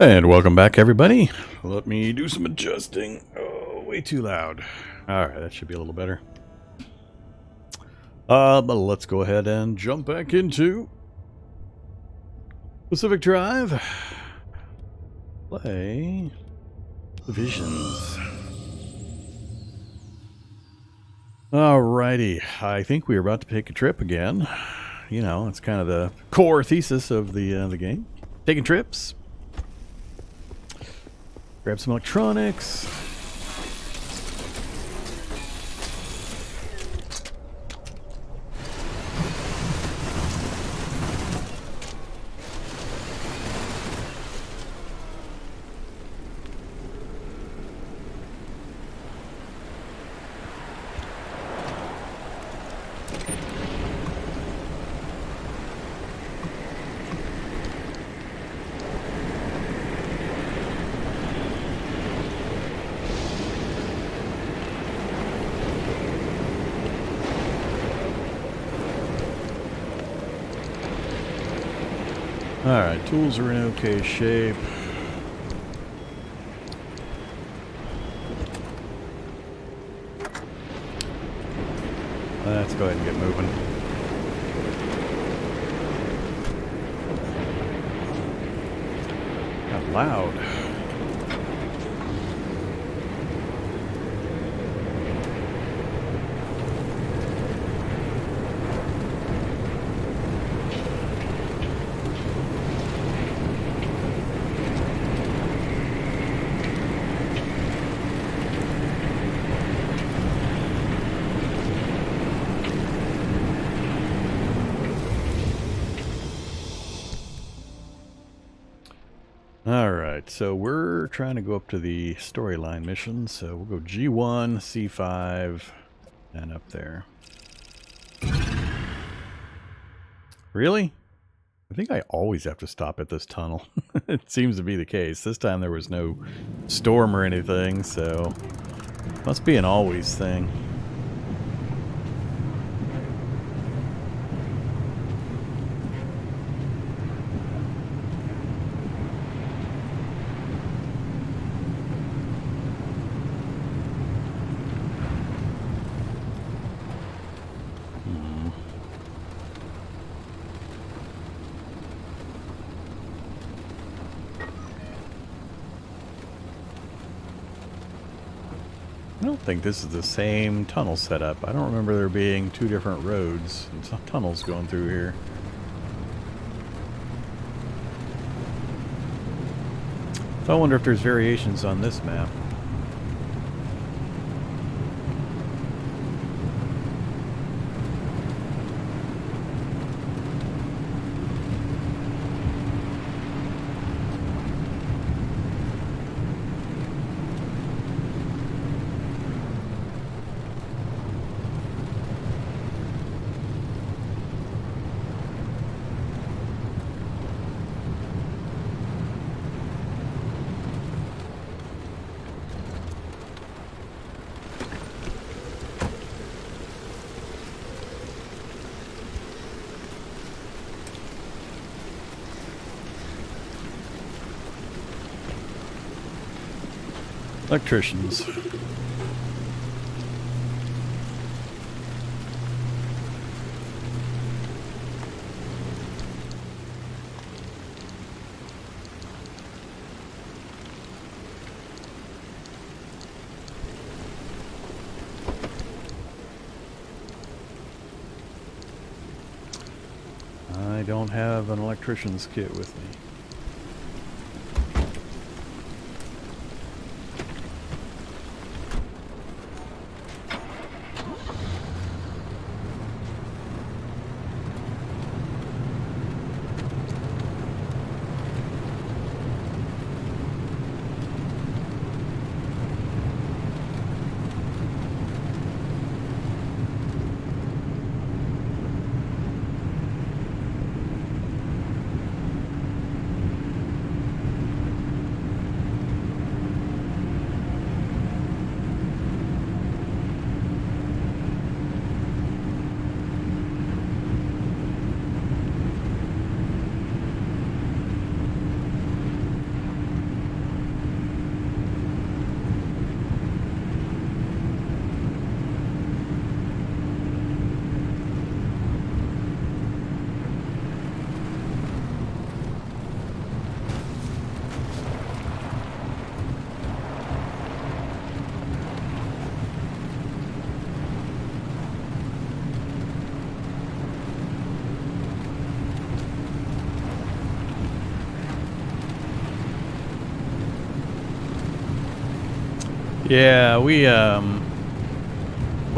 And welcome back, everybody. Let me do some adjusting. Oh, way too loud. Alright, that should be a little better. But let's go ahead and jump back into Pacific Drive. Play Divisions. Alrighty, I think we're about to take a trip again. You know, it's kind of the core thesis of the game. Taking trips. Grab some electronics. Alright, tools are in okay shape. Let's go ahead and get moving. Not loud. Alright, so we're trying to go up to the storyline mission, so we'll go G1, C5, and up there. Really? I think I always have to stop at this tunnel. It seems to be the case. This time there was no storm or anything, so must be an always thing. I don't think this is the same tunnel setup. I don't remember there being two different roads and tunnels going through here. So I wonder if there's variations on this map. Electricians. I don't have an electrician's kit with me. Yeah, we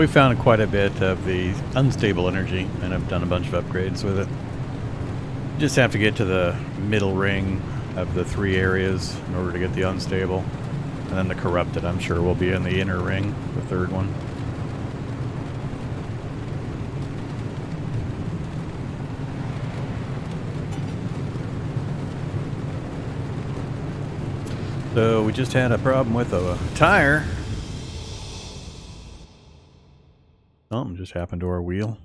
found quite a bit of the unstable energy, and have done a bunch of upgrades with it. Just have to get to the middle ring of the 3 areas in order to get the unstable. And then the corrupted, I'm sure, will be in the inner ring, the 3rd one. So we just had a problem with a tire. Something just happened to our wheel.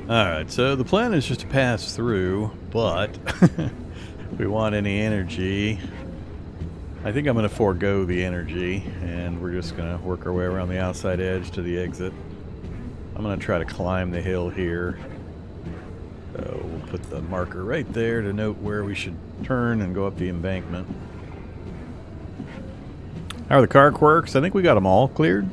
Alright, so the plan is just to pass through, but if we want any energy, I think I'm going to forego the energy, and we're just going to work our way around the outside edge to the exit. I'm going to try to climb the hill here. So we'll put the marker right there to note where we should turn and go up the embankment. How are the car quirks? I think we got them all cleared.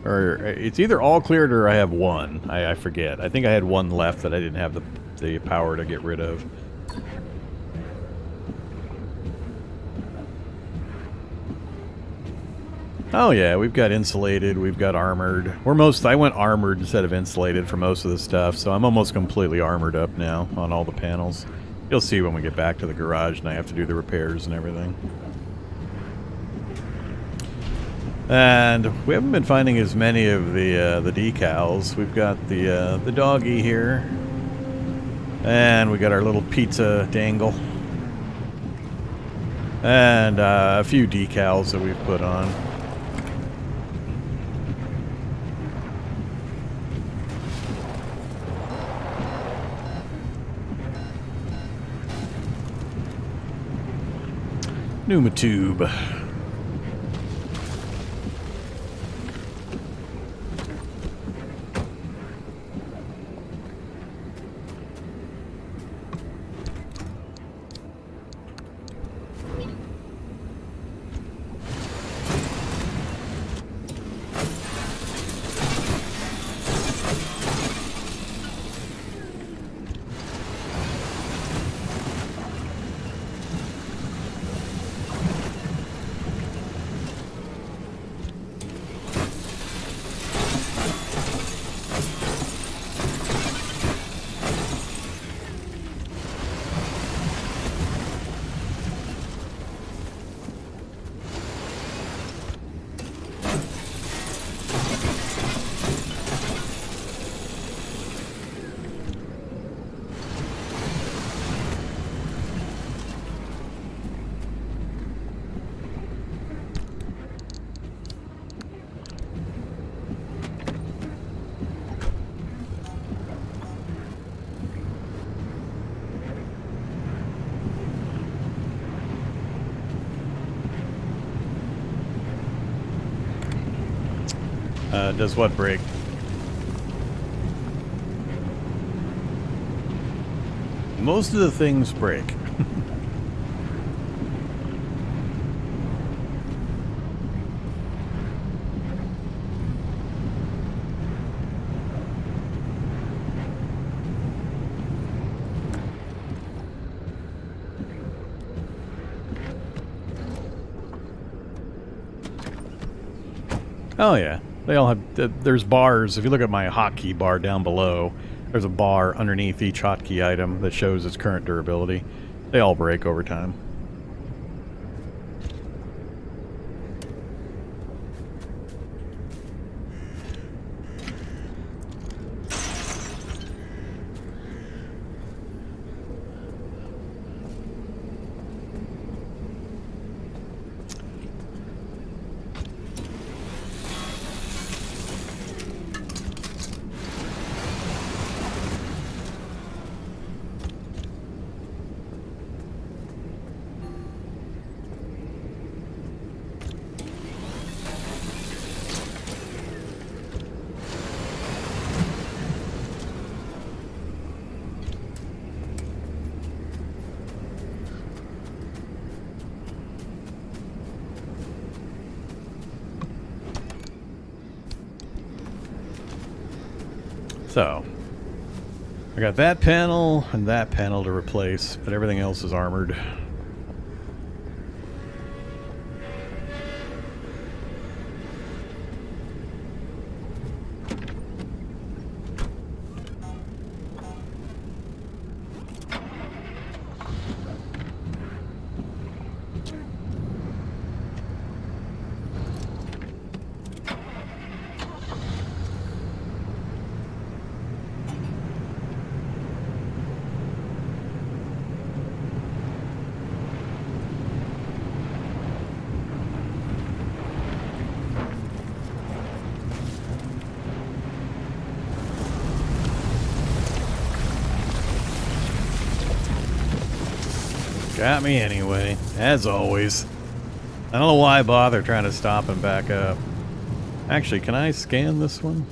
Or it's either all cleared or I have one. I forget. I think I had one left that I didn't have the power to get rid of. Oh yeah, we've got insulated, we've got armored. I went armored instead of insulated for most of the stuff, so I'm almost completely armored up now on all the panels. You'll see when we get back to the garage and I have to do the repairs and everything. And we haven't been finding as many of the decals. We've got the doggy here, and we got our little pizza dangle, and a few decals that we've put on. Pneumatube. Does what break? Most of the things break. Oh yeah. They all have, there's bars. If you look at my hotkey bar down below, there's a bar underneath each hotkey item that shows its current durability. They all break over time. So, I got that panel and that panel to replace, but everything else is armored. Got me anyway, as always. I don't know why I bother trying to stop and back up. Actually, can I scan this one?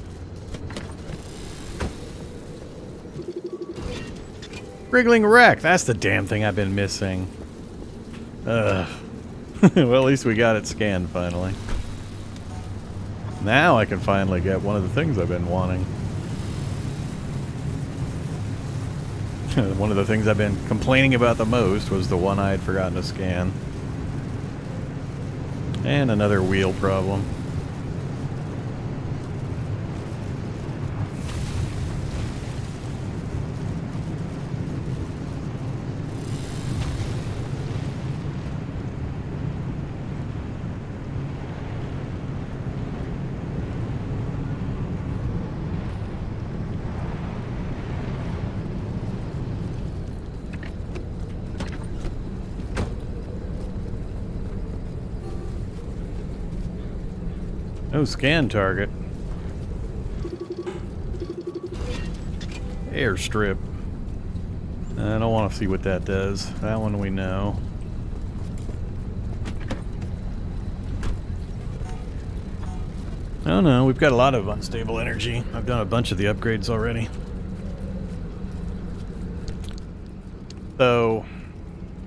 Wriggling wreck, that's the damn thing I've been missing. Ugh. Well, at least we got it scanned finally. Now I can finally get one of the things I've been wanting. One of the things I've been complaining about the most was the one I had forgotten to scan. And another wheel problem. No scan target. Airstrip. I don't want to see what that does. That one we know. Oh no, we've got a lot of unstable energy. I've done a bunch of the upgrades already. So,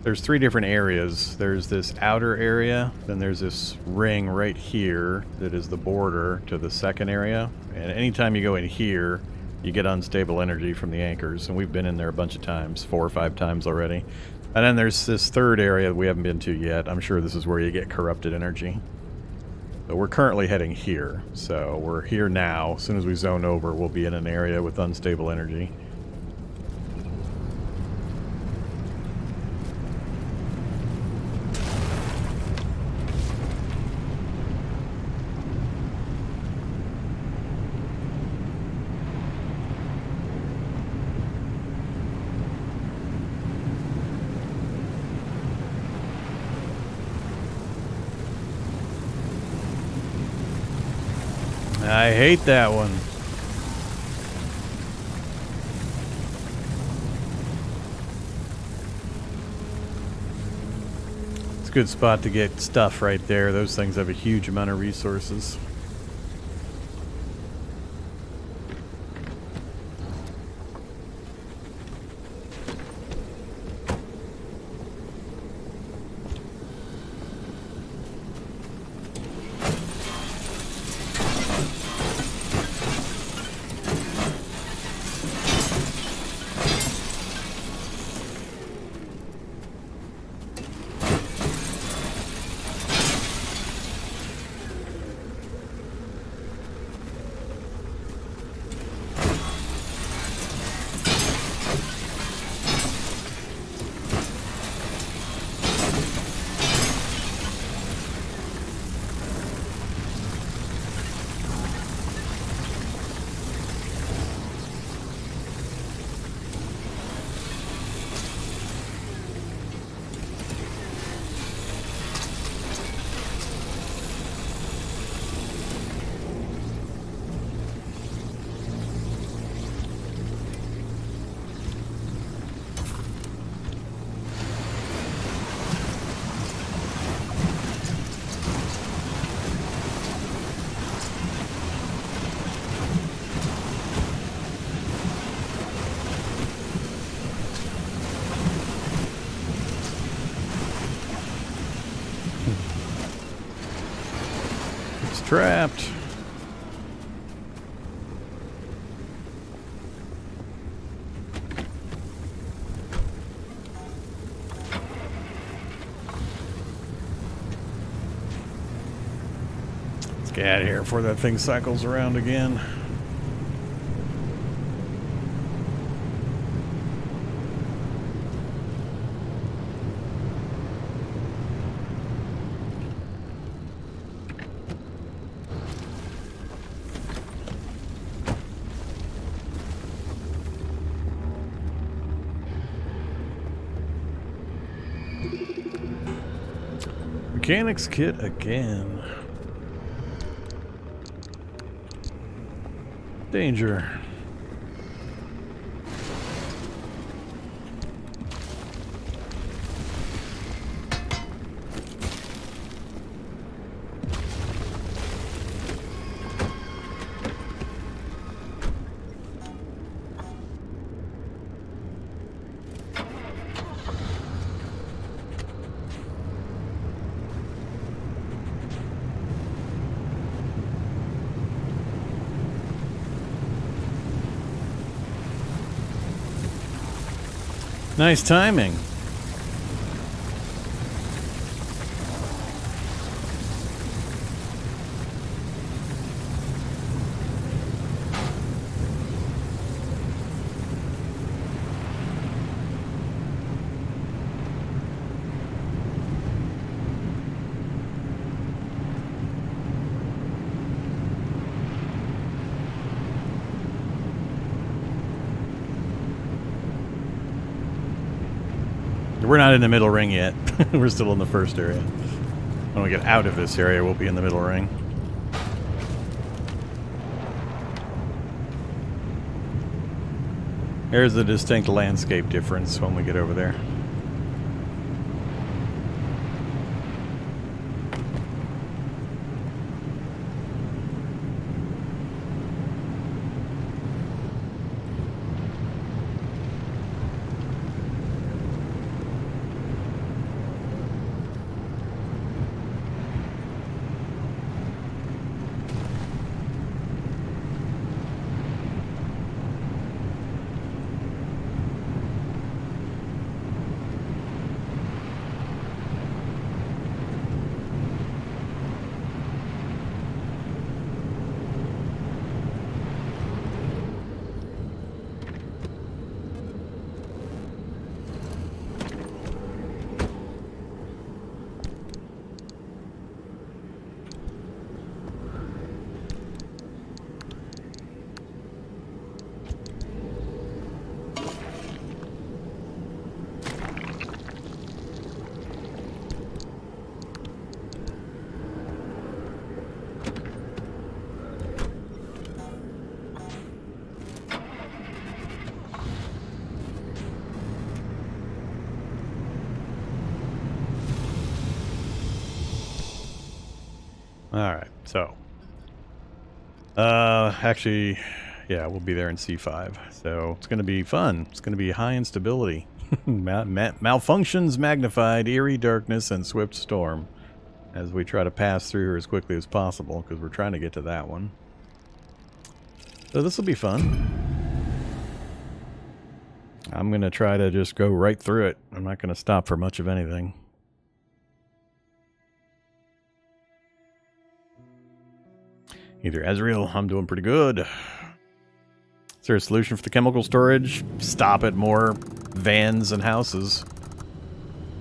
there's three different areas. There's this outer area, then there's this ring right here that is the border to the second area. And anytime you go in here, you get unstable energy from the anchors. And we've been in there a bunch of times, 4 or 5 times already. And then there's this third area that we haven't been to yet. I'm sure this is where you get corrupted energy. But we're currently heading here. So we're here now. As soon as we zone over, we'll be in an area with unstable energy. I hate that one. It's a good spot to get stuff right there. Those things have a huge amount of resources. Trapped. Get out of here before that thing cycles around again. Mechanics kit again. Danger. Nice timing. We're not in the middle ring yet. We're still in the first area. When we get out of this area, we'll be in the middle ring. There's a distinct landscape difference when we get over there. Alright, so. Actually, yeah, we'll be there in C5. So it's going to be fun. It's going to be high instability. Malfunctions magnified, eerie darkness, and swift storm. As we try to pass through here as quickly as possible, because we're trying to get to that one. So this will be fun. I'm going to try to just go right through it. I'm not going to stop for much of anything. Either Ezreal, I'm doing pretty good. Is there a solution for the chemical storage? Stop at more vans and houses.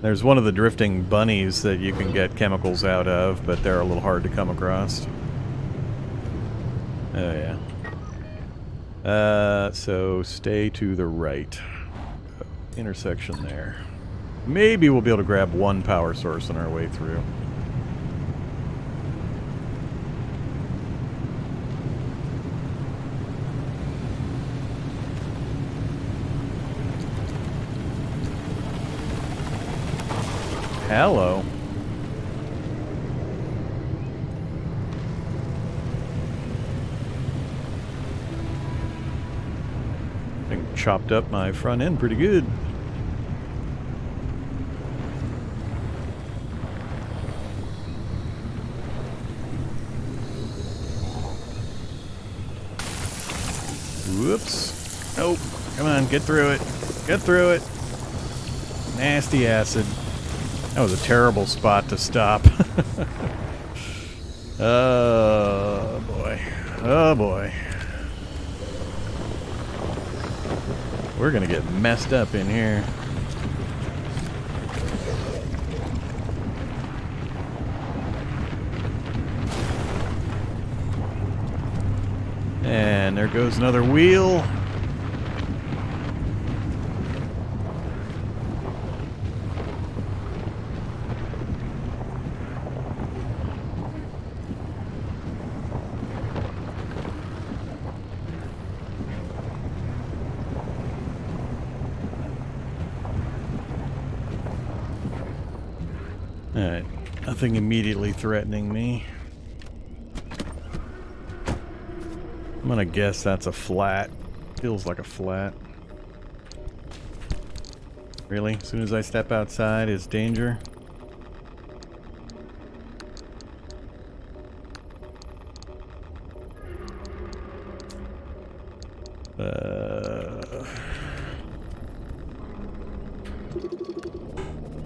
There's one of the drifting bunnies that you can get chemicals out of, but they're a little hard to come across. Oh yeah. So stay to the right. Intersection there. Maybe we'll be able to grab one power source on our way through. Hello. Thing chopped up my front end pretty good. Whoops. Nope. Come on, get through it. Get through it. Nasty acid. That was a terrible spot to stop. Oh. Oh boy. We're gonna get messed up in here. And there goes another wheel. Alright, nothing immediately threatening me. I'm gonna guess that's a flat. Feels like a flat. Really? As soon as I step outside, it's danger?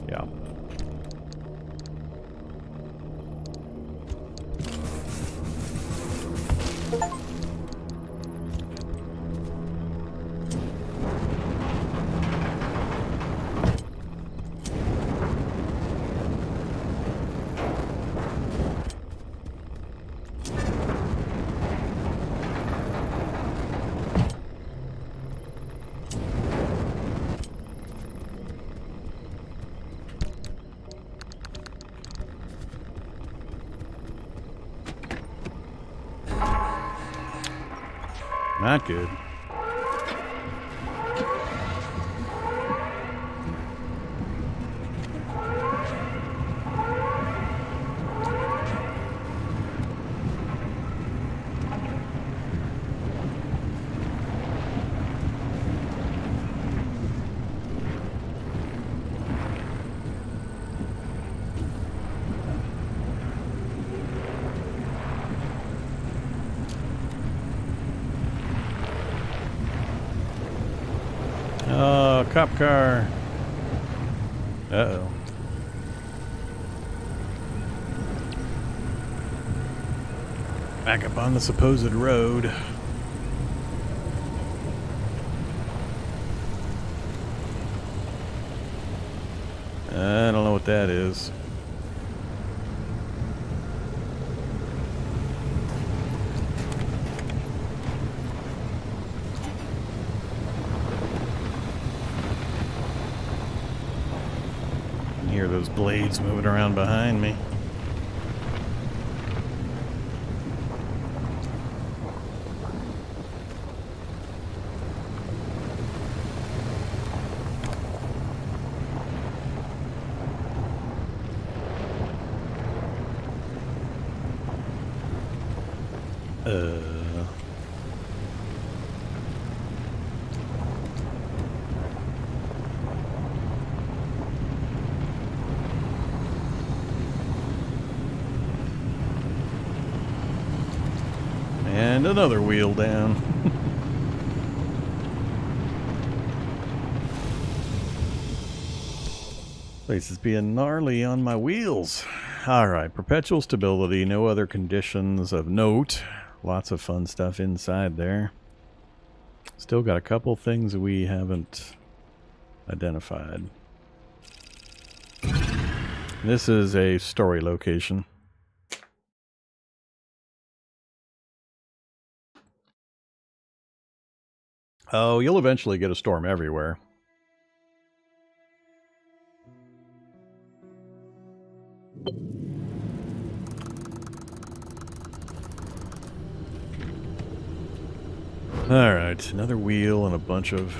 Yeah. Not good. Oh, cop car. Uh-oh. Back up on the supposed road. I don't know what that is. Hear those blades moving around behind me. And another wheel down. Place is being gnarly on my wheels. Alright, perpetual stability, no other conditions of note. Lots of fun stuff inside there. Still got a couple things we haven't identified. This is a story location. Oh, you'll eventually get a storm everywhere. Alright, another wheel and a bunch of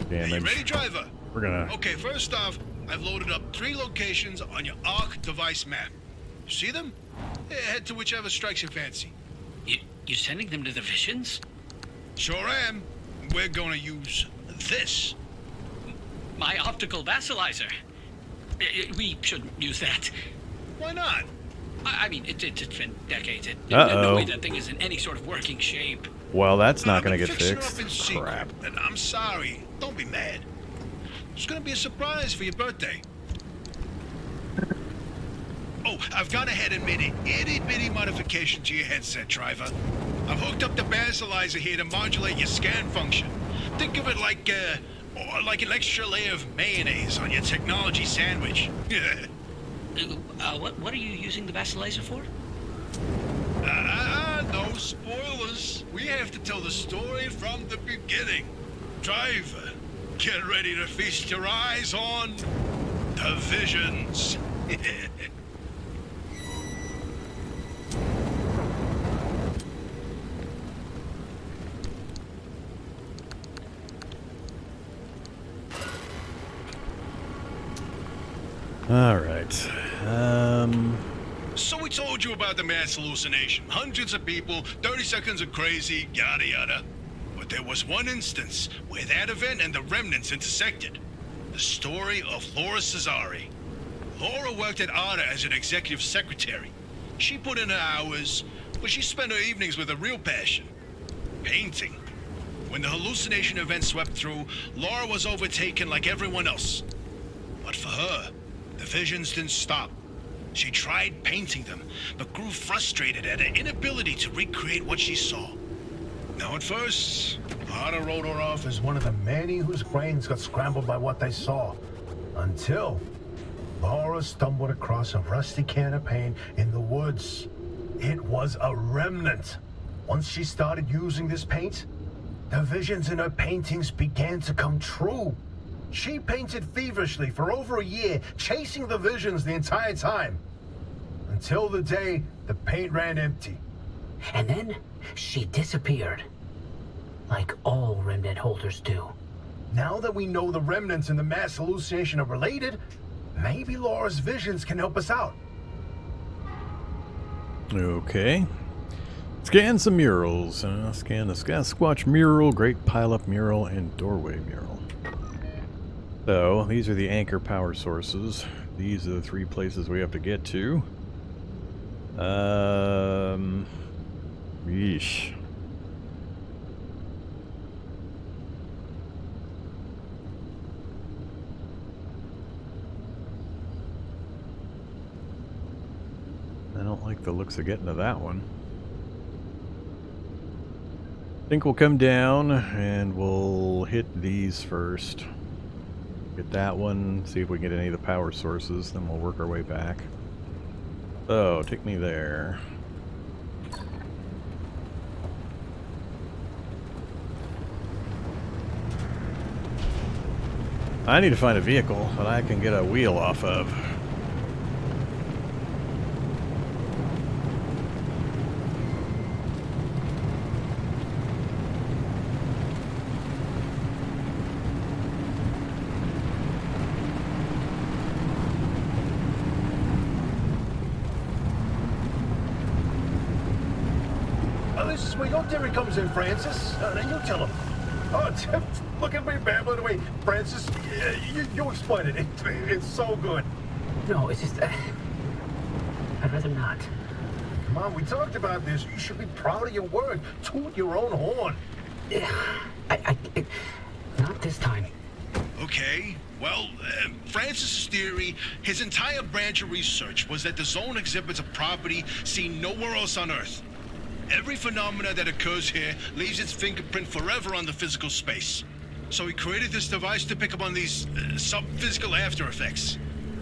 damage. Are you ready, driver? We're gonna... Okay, first off, I've loaded up 3 locations on your ARC device map. You see them? Head to whichever strikes your fancy. You sending them to the visions? Sure am. We're gonna use this. My optical vassalizer. We shouldn't use that. Why not? I mean, it's been decades. Uh-oh. No way that thing is in any sort of working shape. Well, that's not I've gonna been get fixing her fixed. up in secret, Crap. and I'm sorry. Don't be mad. It's gonna be a surprise for your birthday. Oh, I've gone ahead and made an itty-bitty modification to your headset, driver. I've hooked up the basilizer here to modulate your scan function. Think of it like an extra layer of mayonnaise on your technology sandwich. What are you using the basilizer for? No spoilers. We have to tell the story from the beginning. Driver, get ready to feast your eyes on the visions. All right. So we told you about the mass hallucination. Hundreds of people, 30 seconds of crazy, yada yada. But there was one instance where that event and the remnants intersected. The story of Laura Cesari. Laura worked at ARDA as an executive secretary. She put in her hours, but she spent her evenings with a real passion. Painting. When the hallucination event swept through, Laura was overtaken like everyone else. But for her, the visions didn't stop. She tried painting them, but grew frustrated at her inability to recreate what she saw. Now at first, Arda wrote her off as one of the many whose brains got scrambled by what they saw. Until Laura stumbled across a rusty can of paint in the woods. It was a remnant. Once she started using this paint, the visions in her paintings began to come true. She painted feverishly for over a year, chasing the visions the entire time. Until the day the paint ran empty. And then she disappeared. Like all remnant holders do. Now that we know the remnants and the mass hallucination are related, maybe Laura's visions can help us out. Okay. Scan some murals. Scan the Sasquatch mural, Great Pileup mural, and Doorway mural. So, these are the anchor power sources. These are the 3 places we have to get to. Yeesh. I don't like the looks of getting to that one. I think we'll come down and we'll hit these first. Get that one, see if we can get any of the power sources, then we'll work our way back. So, take me there. I need to find a vehicle that I can get a wheel off of. This is where your theory comes in, Francis. Then you tell him. Oh, look at me babbling away. Francis, you explain it. It's so good. No, it's just... I'd rather not. Come on, we talked about this. You should be proud of your work. Toot your own horn. Not this time. Okay. Well, Francis' theory, his entire branch of research was that the zone exhibits a property seen nowhere else on Earth. Every phenomena that occurs here leaves its fingerprint forever on the physical space. So he created this device to pick up on these sub-physical after effects.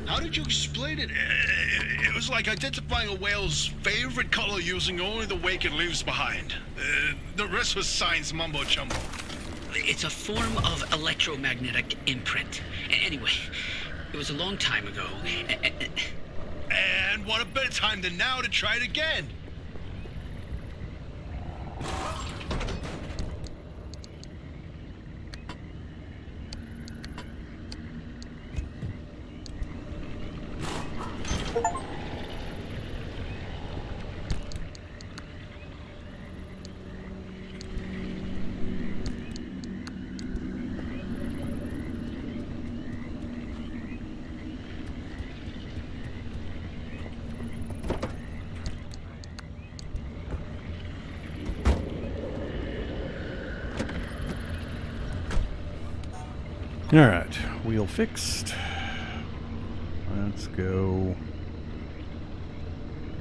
How did you explain it? It was like identifying a whale's favorite color using only the wake it leaves behind. The rest was science mumbo-jumbo. It's a form of electromagnetic imprint. Anyway, it was a long time ago. And what a better time than now to try it again. Alright, wheel fixed. Let's go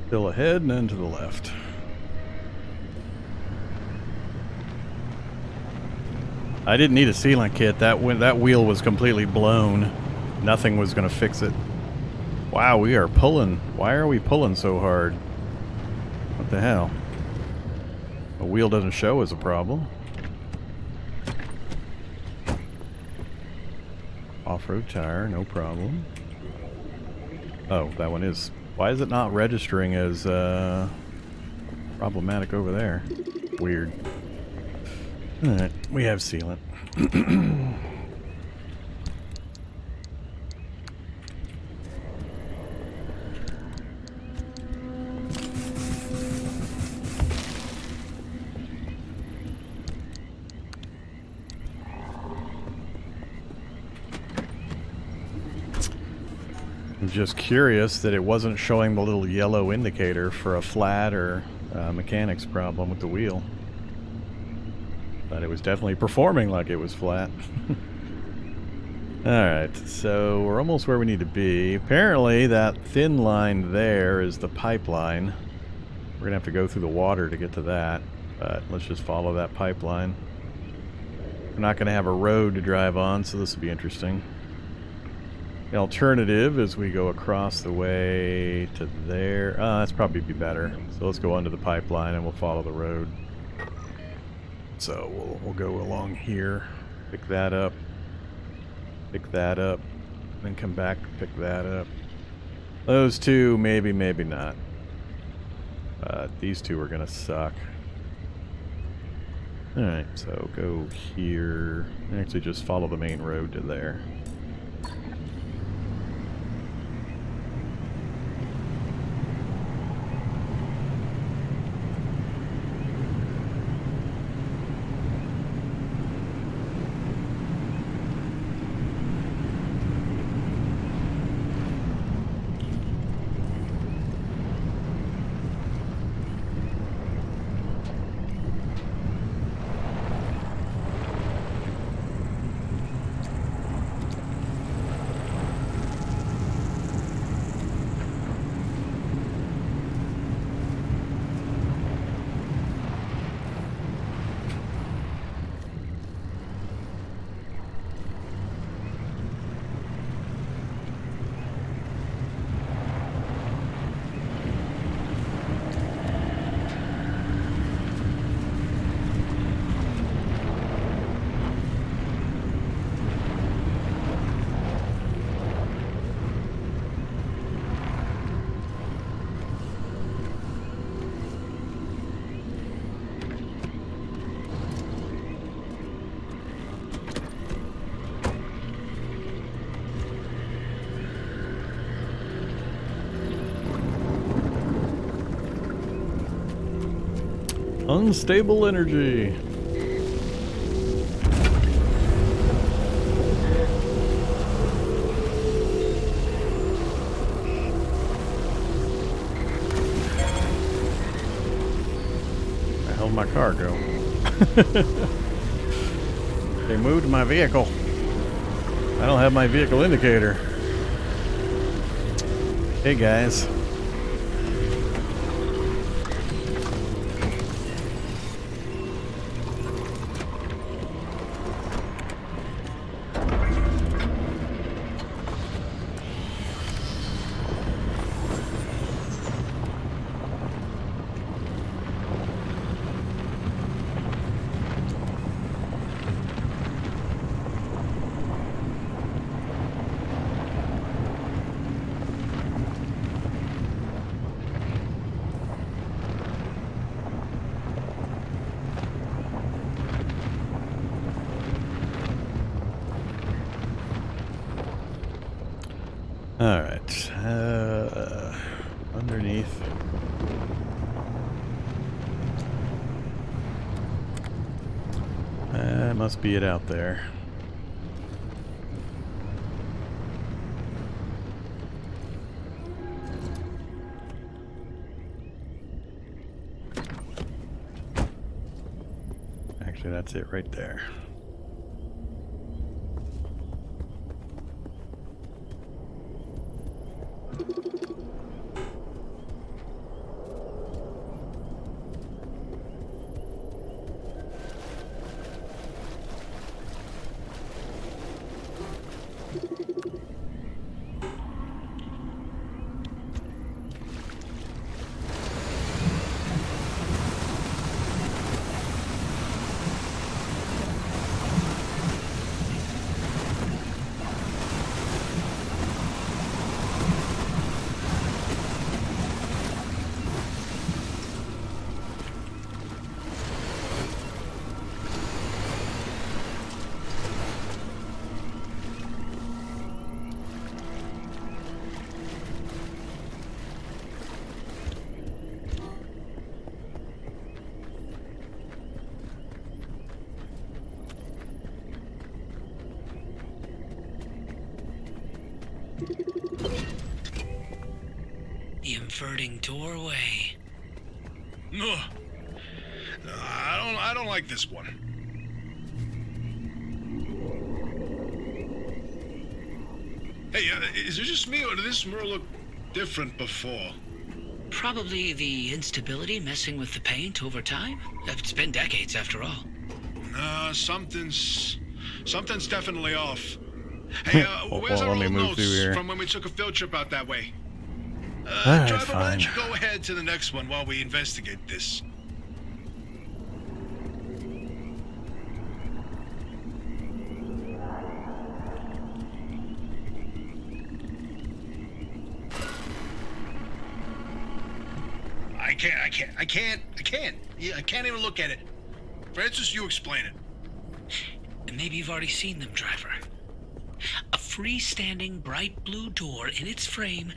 still ahead and then to the left. I didn't need a sealant kit. That wheel was completely blown. Nothing was going to fix it. Wow, we are pulling. Why are we pulling so hard? What the hell? The wheel doesn't show as a problem. Off-road tire, no problem. Oh, that one is. Why is it not registering as problematic over there? Weird. Alright, we have sealant. I'm just curious that it wasn't showing the little yellow indicator for a flat or mechanics problem with the wheel. But it was definitely performing like it was flat. Alright, so we're almost where we need to be. Apparently that thin line there is the pipeline. We're gonna have to go through the water to get to that, but let's just follow that pipeline. We're not gonna have a road to drive on, so this will be interesting. The alternative is we go across the way to there. That's probably be better. So let's go under the pipeline and we'll follow the road. So we'll go along here, pick that up, then come back, pick that up. Those two, maybe, maybe not. These two are gonna suck. Alright, so go here. Actually just follow the main road to there. Unstable energy. Where the hell did my car go? They moved my vehicle. I don't have my vehicle indicator. Hey guys. Alright, underneath. That must be it out there. Actually, that's it right there. The inverting doorway. No, I don't like this one. Hey, is it just me, or did this mural look different before? Probably the instability messing with the paint over time. It's been decades after all. Nah, something's definitely off. Hey, where's well, our let me old move notes through here. from when we took a field trip out that way? Alright, Driver, why don't you fine. go ahead to the next one while we investigate this? I can't. Yeah, I can't even look at it. Francis, you explain it. And maybe you've already seen them, driver. A freestanding bright blue door in its frame,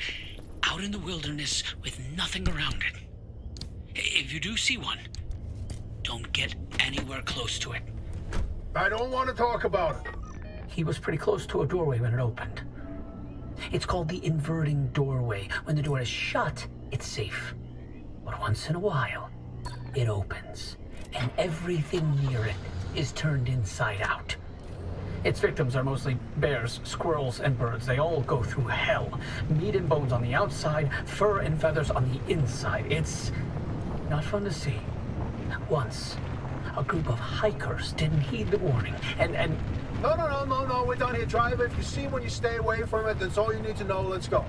out in the wilderness with nothing around it. If you do see one, don't get anywhere close to it. I don't want to talk about it. He was pretty close to a doorway when it opened. It's called the inverting doorway. When the door is shut, it's safe. But once in a while, it opens, and everything near it is turned inside out. Its victims are mostly bears, squirrels, and birds. They all go through hell. Meat and bones on the outside, fur and feathers on the inside. It's not fun to see. Once, a group of hikers didn't heed the warning, and No, we're done here, driver. If you see one, you stay away from it. That's all you need to know. Let's go.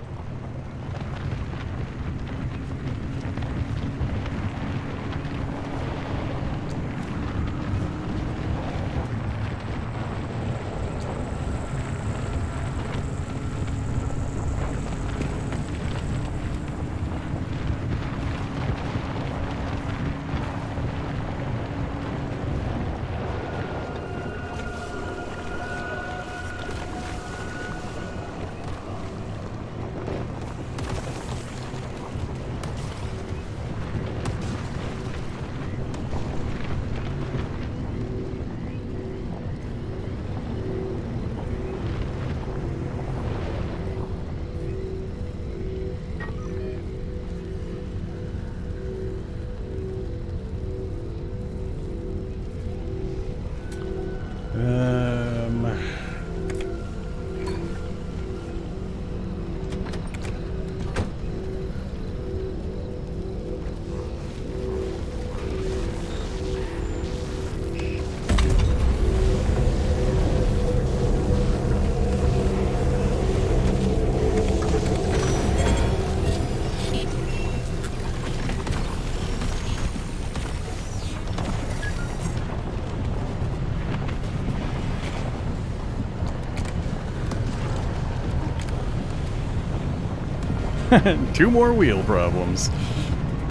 Two more wheel problems.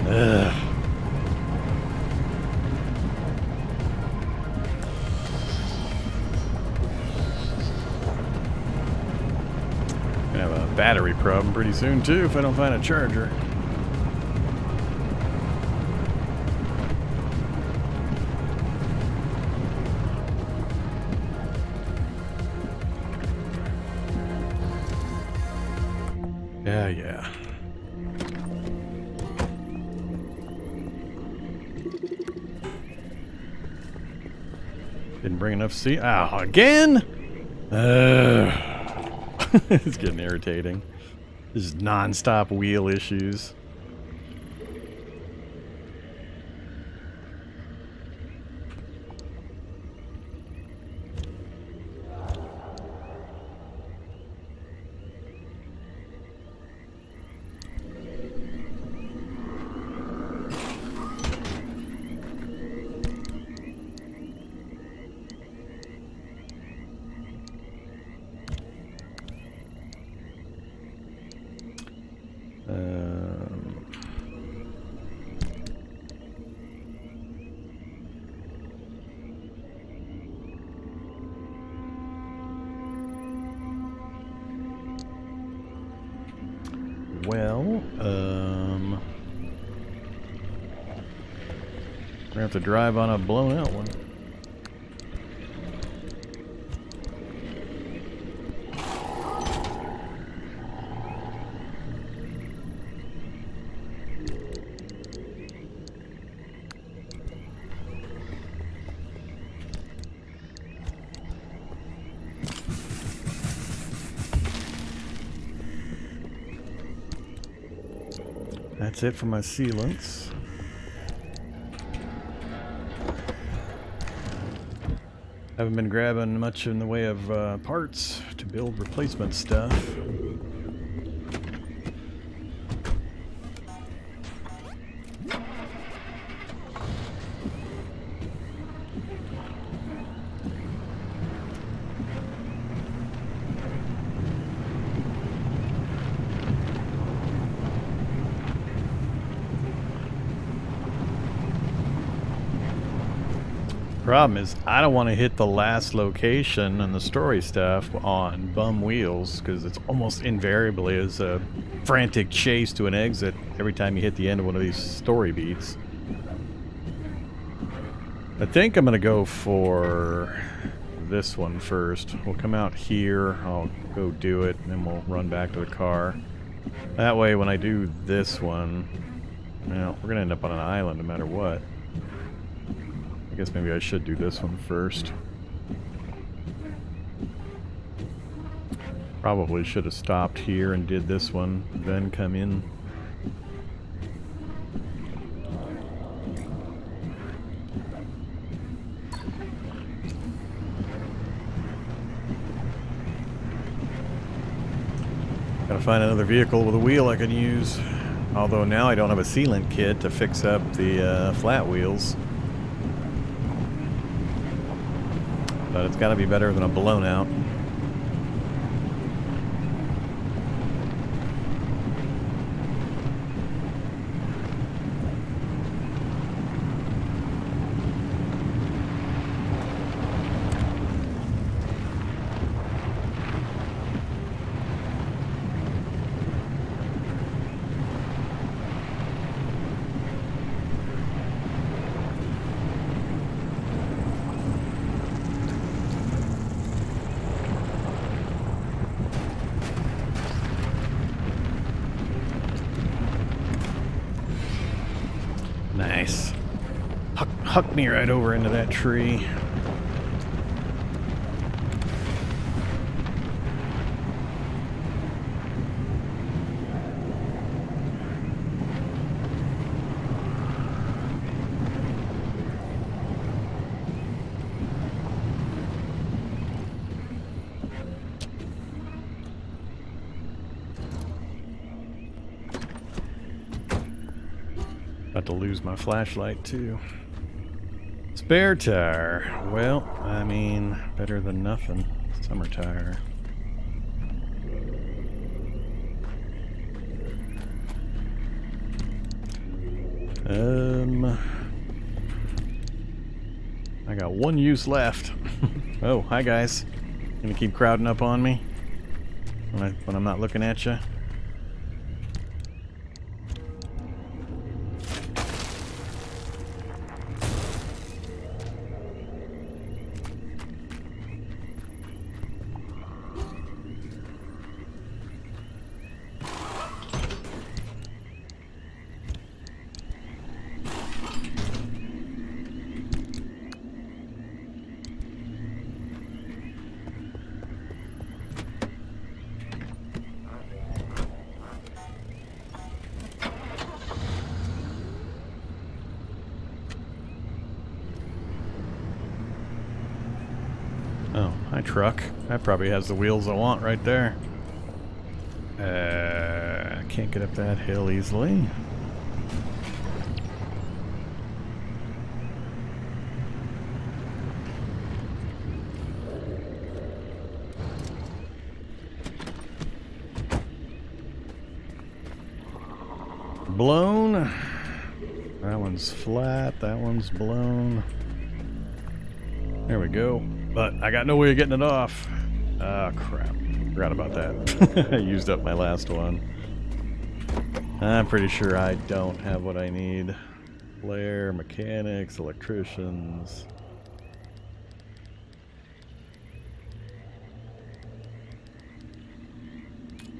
Ugh. Gonna have a battery problem pretty soon too if I don't find a charger. Yeah. Didn't bring enough seat. Ah, again? It's getting irritating. This is non-stop wheel issues. Well, we're gonna have to drive on a blown out one. That's it for my sealants. Haven't been grabbing much in the way of parts to build replacement stuff. Problem is, I don't want to hit the last location and the story stuff on bum wheels, because it's almost invariably is a frantic chase to an exit every time you hit the end of one of these story beats. I think I'm going to go for this one first. We'll come out here, I'll go do it, and then we'll run back to the car. That way, when I do this one, well, we're going to end up on an island no matter what. I guess maybe I should do this one first. Probably should have stopped here and did this one, then come in. Gotta find another vehicle with a wheel I can use. Although now I don't have a sealant kit to fix up the flat wheels. But it's got to be better than a blown out. Nice. Huck me right over into that tree. About to lose my flashlight too. Spare tire. Well, I mean, better than nothing. Summer tire. I got one use left. Oh, hi guys. Gonna keep crowding up on me when I'm not looking at you. Oh, hi truck. That probably has the wheels I want right there. I can't get up that hill easily. Blown. That one's flat. That one's blown. There we go. But I got no way of getting it off. Ah, crap. Forgot about that. I used up my last one. I'm pretty sure I don't have what I need. Flare, mechanics, electricians.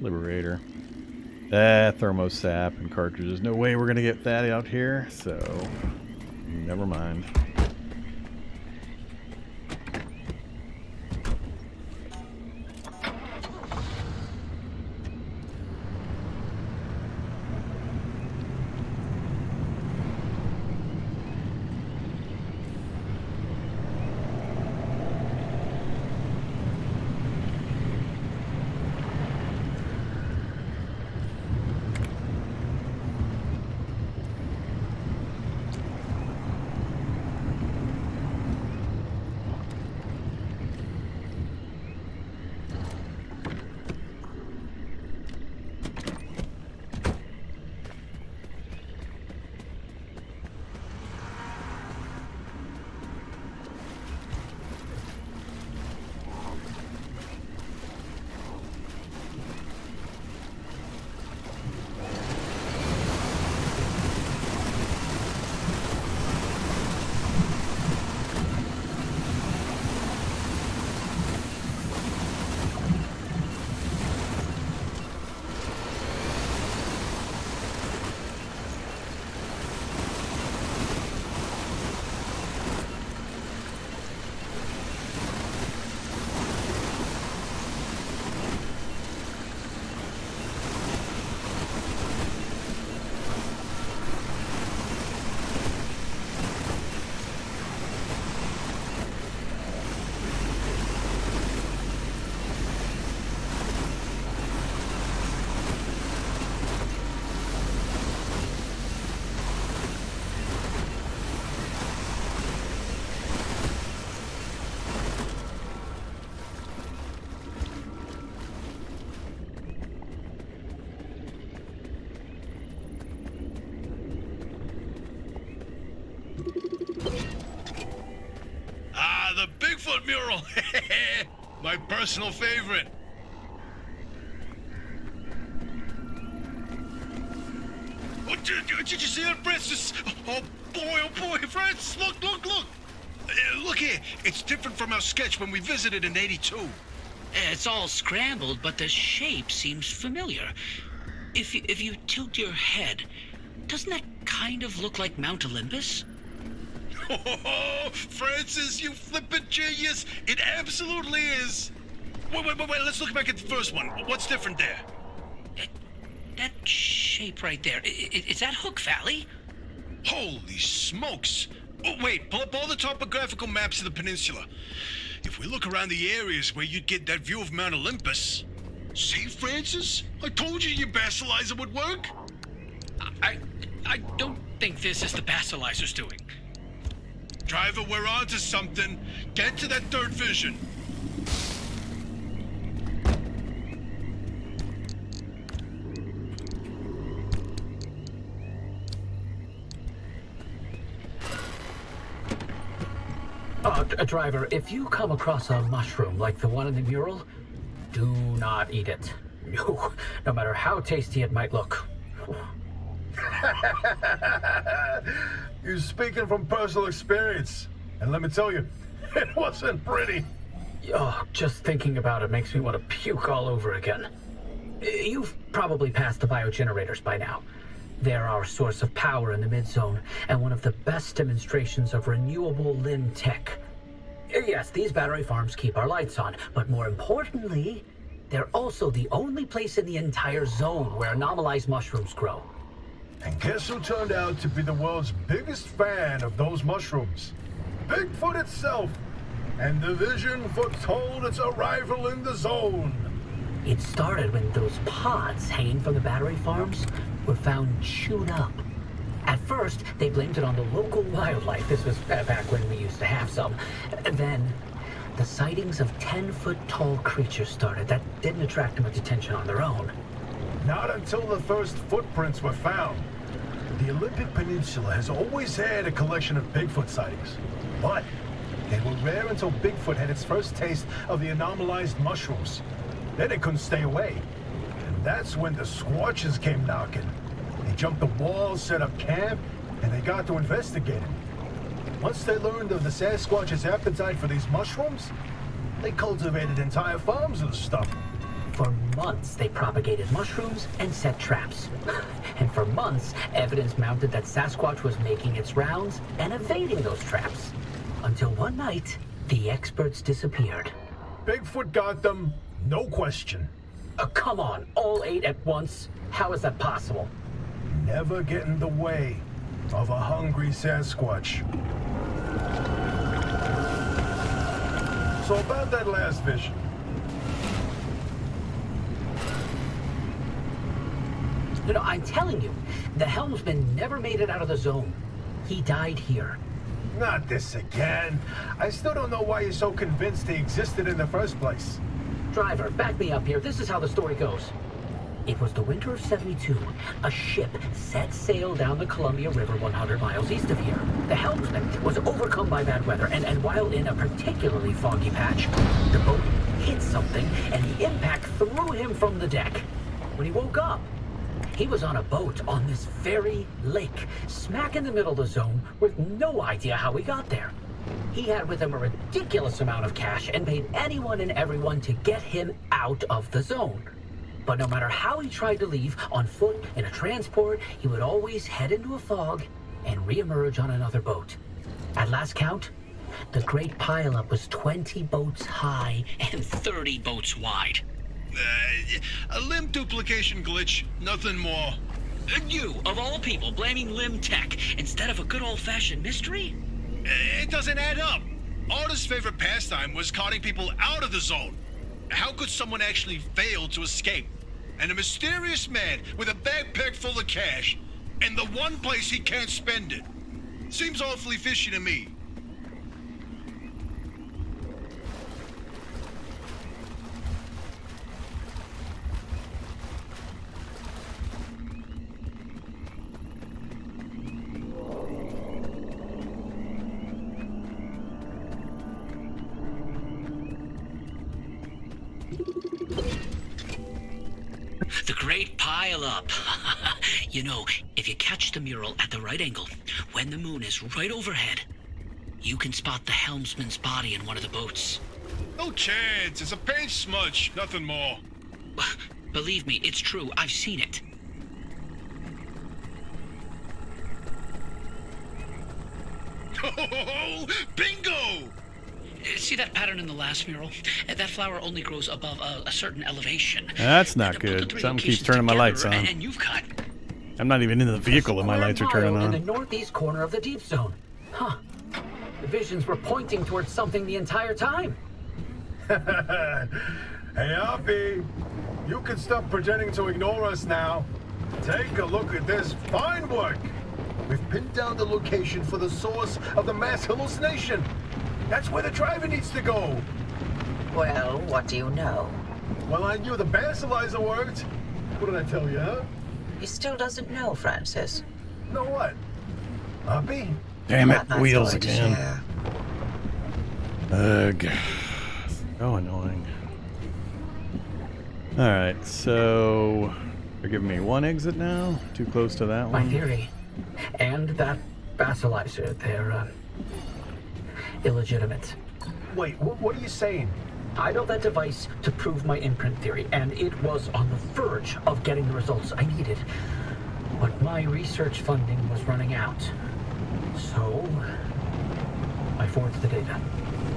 Liberator. Thermosap and cartridges. No way we're gonna get that out here, so never mind. 10-foot mural. My personal favorite. Did you see that, Francis? Oh boy, Francis, look. Look here, it's different from our sketch when we visited in 82. It's all scrambled, but the shape seems familiar. If you tilt your head, doesn't that kind of look like Mount Olympus? Oh, Francis, you flippin' genius. It absolutely is. Wait, let's look back at the first one. What's different there? That shape right there, is that Hook Valley? Holy smokes. Oh, wait, pull up all the topographical maps of the peninsula. If we look around the areas where you'd get that view of Mount Olympus... See, Francis? I told you your basilizer would work. I don't think this is the basilizer's doing. Driver, we're on to something. Get to that third vision. Driver, if you come across a mushroom like the one in the mural, do not eat it. No matter how tasty it might look. You're speaking from personal experience. And let me tell you, it wasn't pretty. Oh, just thinking about it makes me want to puke all over again. You've probably passed the biogenerators by now. They're our source of power in the mid-zone, and one of the best demonstrations of renewable limb tech. Yes, these battery farms keep our lights on, but more importantly, they're also the only place in the entire zone where anomalized mushrooms grow. And guess who turned out to be the world's biggest fan of those mushrooms? Bigfoot itself. And the vision foretold its arrival in the zone. It started when those pods hanging from the battery farms were found chewed up. At first, they blamed it on the local wildlife. This was back when we used to have some. Then, the sightings of 10-foot-tall creatures started that didn't attract much attention on their own. Not until the first footprints were found. The Olympic Peninsula has always had a collection of Bigfoot sightings. But they were rare until Bigfoot had its first taste of the anomalized mushrooms. Then it couldn't stay away. And that's when the Squatches came knocking. They jumped the walls, set up camp, and they got to investigate it. Once they learned of the Sasquatch's appetite for these mushrooms, they cultivated entire farms of the stuff. For months, they propagated mushrooms and set traps. And for months, evidence mounted that Sasquatch was making its rounds and evading those traps. Until one night, the experts disappeared. Bigfoot got them, no question. Come on, all 8 at once? How is that possible? Never get in the way of a hungry Sasquatch. So about that last vision. I'm telling you, the helmsman never made it out of the zone. He died here. Not this again. I still don't know why you're so convinced he existed in the first place. Driver, back me up here. This is how the story goes. It was the winter of '72. A ship set sail down the Columbia River 100 miles east of here. The helmsman was overcome by bad weather, and while in a particularly foggy patch, the boat hit something, and the impact threw him from the deck. When he woke up, he was on a boat on this very lake, smack in the middle of the zone, with no idea how he got there. He had with him a ridiculous amount of cash and paid anyone and everyone to get him out of the zone. But no matter how he tried to leave, on foot, in a transport, he would always head into a fog and reemerge on another boat. At last count, the great pileup was 20 boats high and 30 boats wide. A limb duplication glitch, nothing more. You, of all people, blaming limb tech instead of a good old-fashioned mystery? It doesn't add up. Artist's favorite pastime was carting people out of the zone. How could someone actually fail to escape? And a mysterious man with a backpack full of cash, and the one place he can't spend it. Seems awfully fishy to me. Rile up. You know, if you catch the mural at the right angle, when the moon is right overhead, you can spot the helmsman's body in one of the boats. No chance. It's a paint smudge. Nothing more. Believe me, it's true. I've seen it. Oh, bingo! See that pattern in the last mural? That flower only grows above a certain elevation. That's not And put the good. three Something keeps locations turning my together, lights on. And you've got... I'm not even in the vehicle and my lights are turning In the on. northeast corner of the deep zone. Huh. The visions were pointing towards something the entire time. Hey, Hoppy, you can stop pretending to ignore us now. Take a look at this fine work. We've pinned down the location for the source of the mass hallucination. That's where the driver needs to go. Well, what do you know? Well, I knew the basilizer worked. What did I tell you, huh? He still doesn't know, Francis. Know what? Hoppy? Damn it, Not my wheels story to again. share. Ugh. So annoying. Alright, so they're giving me one exit now? Too close to that My one? theory. And that basilizer, they're, illegitimate. Wait, what are you saying? I built that device to prove my imprint theory, and it was on the verge of getting the results I needed. But my research funding was running out. So, I forged the data.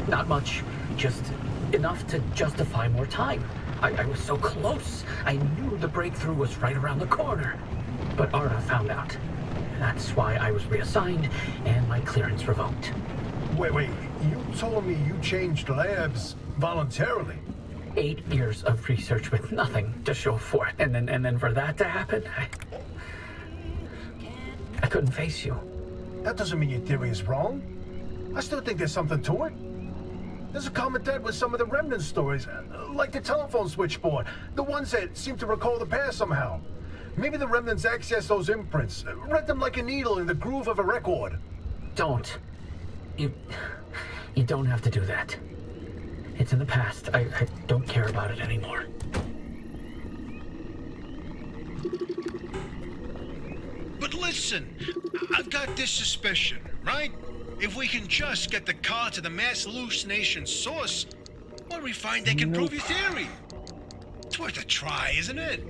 Not much, just enough to justify more time. I was so close. I knew the breakthrough was right around the corner. But Arda found out. That's why I was reassigned and my clearance revoked. Wait, you told me you changed labs voluntarily. 8 years of research with nothing to show for it, and then for that to happen, I couldn't face you. That doesn't mean your theory is wrong. I still think there's something to it. There's a common thread with some of the remnant stories, like the telephone switchboard, the ones that seem to recall the past somehow. Maybe the remnants access those imprints, read them like a needle in the groove of a record. Don't. You don't have to do that. It's in the past. I don't care about it anymore. But listen, I've got this suspicion, right? If we can just get the car to the mass hallucination source, well, we find they can prove your theory. It's worth a try, isn't it?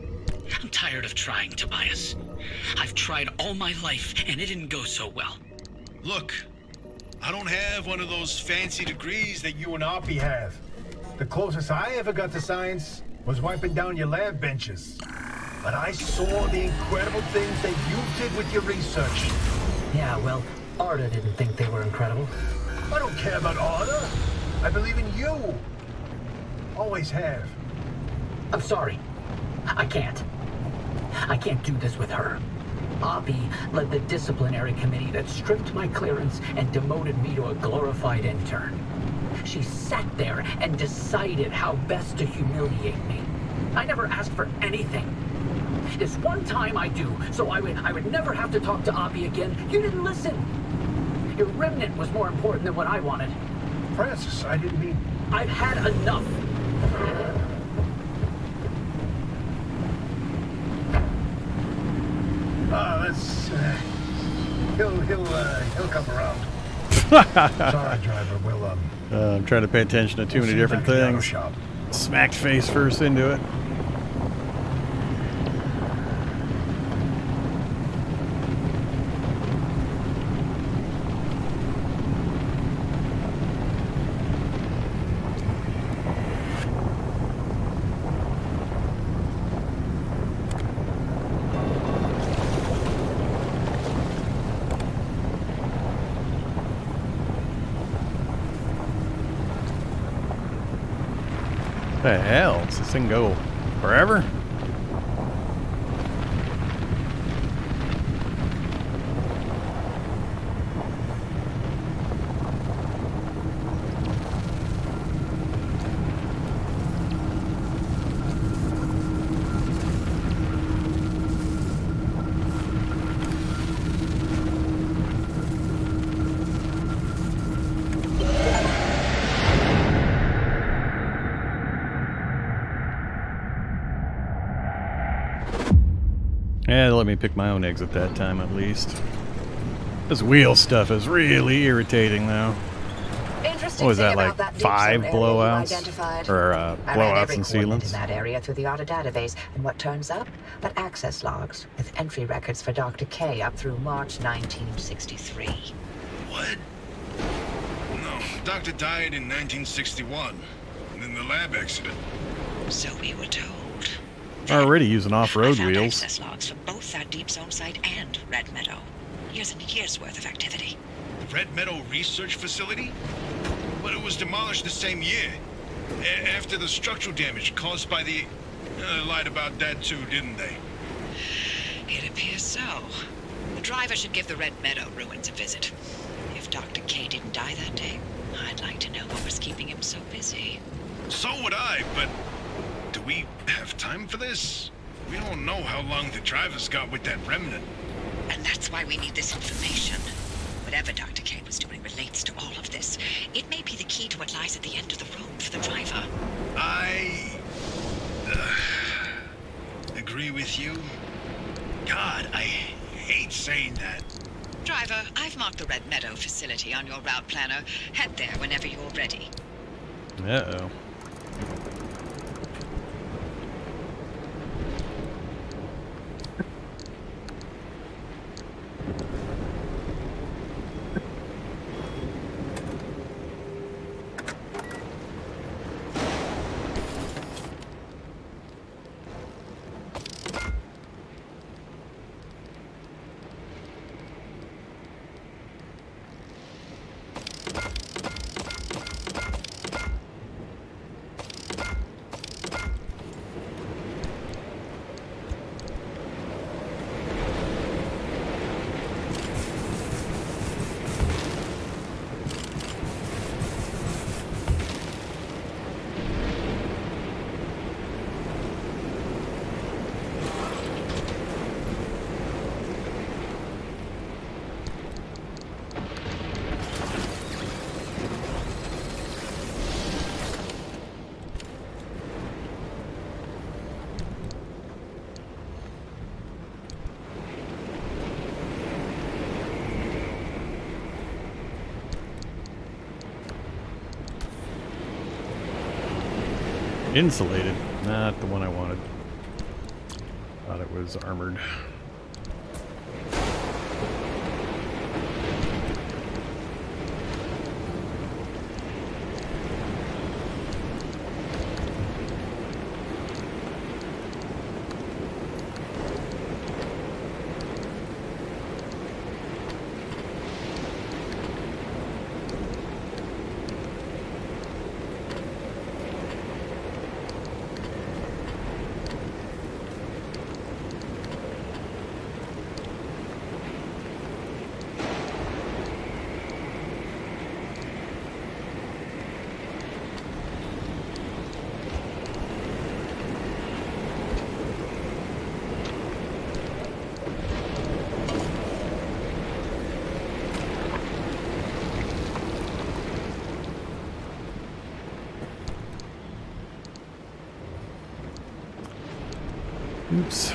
I'm tired of trying, Tobias. I've tried all my life, and it didn't go so well. Look, I don't have one of those fancy degrees that You and Hoppy have. The closest I ever got to science was wiping down your lab benches. But I saw the incredible things that you did with your research. Yeah, well, Arda didn't think they were incredible. I don't care about Arda. I believe in you. Always have. I'm sorry. I can't. I can't do this with her. Abby led the disciplinary committee that stripped my clearance and demoted me to a glorified intern. She sat there and decided how best to humiliate me. I never asked for anything. This one time I do, so I would never have to talk to Abby again. You didn't listen. Your remnant was more important than what I wanted. Francis, I didn't mean... I've had enough. That's... He'll come around. Sorry, driver. We'll, I'm trying to pay attention to too many see you different back at the auto things. shop. Smacked face first into it. What the hell? Does this thing go forever? Yeah, let me pick my own eggs at that time at least. This wheel stuff is really irritating though. What was that, like 5 blowouts? Or blowouts and sealants? In that area through the auto database, and what turns up? But access logs with entry records for Dr. K up through March 1963. What? No, the doctor died in 1961. And then the lab accident. So we were told. Already using off-road I found wheels. access logs for both that Deep Zone site and Red Meadow. Years and years worth of activity. Red Meadow Research Facility? But it was demolished the same year. After the structural damage caused by the... They lied about that too, didn't they? It appears so. The driver should give the Red Meadow ruins a visit. If Dr. K didn't die that day, I'd like to know what was keeping him so busy. So would I, but... Do we have time for this? We don't know how long the driver's got with that remnant. And that's why we need this information. Whatever Dr. K was doing relates to all of this. It may be the key to what lies at the end of the road for the driver. I... agree with you. God, I hate saying that. Driver, I've marked the Red Meadow facility on your route planner. Head there whenever you're ready. Uh-oh. Insulated. Not the one I wanted. Thought it was armored. Oops.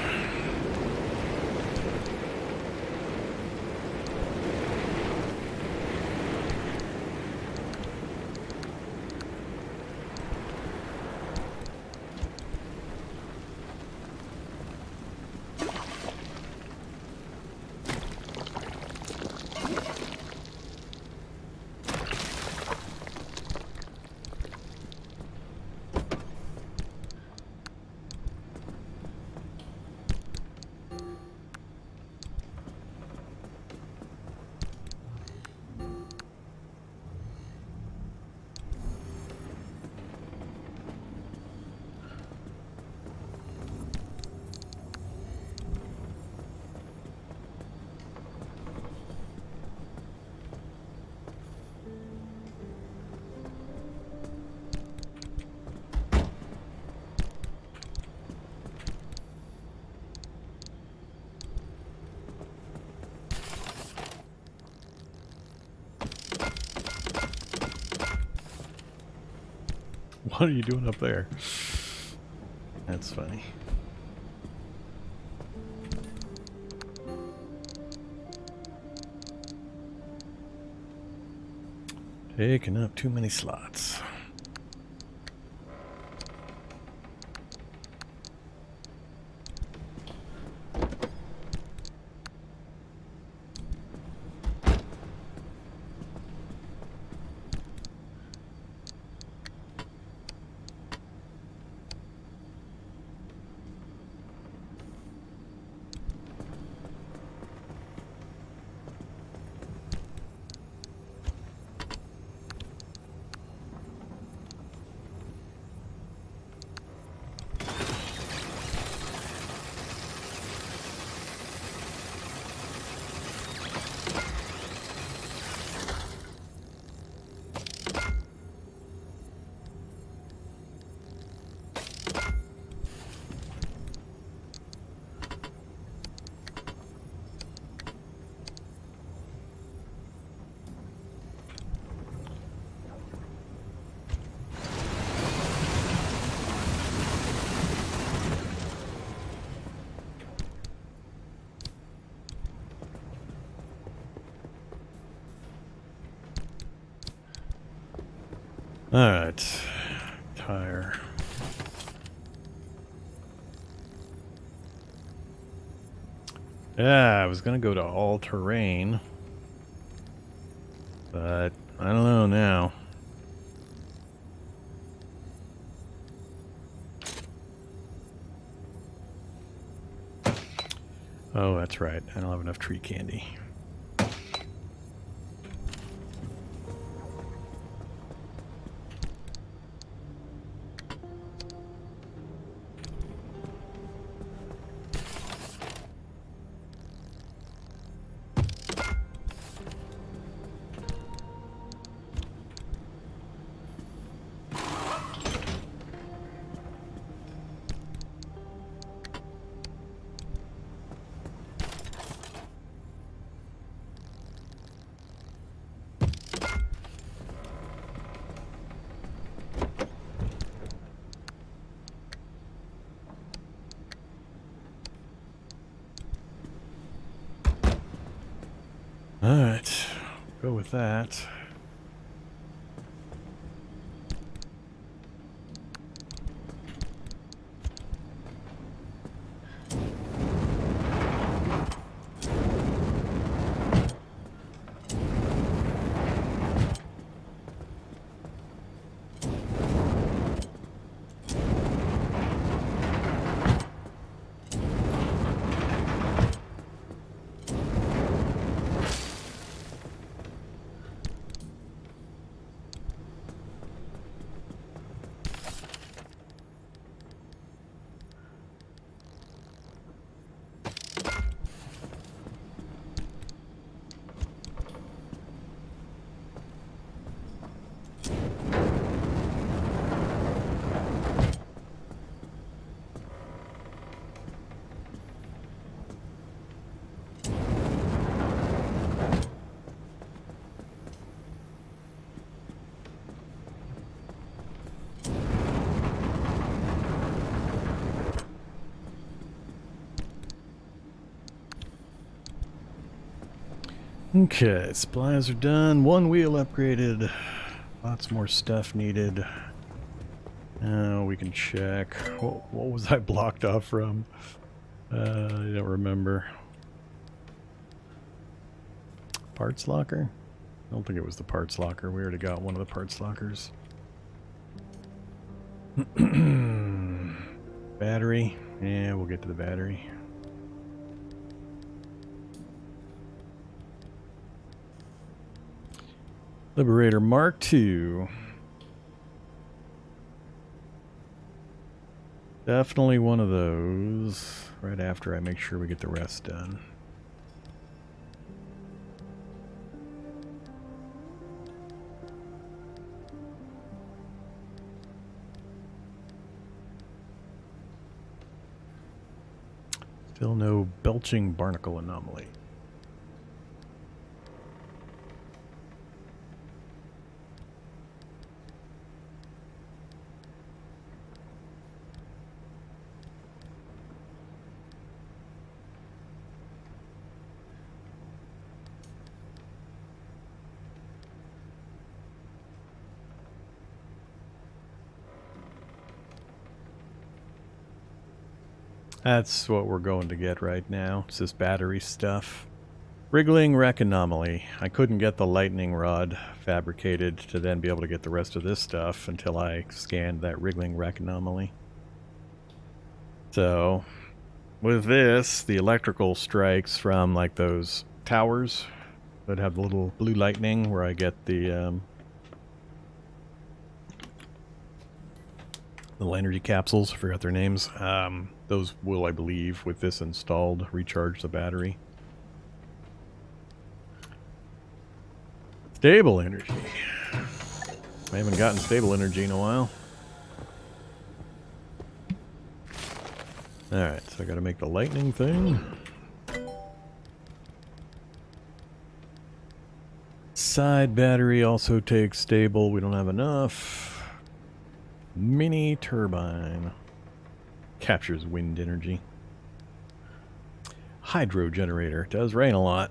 What are you doing up there? That's funny. Taking up too many slots. Alright. Tire. Yeah, I was gonna go to all terrain. But I don't know now. Oh, that's right. I don't have enough tree candy. Alright, go with that. Okay, supplies are done. One wheel upgraded. Lots more stuff needed. Now we can check. What was I blocked off from? I don't remember. Parts locker? I don't think it was the parts locker. We already got one of the parts lockers. Battery. Yeah, we'll get to the battery. Liberator Mark II. Definitely one of those. Right after I make sure we get the rest done. Still no belching barnacle anomaly. That's what we're going to get right now. It's this battery stuff. Wriggling wreck anomaly. I couldn't get the lightning rod fabricated to then be able to get the rest of this stuff until I scanned that wriggling wreck anomaly. So, with this, the electrical strikes from like those towers that have the little blue lightning where I get the little energy capsules, I forgot their names. Those will, I believe, with this installed, recharge the battery. Stable energy. I haven't gotten stable energy in a while. Alright, so I gotta make the lightning thing. Side battery also takes stable. We don't have enough. Mini turbine. Captures wind energy. Hydro generator. Does rain a lot.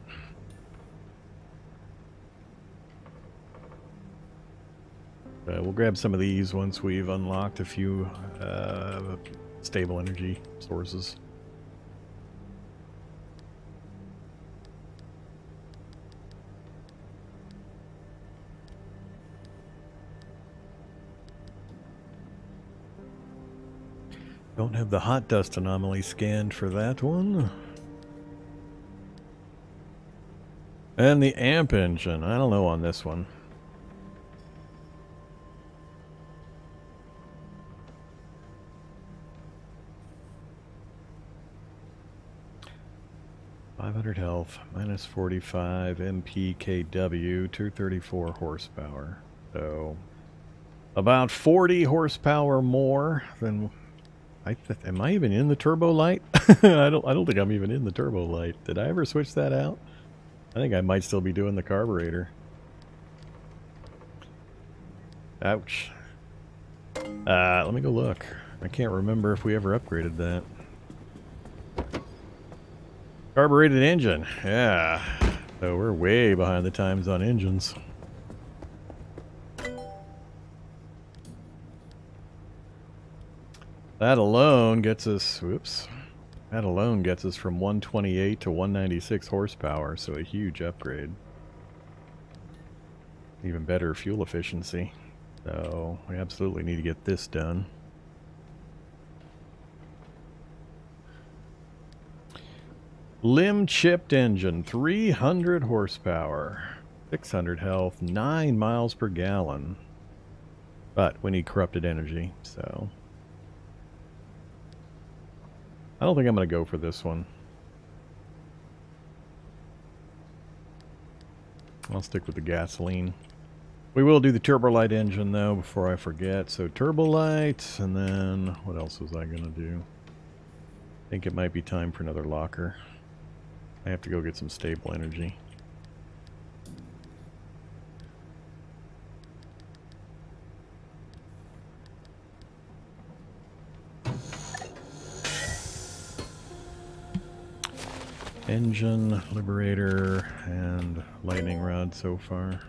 We'll grab some of these once we've unlocked a few stable energy sources. Don't have the hot dust anomaly scanned for that one. And the amp engine. I don't know on this one. .500 health, minus 45 MPKW, 234 horsepower. So about 40 horsepower more than. Am I even in the turbo light? I don't think I'm even in the turbo light. Did I ever switch that out? I think I might still be doing the carburetor. Ouch. Let me go look. I can't remember if we ever upgraded that. Carbureted engine. Yeah. So we're way behind the times on engines. That alone gets us, whoops. That alone gets us from 128 to 196 horsepower, so a huge upgrade. Even better fuel efficiency. So we absolutely need to get this done. Limb chipped engine, 300 horsepower, 600 health, 9 miles per gallon. But we need corrupted energy, so I don't think I'm going to go for this one. I'll stick with the gasoline. We will do the Turbolight engine though before I forget. So Turbolight, and then what else was I going to do? I think it might be time for another locker. I have to go get some stable energy. Engine, Liberator, and Lightning Rod so far.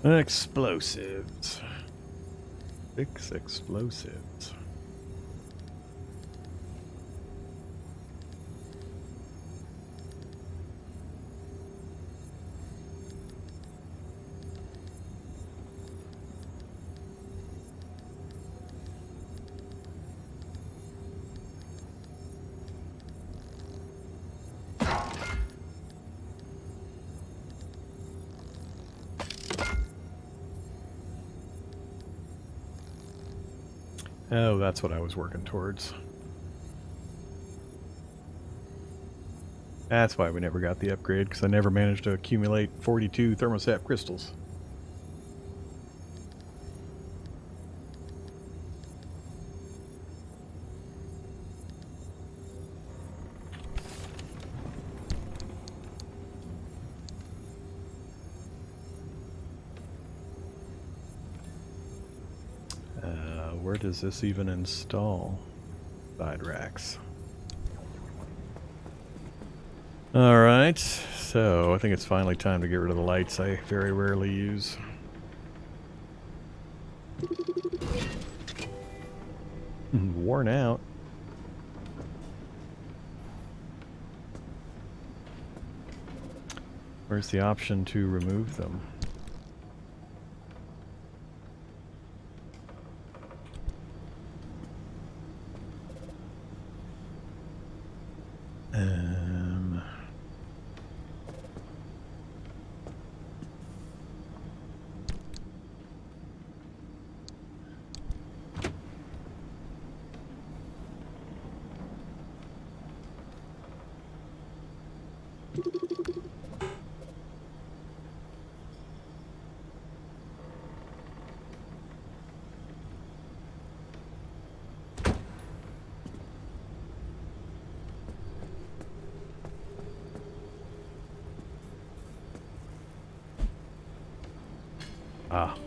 Explosives. 6 explosives. Oh, that's what I was working towards. That's why we never got the upgrade, because I never managed to accumulate 42 thermostat crystals. Where does this even install? Side racks. Alright, so I think it's finally time to get rid of the lights I very rarely use. Worn out. Where's the option to remove them?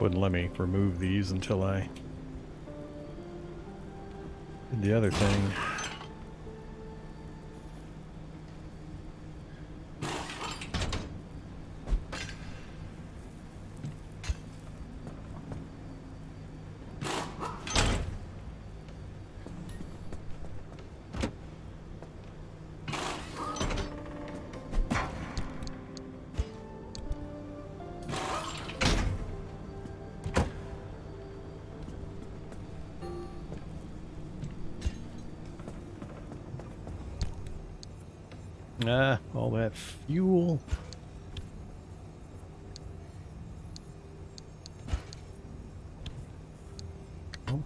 Wouldn't let me remove these until I did the other thing. All that fuel. Oh.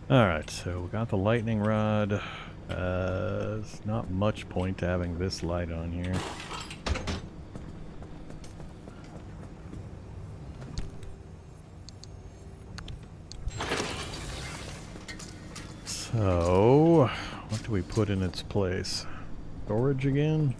Alright, so we got the lightning rod. There's not much point to having this light on here. So, what do we put in its place? Storage again?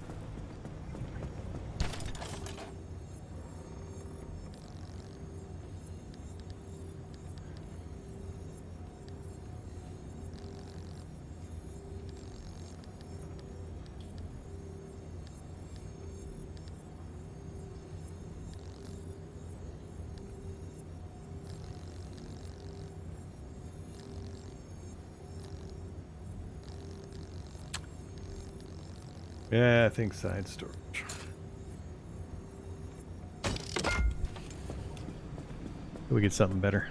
Yeah, I think side storage. We get something better.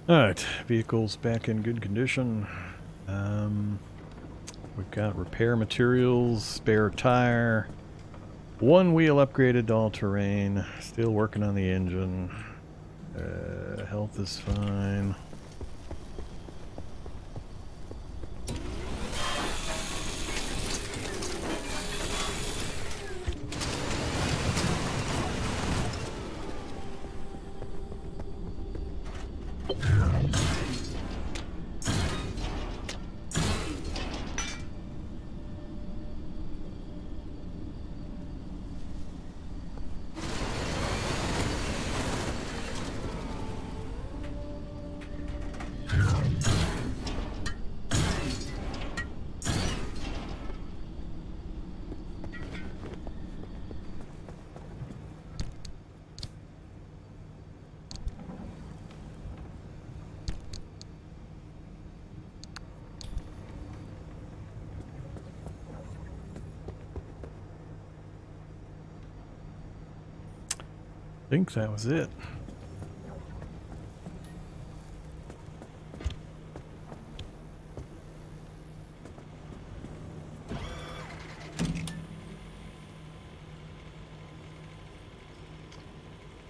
Alright, vehicle's back in good condition. We've got repair materials, spare tire, one wheel upgraded to all-terrain, still working on the engine. Health is fine. think that was it.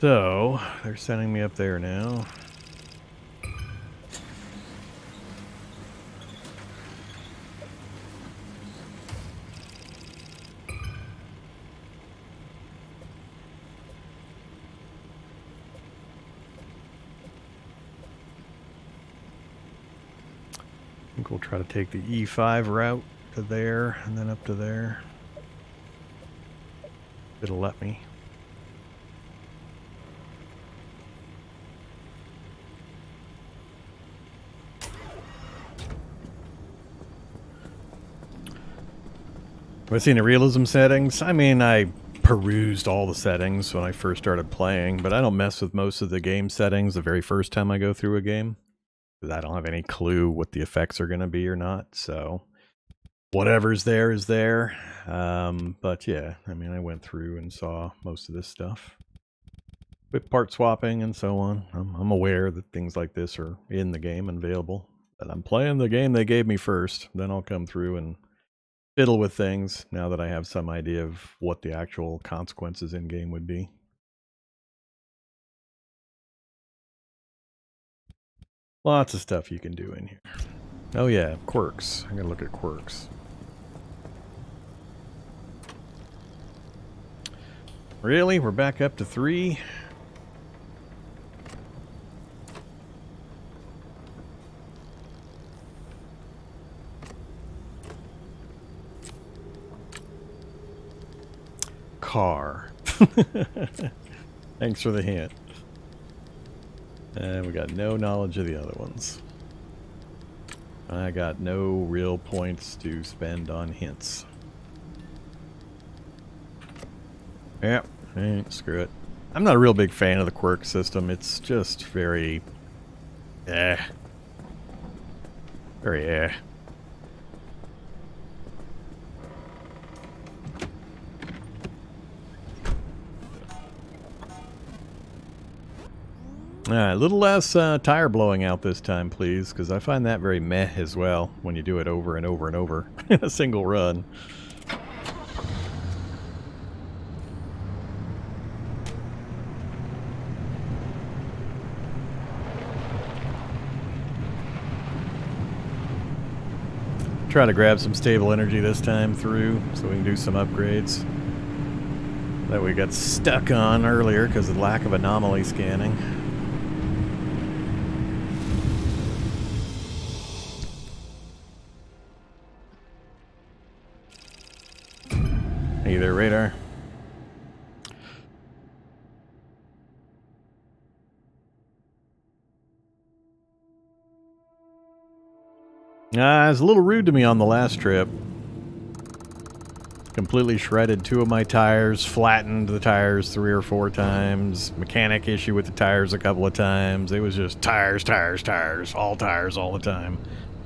So, they're sending me up there now. I think we'll try to take the E5 route to there and then up to there. It'll let me. Have I seen the realism settings? I mean, I perused all the settings when I first started playing, but I don't mess with most of the game settings the very first time I go through a game, because I don't have any clue what the effects are going to be or not, so whatever's there is there. But yeah, I mean, I went through and saw most of this stuff. With part swapping and so on. I'm aware that things like this are in the game and available, but I'm playing the game they gave me first, then I'll come through and fiddle with things now that I have some idea of what the actual consequences in game would be. Lots of stuff you can do in here. Oh yeah, quirks. I'm gonna look at quirks. Really? We're back up to 3? Car. Thanks for the hint. And we got no knowledge of the other ones. I got no real points to spend on hints. Yep, screw it. I'm not a real big fan of the quirk system. It's just very very a little less tire blowing out this time, please, because I find that very meh as well when you do it over and over and over in a single run. Try to grab some stable energy this time through so we can do some upgrades that we got stuck on earlier because of lack of anomaly scanning. Hey there, radar. It was a little rude to me on the last trip. Completely shredded 2 of my tires, flattened the tires 3 or 4 times, mechanic issue with the tires a couple of times. It was just tires, all the time.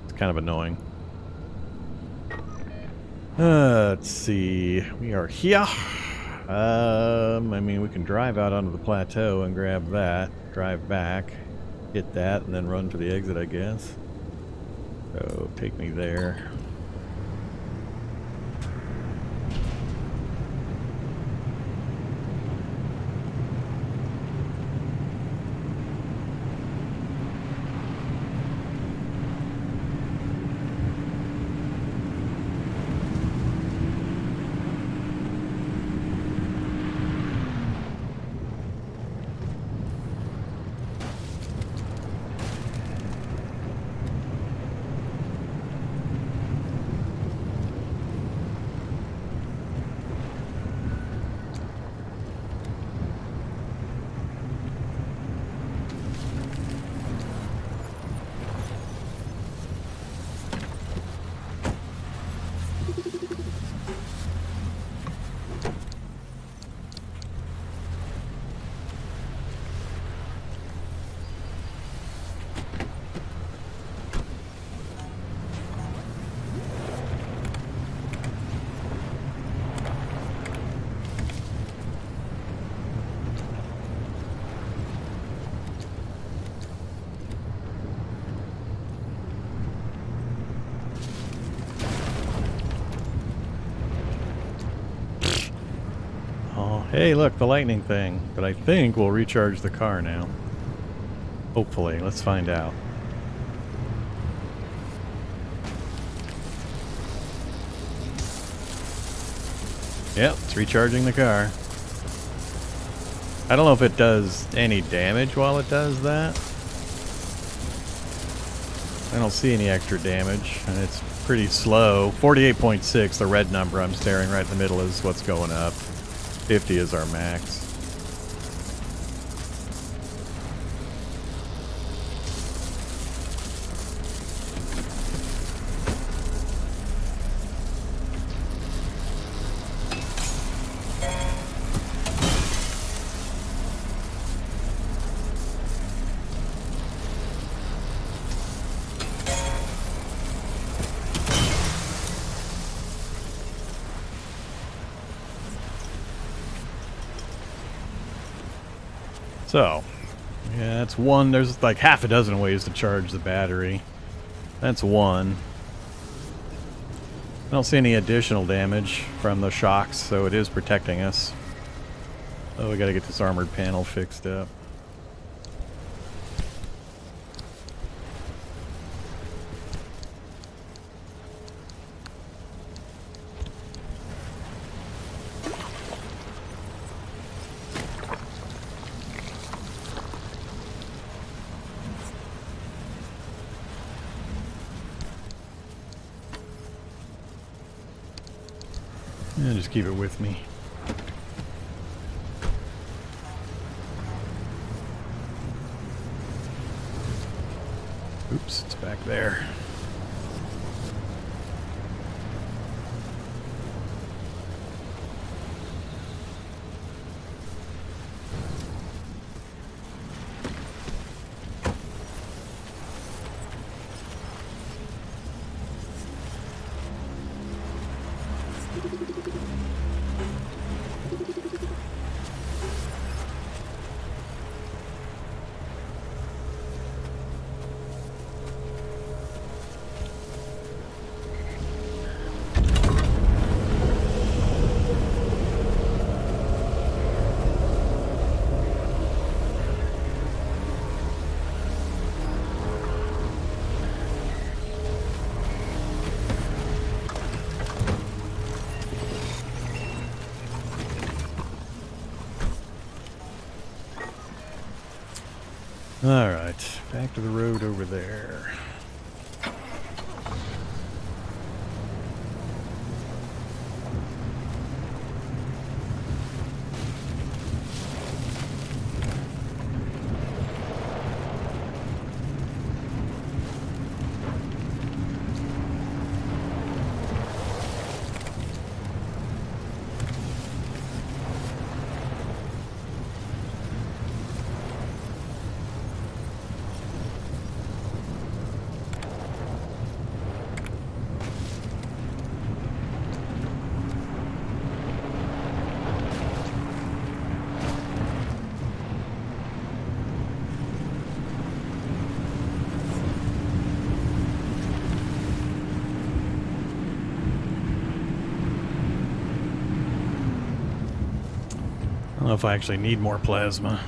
It's kind of annoying. Let's see. We are here. I mean, we can drive out onto the plateau and grab that, drive back, hit that, and then run for the exit, I guess. So, take me there. Hey, look, the lightning thing. But I think we'll recharge the car now. Hopefully. Let's find out. Yep, it's recharging the car. I don't know if it does any damage while it does that. I don't see any extra damage, and it's pretty slow. 48.6, the red number I'm staring right in the middle, is what's going up. 50 is our max. So, yeah, that's one. There's like half a dozen ways to charge the battery. That's one. I don't see any additional damage from the shocks, so it is protecting us. Oh, we gotta get this armored panel fixed up. Yeah, just keep it with me. Oops, it's back there. Alright, back to the road over there. I don't know if I actually need more plasma.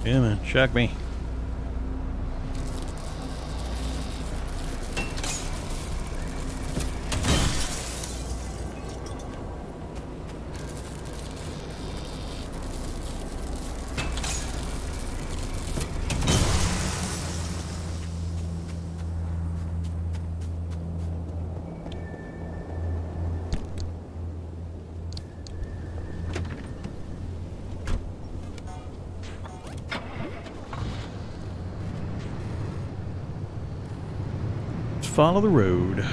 Yeah, man, shock me. Follow the road.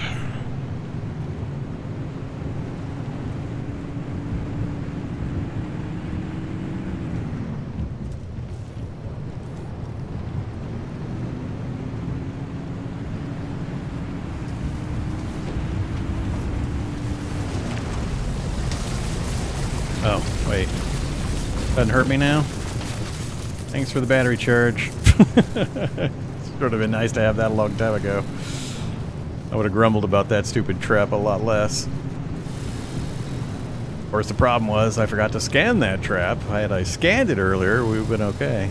Oh, wait. Doesn't hurt me now? Thanks for the battery charge. Would have been nice to have that a long time ago. I would have grumbled about that stupid trap a lot less. Of course, the problem was I forgot to scan that trap. Had I scanned it earlier, we would have been okay.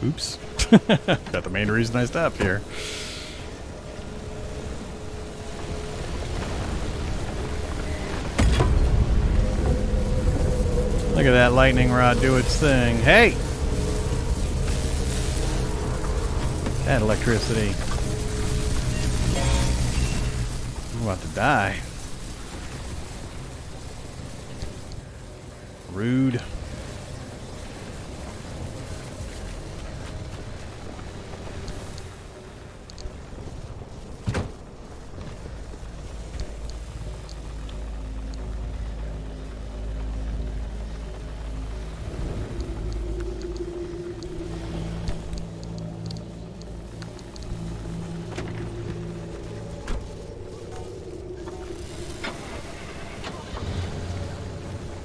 Oops. Got the main reason I stopped here. Look at that lightning rod do its thing. Hey! That electricity. I'm about to die. Rude.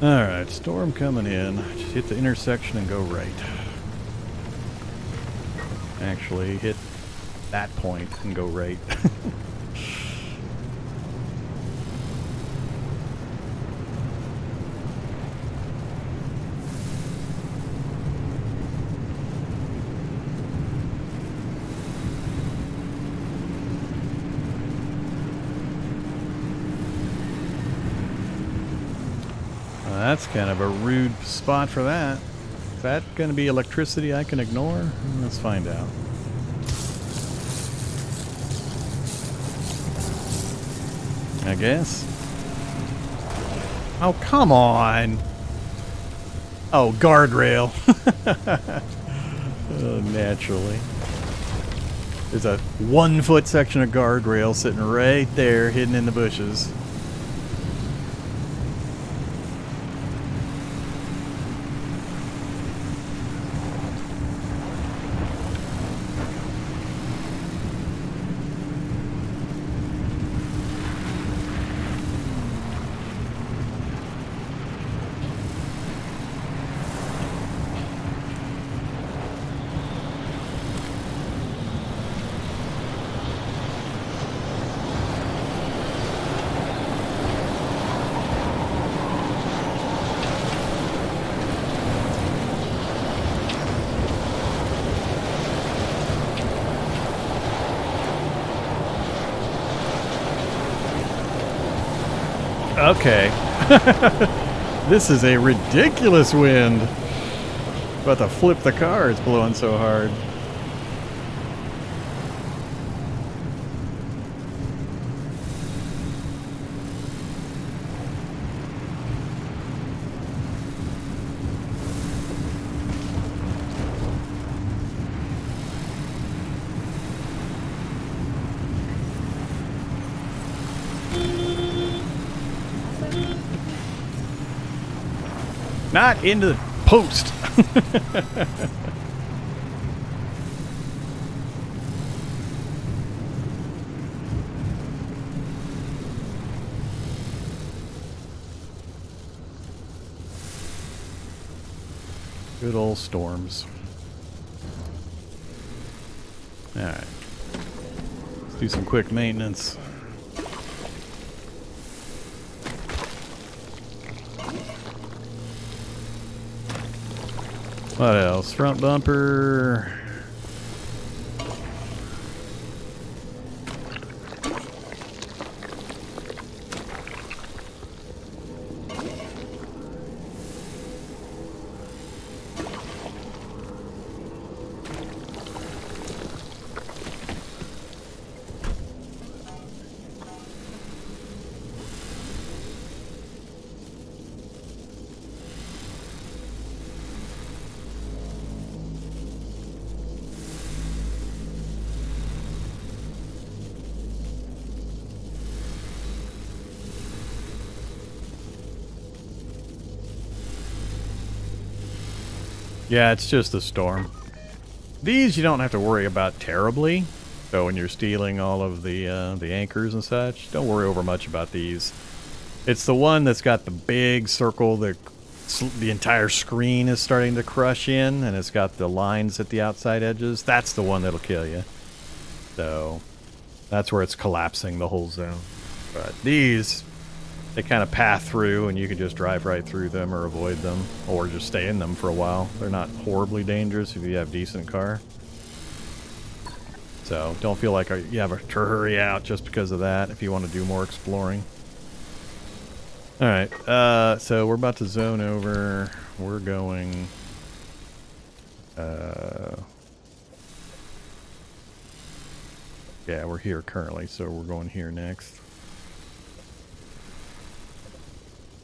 Alright, storm coming in. Just hit the intersection and go right. Actually, hit that point and go right. That's kind of a rude spot for that. Is that going to be electricity I can ignore? Let's find out. I guess. Oh, come on. Oh, guardrail. Oh, naturally. There's a 1 foot section of guardrail sitting right there, hidden in the bushes. Okay. This is a ridiculous wind. About to flip the car, it's blowing so hard. Not into the post. Good old storms. Alright. Let's do some quick maintenance. What else? Front bumper. Yeah, it's just a storm. These you don't have to worry about terribly. So when you're stealing all of the anchors and such, don't worry over much about these. It's the one that's got the big circle that the entire screen is starting to crush in, and it's got the lines at the outside edges. That's the one that'll kill you. So that's where it's collapsing the whole zone. But these, they kind of path through, and you can just drive right through them or avoid them, or just stay in them for a while. They're not horribly dangerous if you have a decent car. So don't feel like you have to hurry out just because of that if you want to do more exploring. Alright, so we're about to zone over. We're going... yeah, we're here currently, so we're going here next.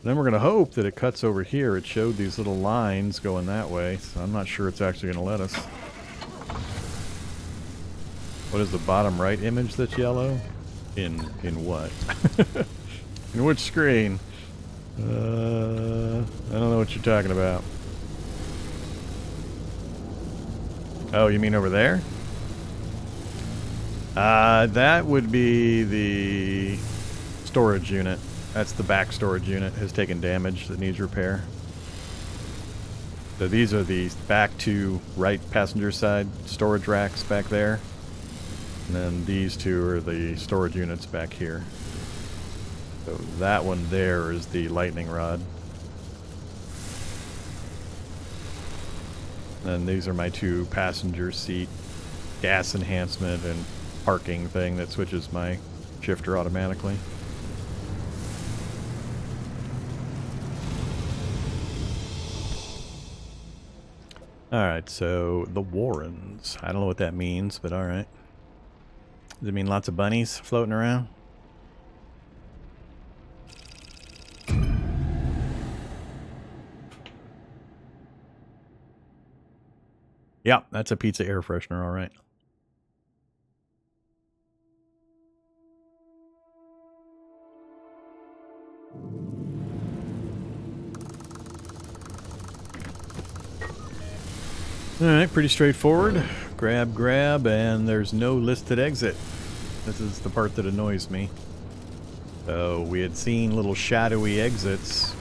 Then we're going to hope that it cuts over here. It showed these little lines going that way, so I'm not sure it's actually going to let us. What is the bottom right image that's yellow? In what? In which screen? I don't know what you're talking about. Oh, you mean over there? That would be the storage unit. That's the back storage unit. Has taken damage that needs repair. So these are the back to right passenger side storage racks back there. And then these two are the storage units back here. So that one there is the lightning rod. And these are my two passenger seat gas enhancement and parking thing that switches my shifter automatically. Alright, so the Warrens. I don't know what that means, but alright. Does it mean lots of bunnies floating around? Yeah, that's a pizza air freshener, alright. Alright, pretty straightforward. Grab, and there's no listed exit. This is the part that annoys me. So we had seen little shadowy exits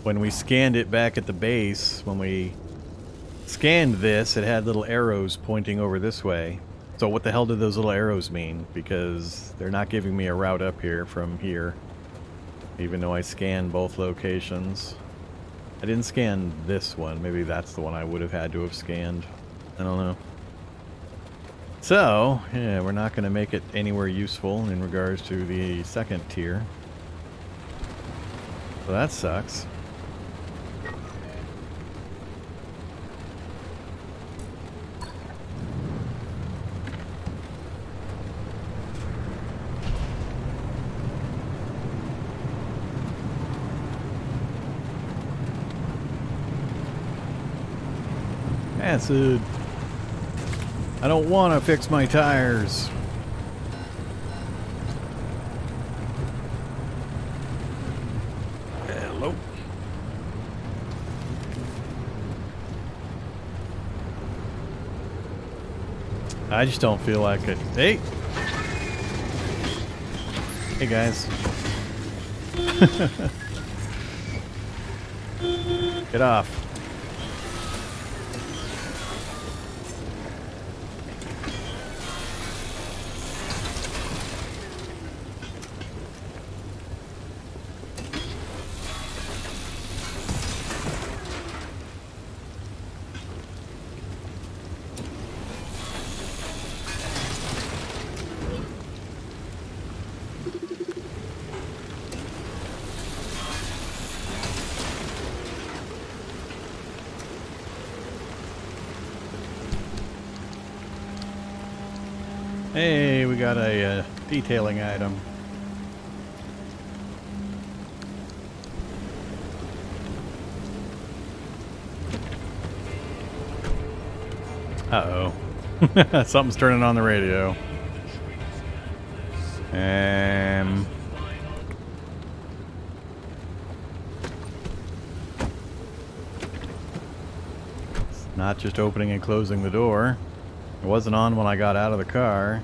when we scanned it back at the base. When we scanned this, it had little arrows pointing over this way. So what the hell do those little arrows mean? Because they're not giving me a route up here from here, even though I scanned both locations. I didn't scan this one. Maybe that's the one I would have had to have scanned. I don't know. So, yeah, we're not going to make it anywhere useful in regards to the second tier. So that sucks. Acid. I don't want to fix my tires. Hello. I just don't feel like it. Hey! Hey, guys. Get off. Hey, we got a detailing item. Uh-oh. Something's turning on the radio. It's not just opening and closing the door. It wasn't on when I got out of the car.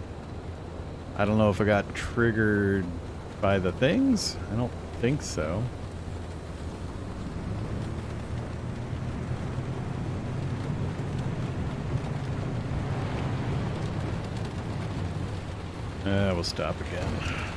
I don't know if it got triggered by the things. I don't think so. We'll stop again.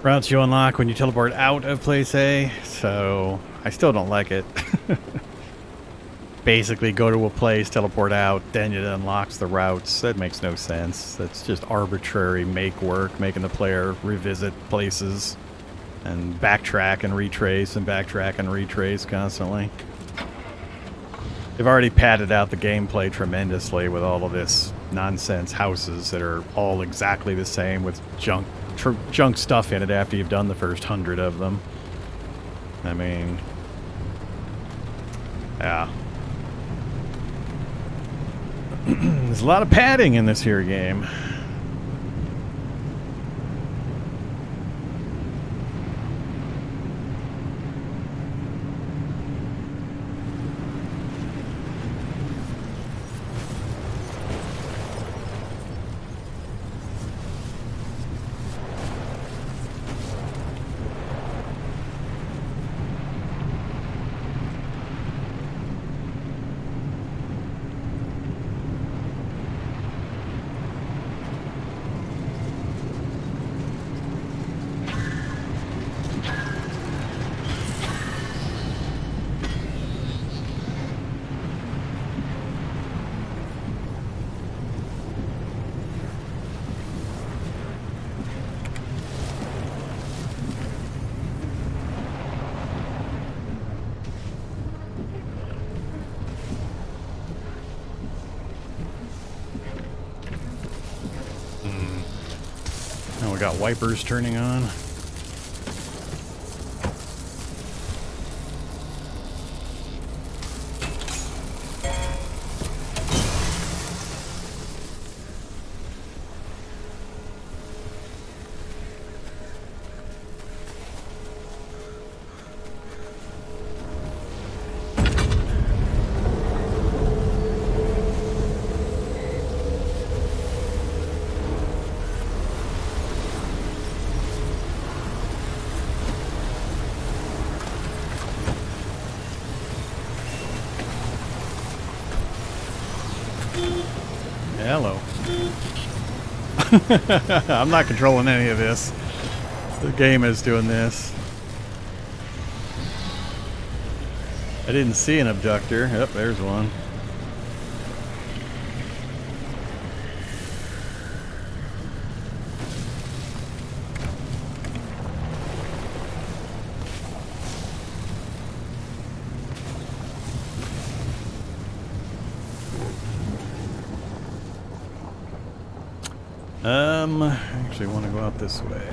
Routes you unlock when you teleport out of place A, so I still don't like it. Basically go to a place, teleport out, then it unlocks the routes. That makes no sense. That's just arbitrary make work, making the player revisit places and backtrack and retrace and backtrack and retrace constantly. They've already padded out the gameplay tremendously with all of this nonsense houses that are all exactly the same with junk stuff in it after you've done the first 100 of them. I mean, yeah. There's a lot of padding in this here game. got wipers turning on. Hello. I'm not controlling any of this. The game is doing this. I didn't see an abductor. Yep, there's one. I actually want to go out this way.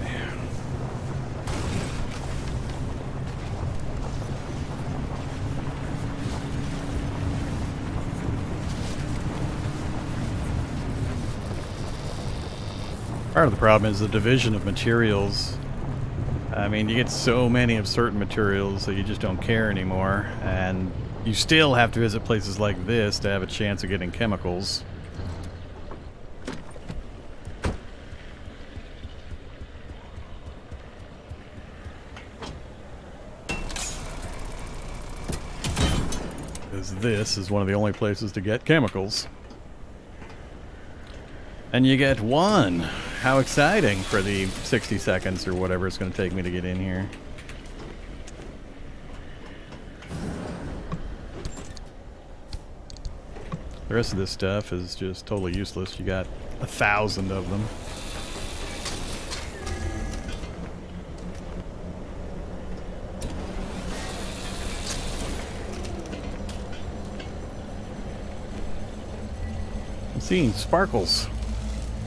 Part of the problem is the division of materials. I mean, you get so many of certain materials that you just don't care anymore, and you still have to visit places like this to have a chance of getting chemicals. This is one of the only places to get chemicals. And you get one! How exciting for the 60 seconds or whatever it's going to take me to get in here. The rest of this stuff is just totally useless. You got 1,000 of them. Seeing sparkles.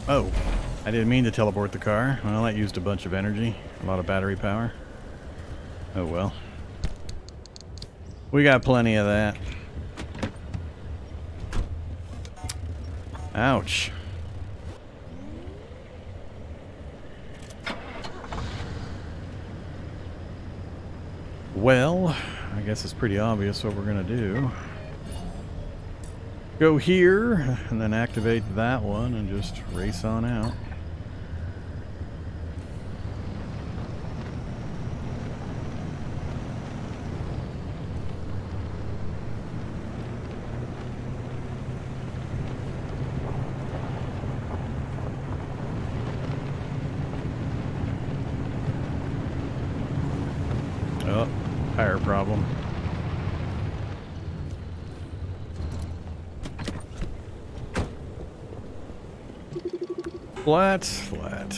Oh, I didn't mean to teleport the car. Well, that used a bunch of energy, a lot of battery power. Oh well. We got plenty of that. Ouch. Well, I guess it's pretty obvious what we're gonna do. Go here, and then activate that one, and just race on out. Oh, tire problem. Flat, flat.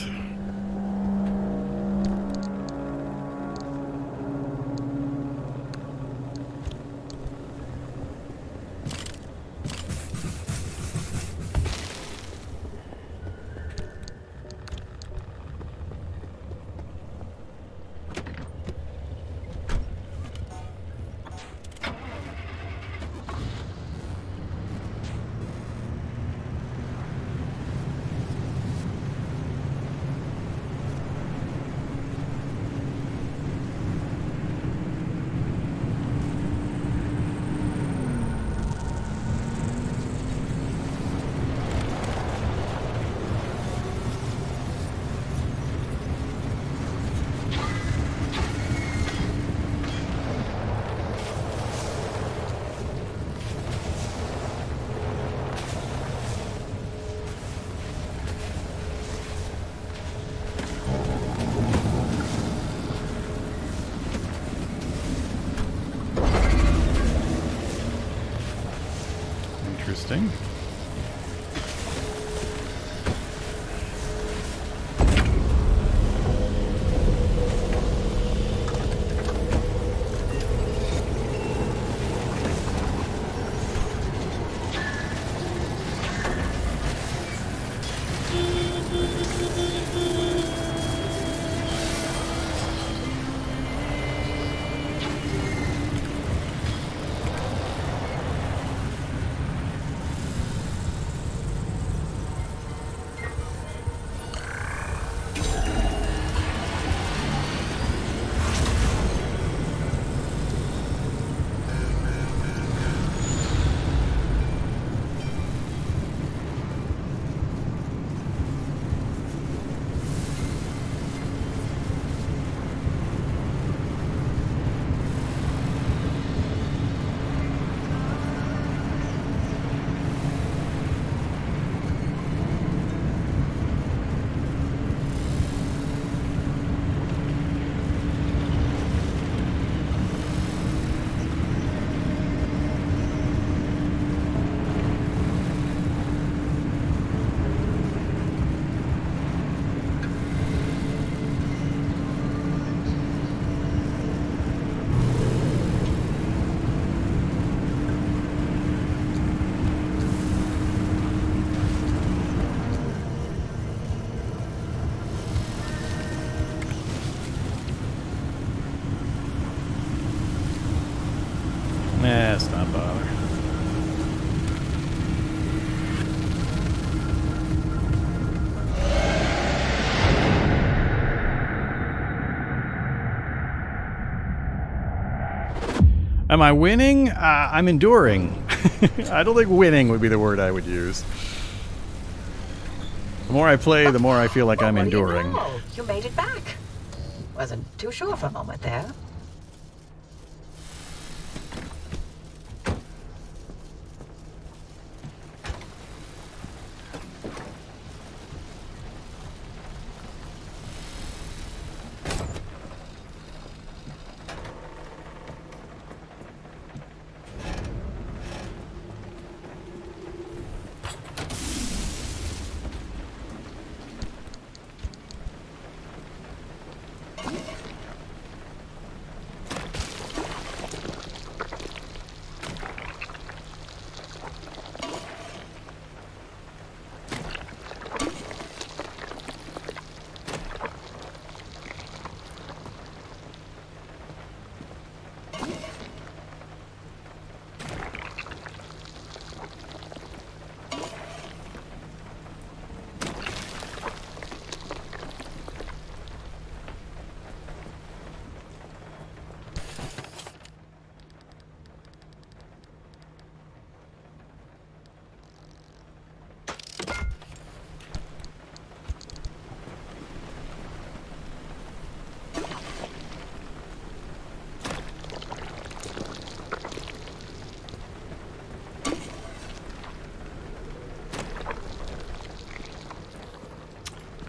Interesting. Let's not bother. Am I winning? I'm enduring. I don't think winning would be the word I would use. The more I play, the more I feel like I'm enduring. What do you know? You made it back. Wasn't too sure for a moment there.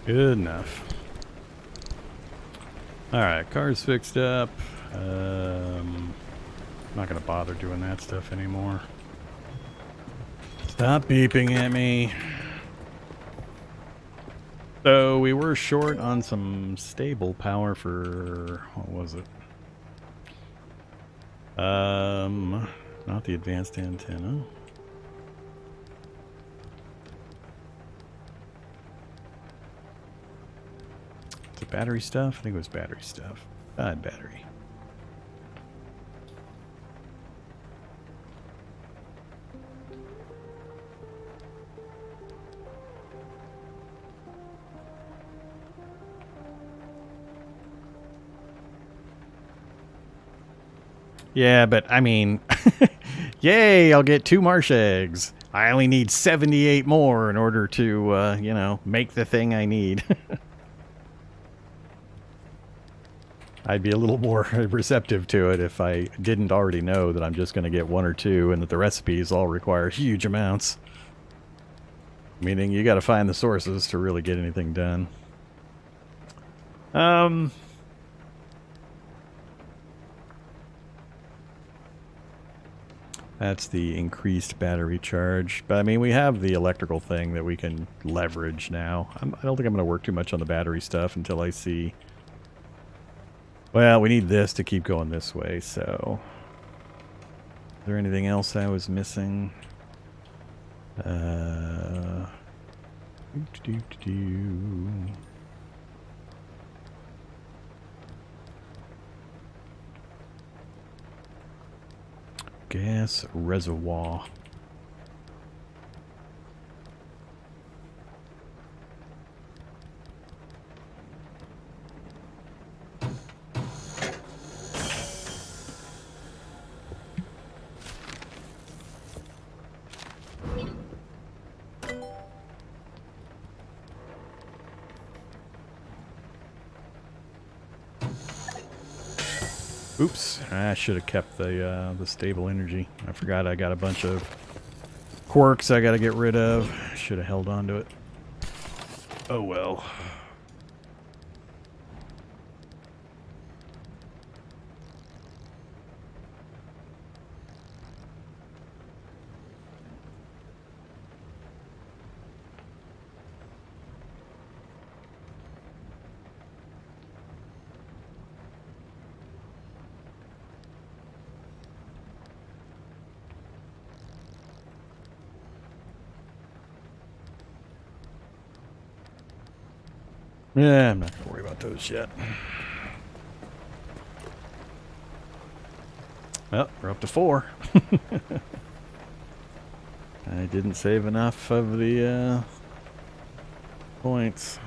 Good enough. Alright, car's fixed up. I'm not going to bother doing that stuff anymore. Stop beeping at me. So we were short on some stable power for... what was it? Not the advanced antenna. Is it battery stuff? I think it was battery stuff. Battery. Yeah, but I mean, yay, I'll get 2 marsh eggs. I only need 78 more in order to, you know, make the thing I need. I'd be a little more receptive to it if I didn't already know that I'm just going to get 1 or 2 and that the recipes all require huge amounts. Meaning you got to find the sources to really get anything done. That's the increased battery charge. But I mean, we have the electrical thing that we can leverage now. I don't think I'm going to work too much on the battery stuff until I see... Well, we need this to keep going this way, so... Is there anything else I was missing? Gas reservoir. Oops, I should have kept the stable energy. I forgot I got a bunch of quirks I got to get rid of. Should have held on to it. Oh well. Yeah, I'm not going to worry about those yet. Well, we're up to 4. I didn't save enough of the points.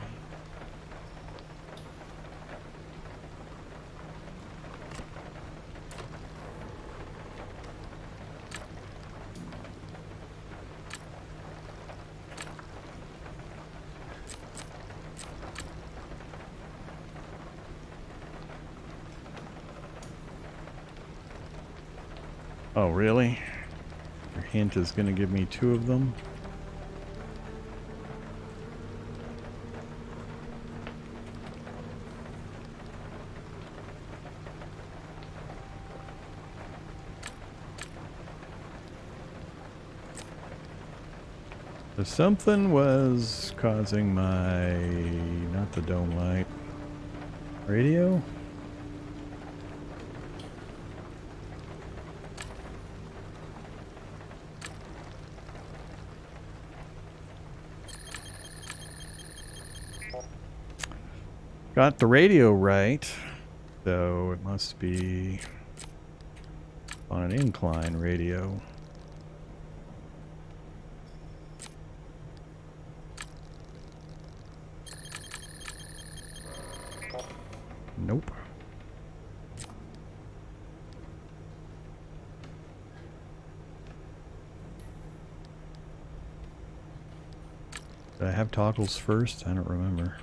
Oh, really? Your hint is going to give me 2 of them? So something was causing my... not the dome light. Radio? Got the radio right, so it must be on an incline radio. Nope. Did I have toggles first? I don't remember.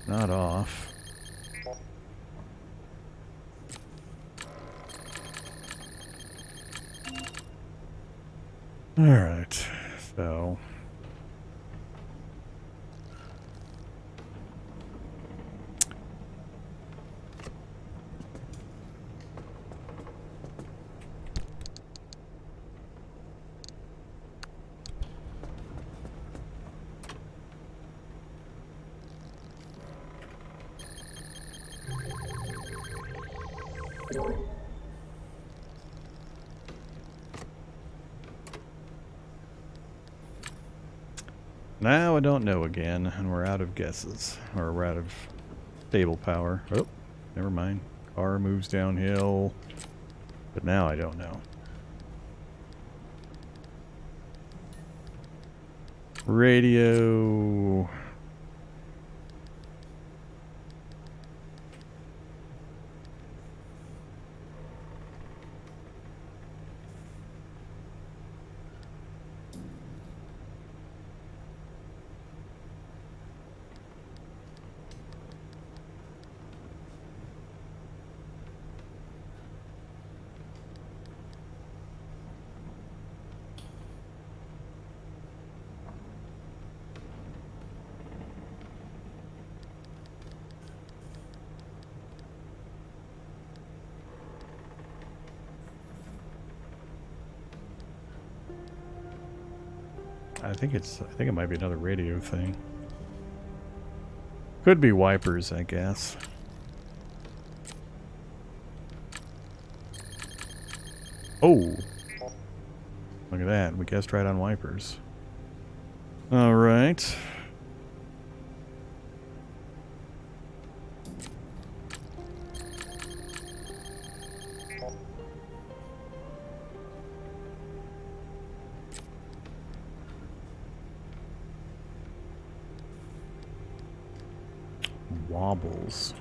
Not off. All right, so now I don't know again, and we're out of guesses, or we're out of stable power. Oh, never mind. Car moves downhill, but now I don't know. Radio. I think it might be another radio thing. Could be wipers, I guess. Oh! Look at that. We guessed right on wipers. Alright. Wobbles.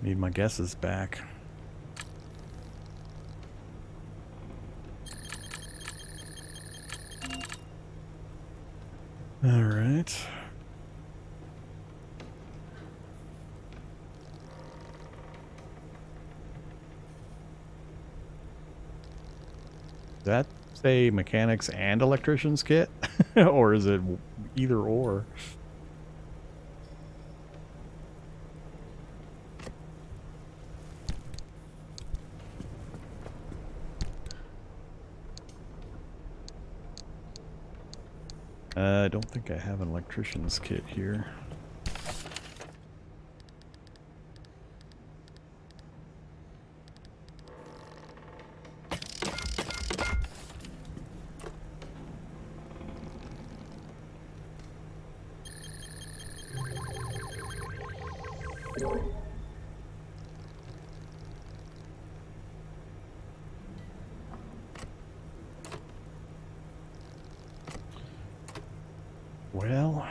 Need my guesses back. All right. Does that say mechanics and electricians kit? Or is it either or? I don't think I have an electrician's kit here. Well,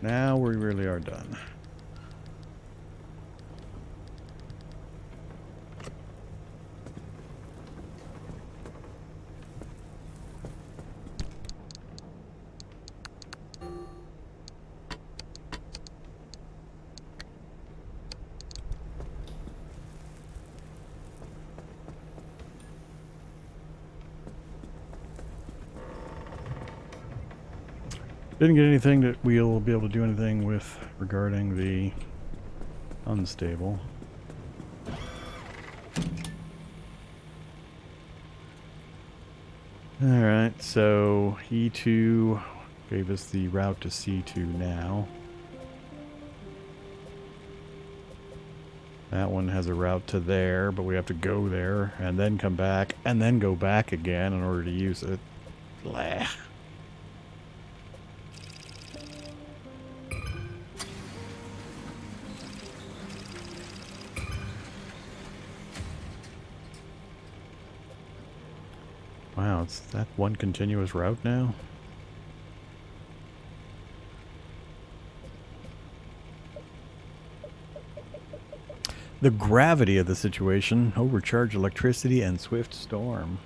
now we really are done. Didn't get anything that we'll be able to do anything with regarding the unstable. Alright, so E2 gave us the route to C2 now. That one has a route to there, but we have to go there and then come back and then go back again in order to use it. Blah. Wow, it's that one continuous route now? The gravity of the situation, overcharged electricity and swift storm.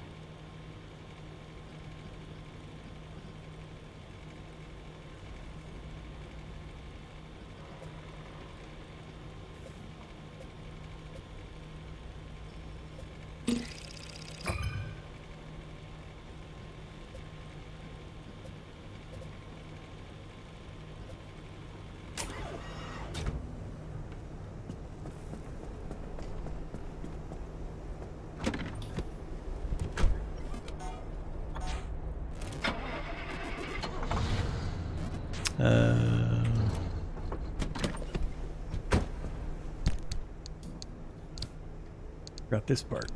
Got this part.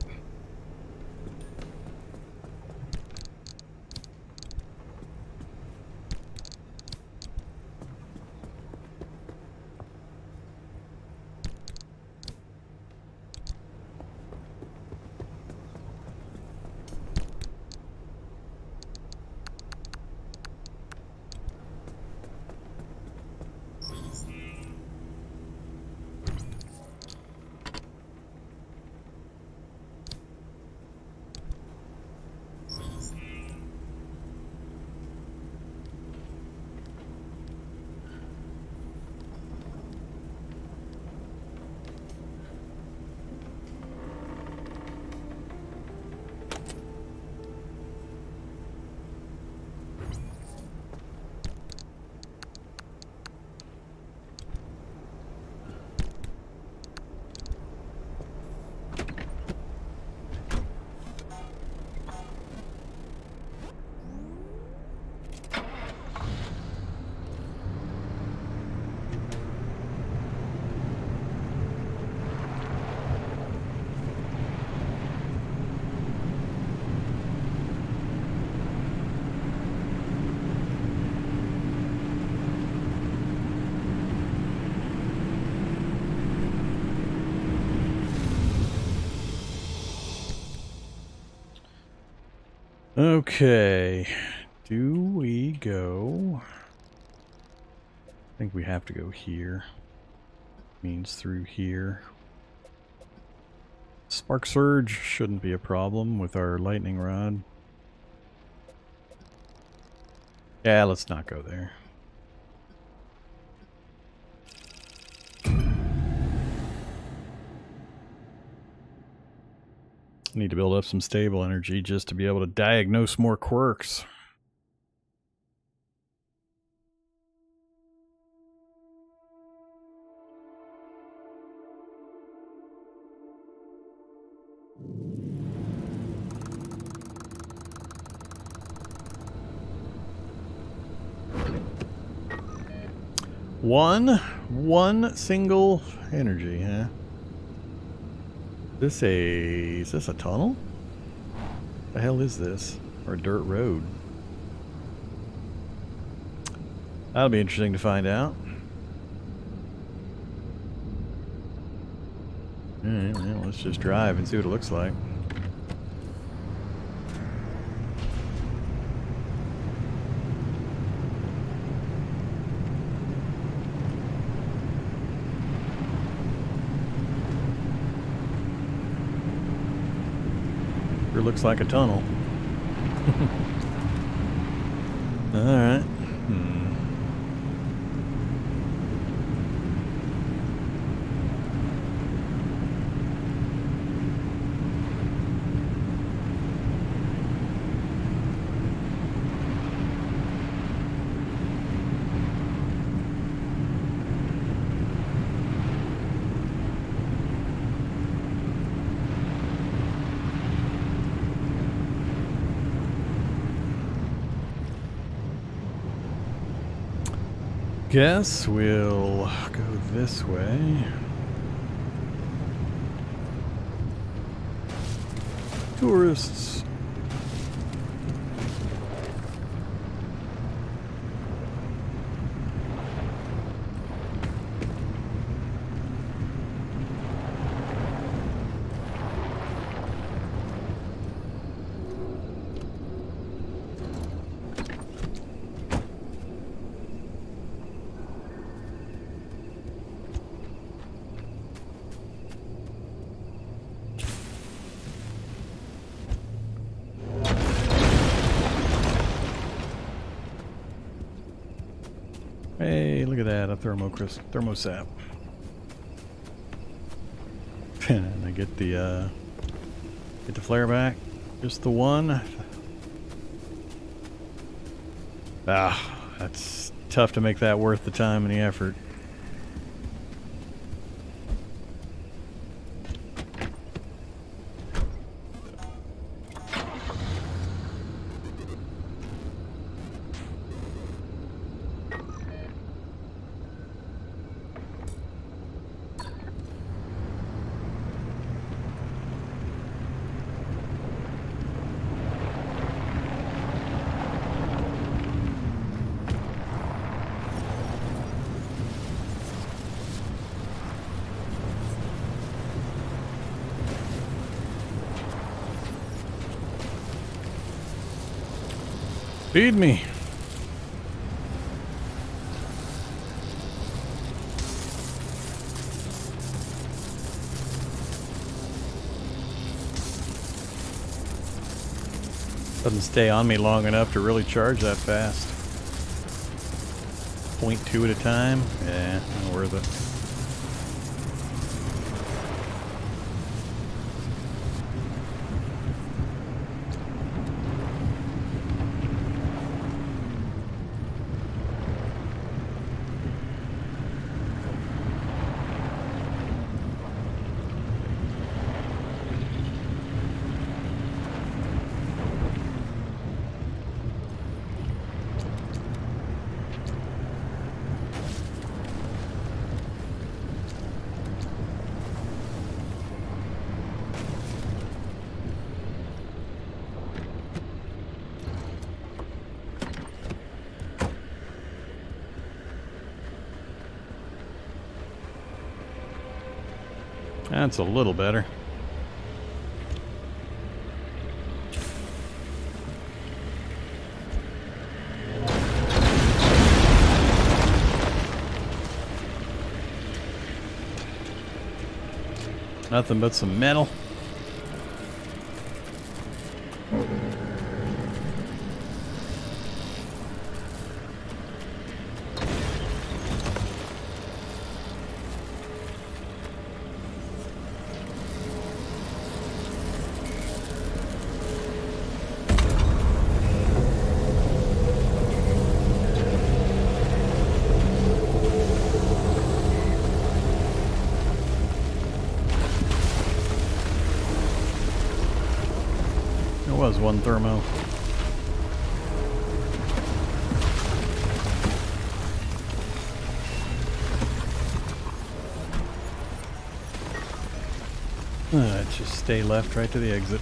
Okay, do we go? I think we have to go here. Means through here. Spark surge shouldn't be a problem with our lightning rod. Yeah, let's not go there. Need to build up some stable energy just to be able to diagnose more quirks. One single energy, huh? Is this a tunnel? The hell is this? Or a dirt road? That'll be interesting to find out. Alright, well, let's just drive and see what it looks like. Sure looks like a tunnel. Alright. Guess we'll go this way. Tourists. Hey, look at that, a thermosap. And I get the flare back. Just the one. Ah, that's tough to make that worth the time and the effort. Feed me. Doesn't stay on me long enough to really charge that fast. 0.2 at a time? Yeah, not worth it. That's a little better. Nothing but some metal. Was one thermo. let's just stay left right to the exit.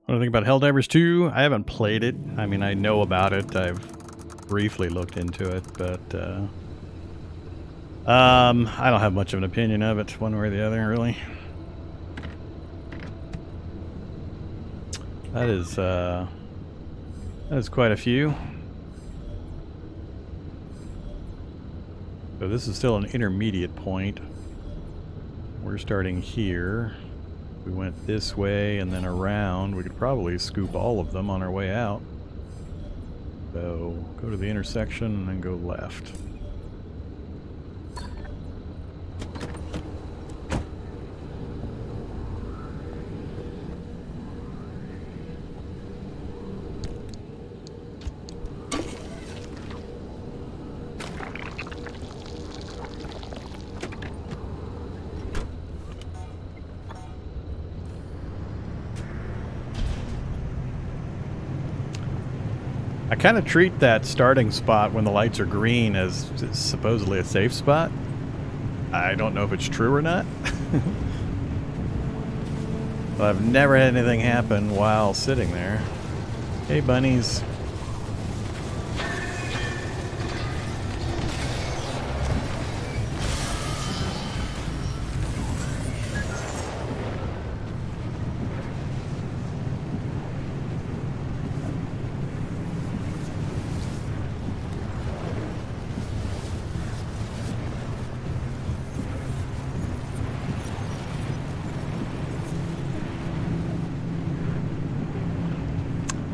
What do I think about Helldivers 2? I haven't played it. I mean, I know about it. I've briefly looked into it, but I don't have much of an opinion of it, one way or the other, really. That is quite a few. So this is still an intermediate point. We're starting here. We went this way and then around. We could probably scoop all of them on our way out. So go to the intersection and then go left. I kind of treat that starting spot when the lights are green as supposedly a safe spot. I don't know if it's true or not. But I've never had anything happen while sitting there. Hey, bunnies.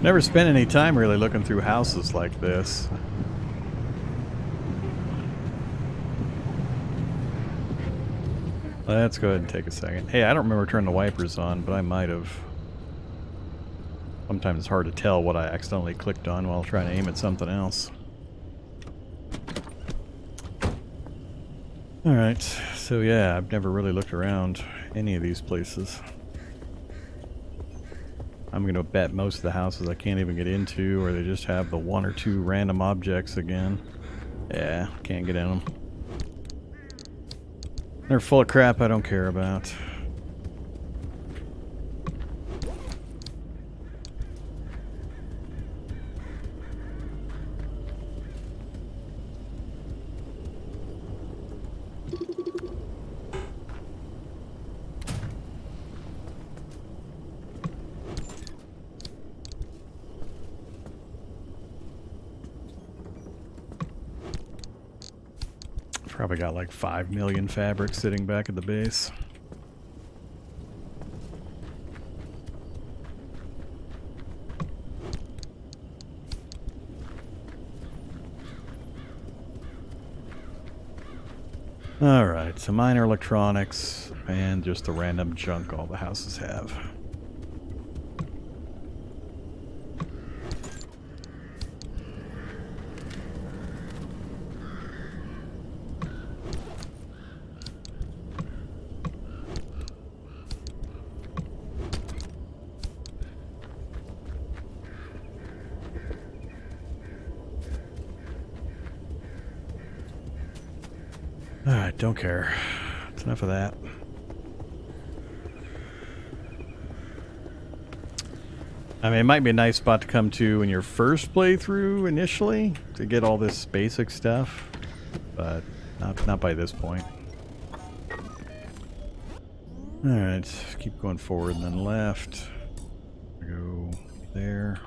Never spent any time really looking through houses like this. Let's go ahead and take a second. Hey, I don't remember turning the wipers on, but I might have. Sometimes it's hard to tell what I accidentally clicked on while trying to aim at something else. Alright, so yeah, I've never really looked around any of these places. I'm going to bet most of the houses I can't even get into, or they just have the one or two random objects again. Yeah, can't get in them. They're full of crap I don't care about. Probably got like 5 million fabrics sitting back at the base. Alright, so minor electronics and just the random junk all the houses have. Alright, don't care. It's enough of that. I mean, it might be a nice spot to come to in your first playthrough initially to get all this basic stuff, but not by this point. Alright, keep going forward and then left. Go there.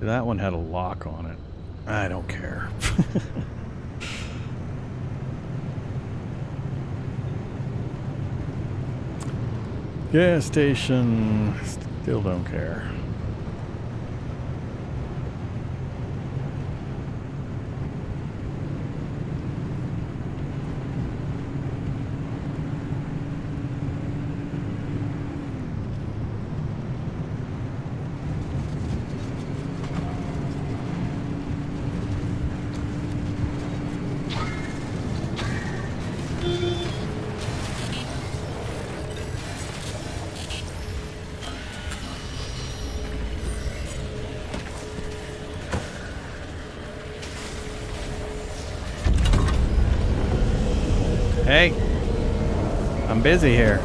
That one had a lock on it. I don't care. Gas station. Still don't care. Hey, I'm busy here.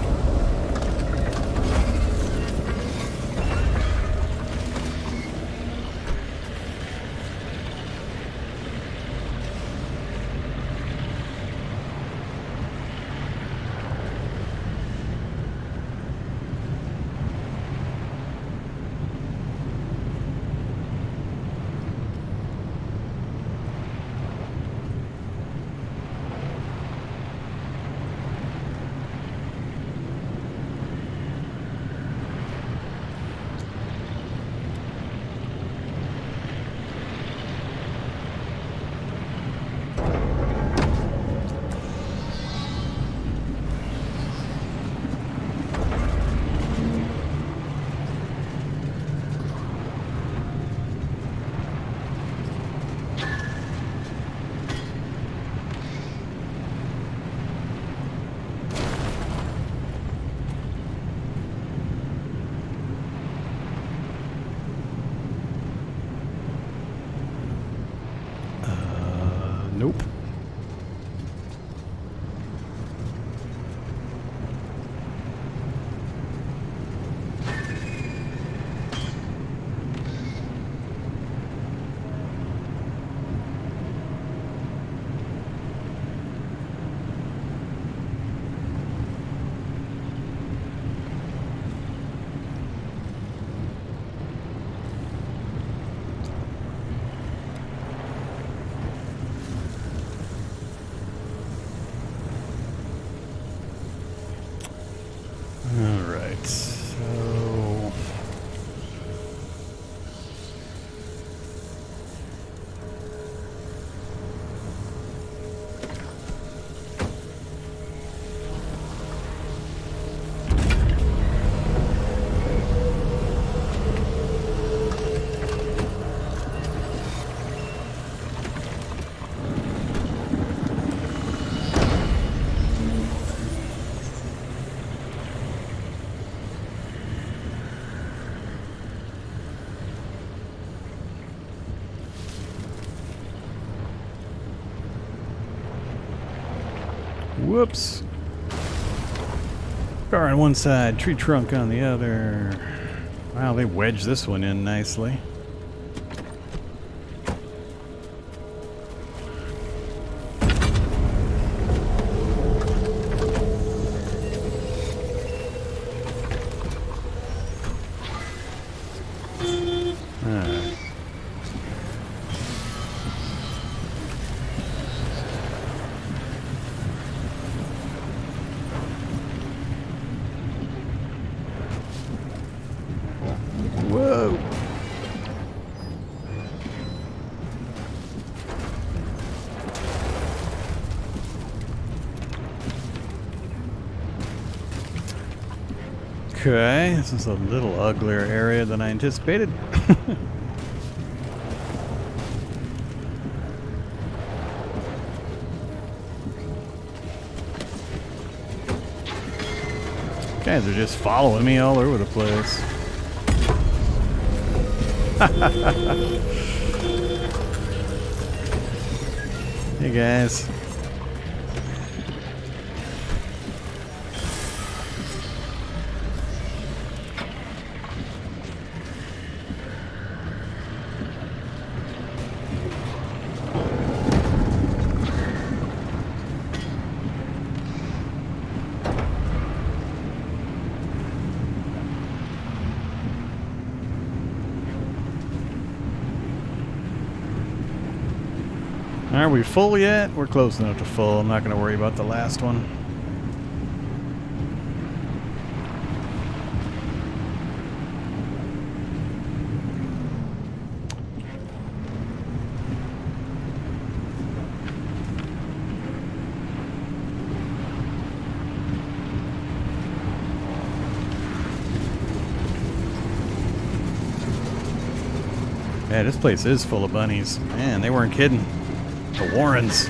Nope. Alright, so... Whoops. Car on one side, tree trunk on the other. Wow, they wedged this one in nicely. go. Okay, this is a little uglier area than I anticipated. Guys are just following me all over the place. Hey guys. Are we full yet? We're close enough to full. I'm not going to worry about the last one. Yeah, this place is full of bunnies. Man, they weren't kidding. The Warrens.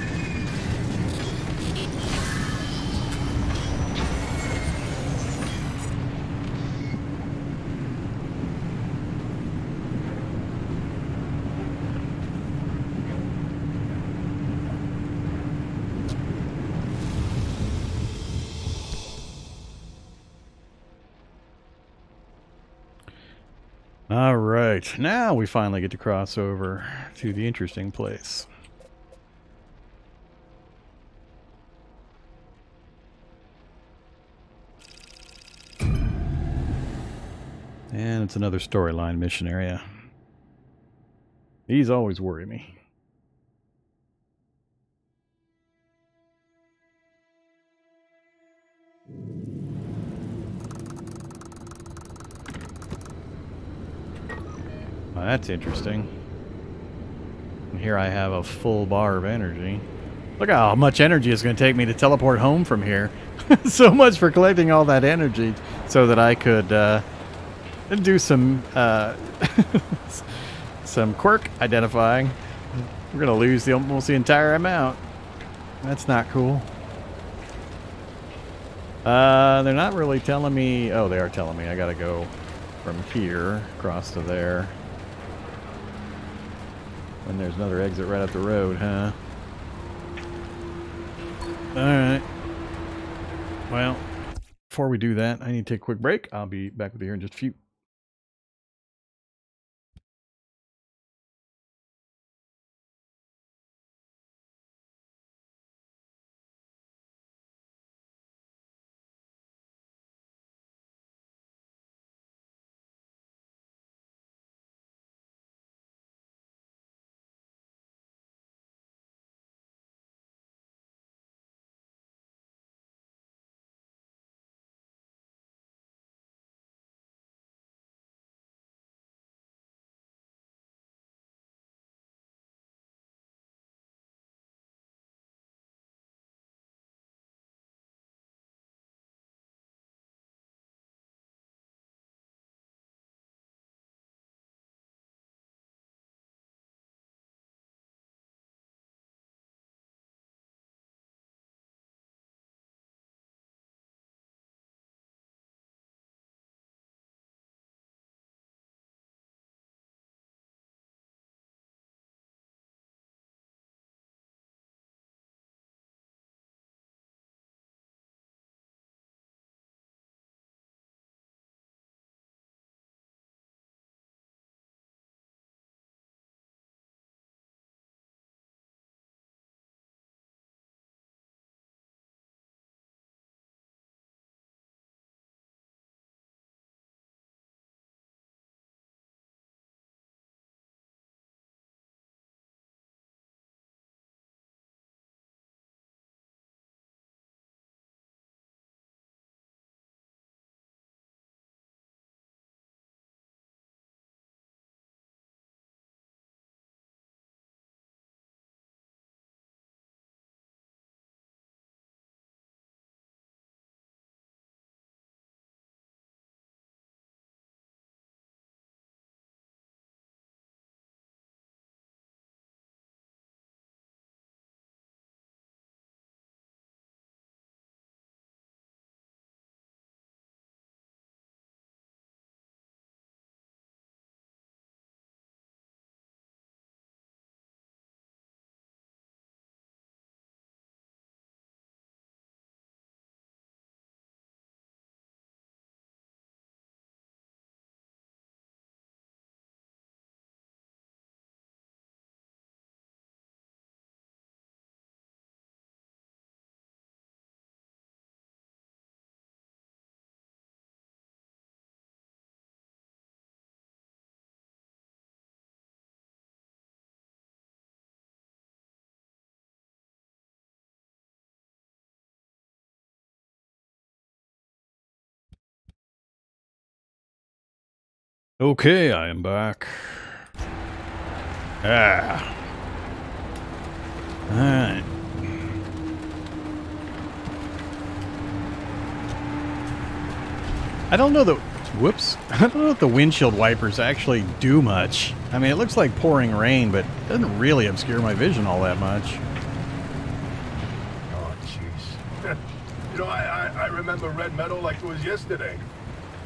All right, now we finally get to cross over to the interesting place. And it's another storyline mission area. These always worry me. Well, that's interesting. And here I have a full bar of energy. Look how much energy it's going to take me to teleport home from here. So much for collecting all that energy so that I could do some some quirk identifying. We're going to lose almost the entire amount. That's not cool. They're not really telling me. Oh, they are telling me I got to go from here across to there. And there's another exit right up the road, huh? Alright. Well, before we do that, I need to take a quick break. I'll be back with you here in just a few. Okay, I am back. Ah. Alright. I don't know that... Whoops. I don't know if the windshield wipers actually do much. I mean, it looks like pouring rain, but it doesn't really obscure my vision all that much. Oh, jeez. You know, I remember red metal like it was yesterday.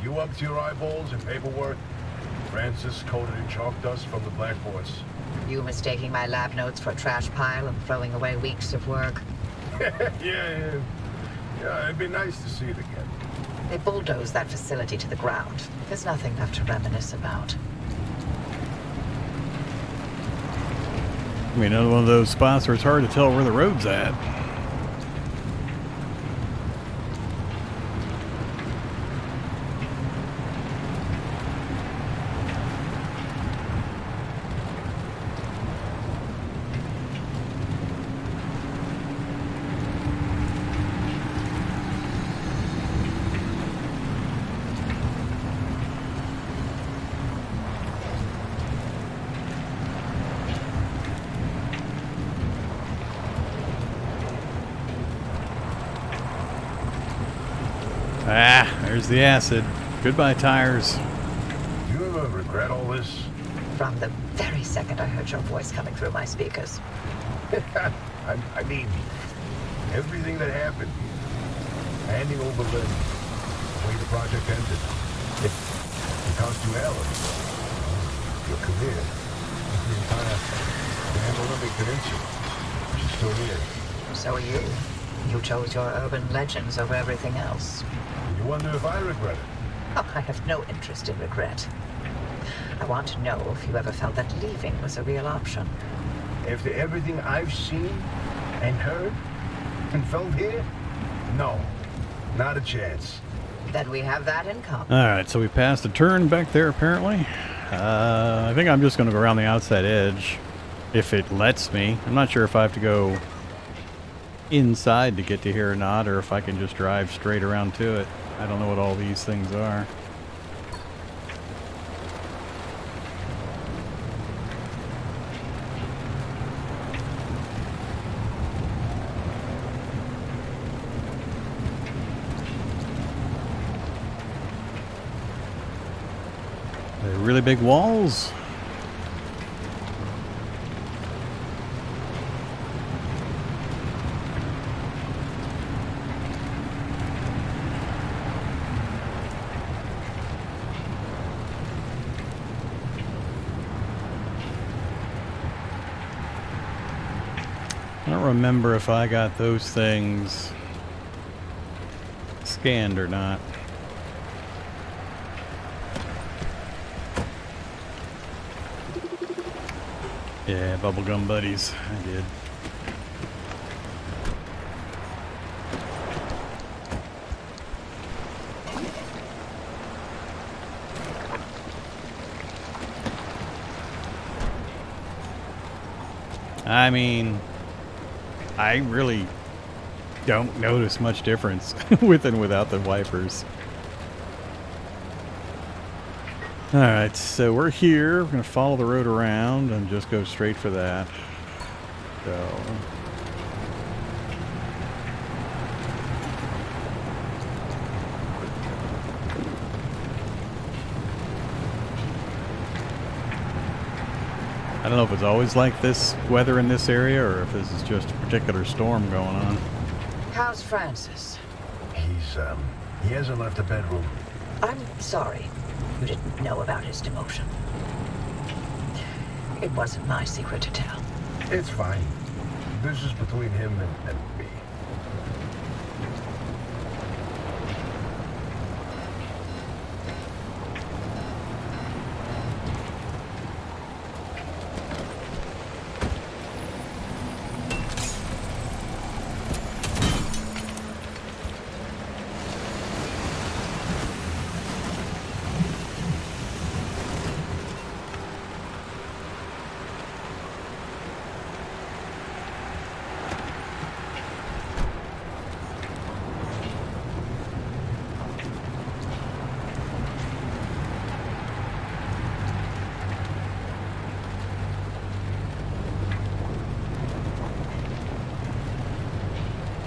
You up to your eyeballs in paperwork. Francis coated in chalk dust from the blackboards. You mistaking my lab notes for a trash pile and throwing away weeks of work. Yeah, it'd be nice to see it again. They bulldozed that facility to the ground. There's nothing left to reminisce about. I mean, another one of those spots where it's hard to tell where the road's at. Ah, there's the acid. Goodbye, tires. You ever regret all this? From the very second I heard your voice coming through my speakers. I mean, everything that happened. Handing over the way the project ended. It cost you hell. Your career. The entire damn Olympic Peninsula. She's still here. So are you. You chose your urban legends over everything else. You wonder if I regret it? Oh, I have no interest in regret. I want to know if you ever felt that leaving was a real option. After everything I've seen and heard and felt here? No, not a chance. Then we have that in common. Alright, so we passed a turn back there, apparently. I think I'm just going to go around the outside edge, if it lets me. I'm not sure if I have to go inside to get to here or not, or if I can just drive straight around to it. I don't know what all these things are. They're really big walls. I don't remember if I got those things scanned or not. Yeah, bubblegum buddies. I did. I mean, I really don't notice much difference with and without the wipers. Alright, so we're here. We're going to follow the road around and just go straight for that. So... I don't know if it's always like this weather in this area or if this is just a particular storm going on. How's Francis? He hasn't left the bedroom. I'm sorry you didn't know about his demotion. It wasn't my secret to tell. It's fine. This is between him and me.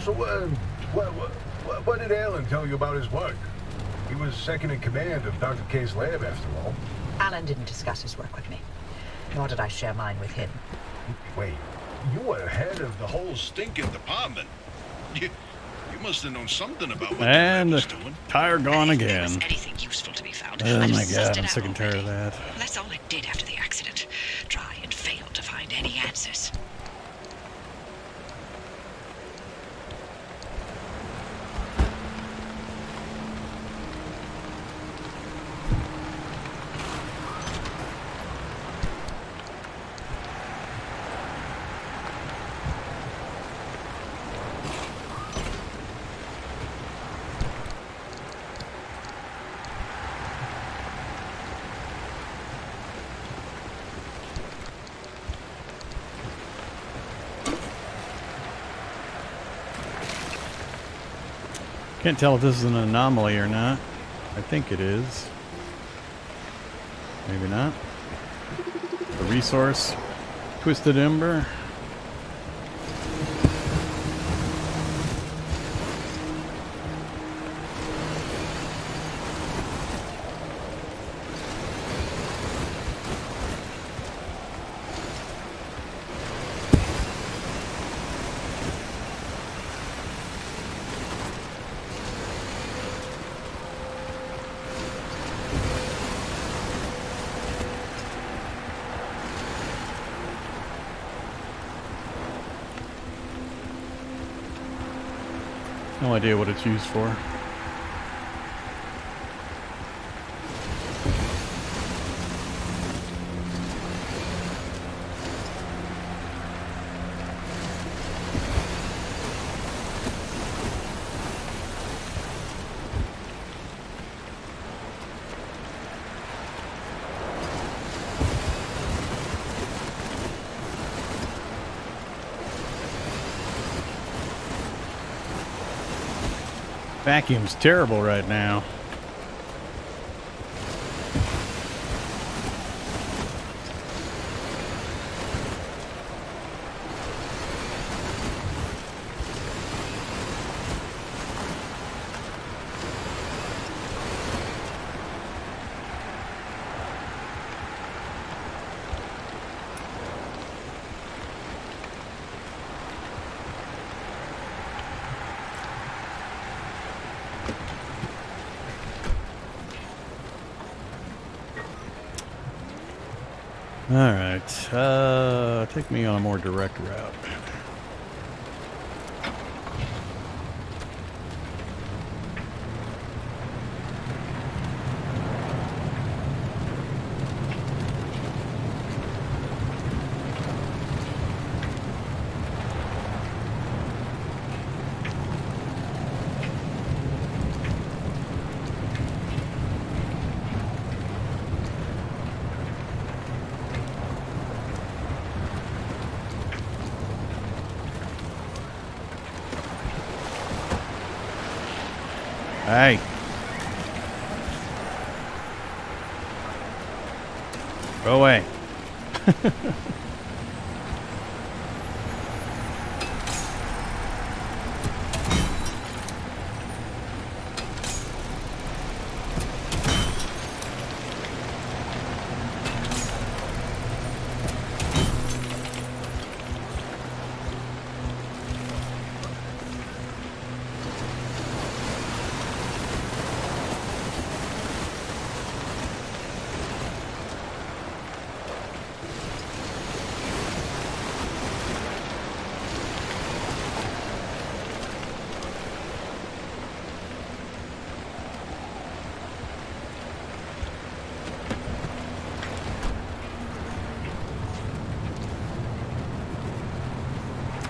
So, what did Alan tell you about his work? He was second in command of Dr. K's lab, after all. Alan didn't discuss his work with me, nor did I share mine with him. Wait, you were head of the whole Stinking department. You must have known something about what And the the lab was doing. tire gone If there was again. anything useful to be found, Oh I'd my have sussed god, it I'm out sick and tired of already. that. That's all I did after the accident. Try and fail to find any answers. Can't tell if this is an anomaly or not. I think it is. Maybe not. The resource. Twisted Ember. No idea what it's used for. Vacuum's terrible right now. Alright, take me on a more direct route. Hey. Go away.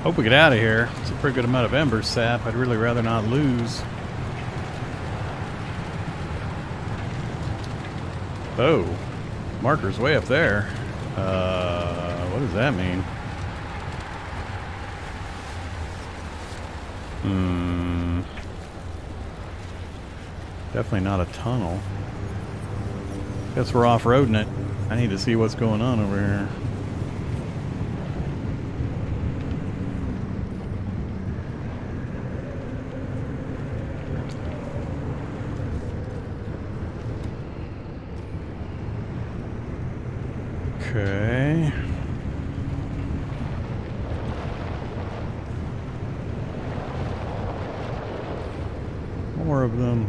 Hope we get out of here. It's a pretty good amount of ember sap. I'd really rather not lose. Oh, marker's way up there. What does that mean? Definitely not a tunnel. Guess we're off-roading it. I need to see what's going on over here. Okay. More of them.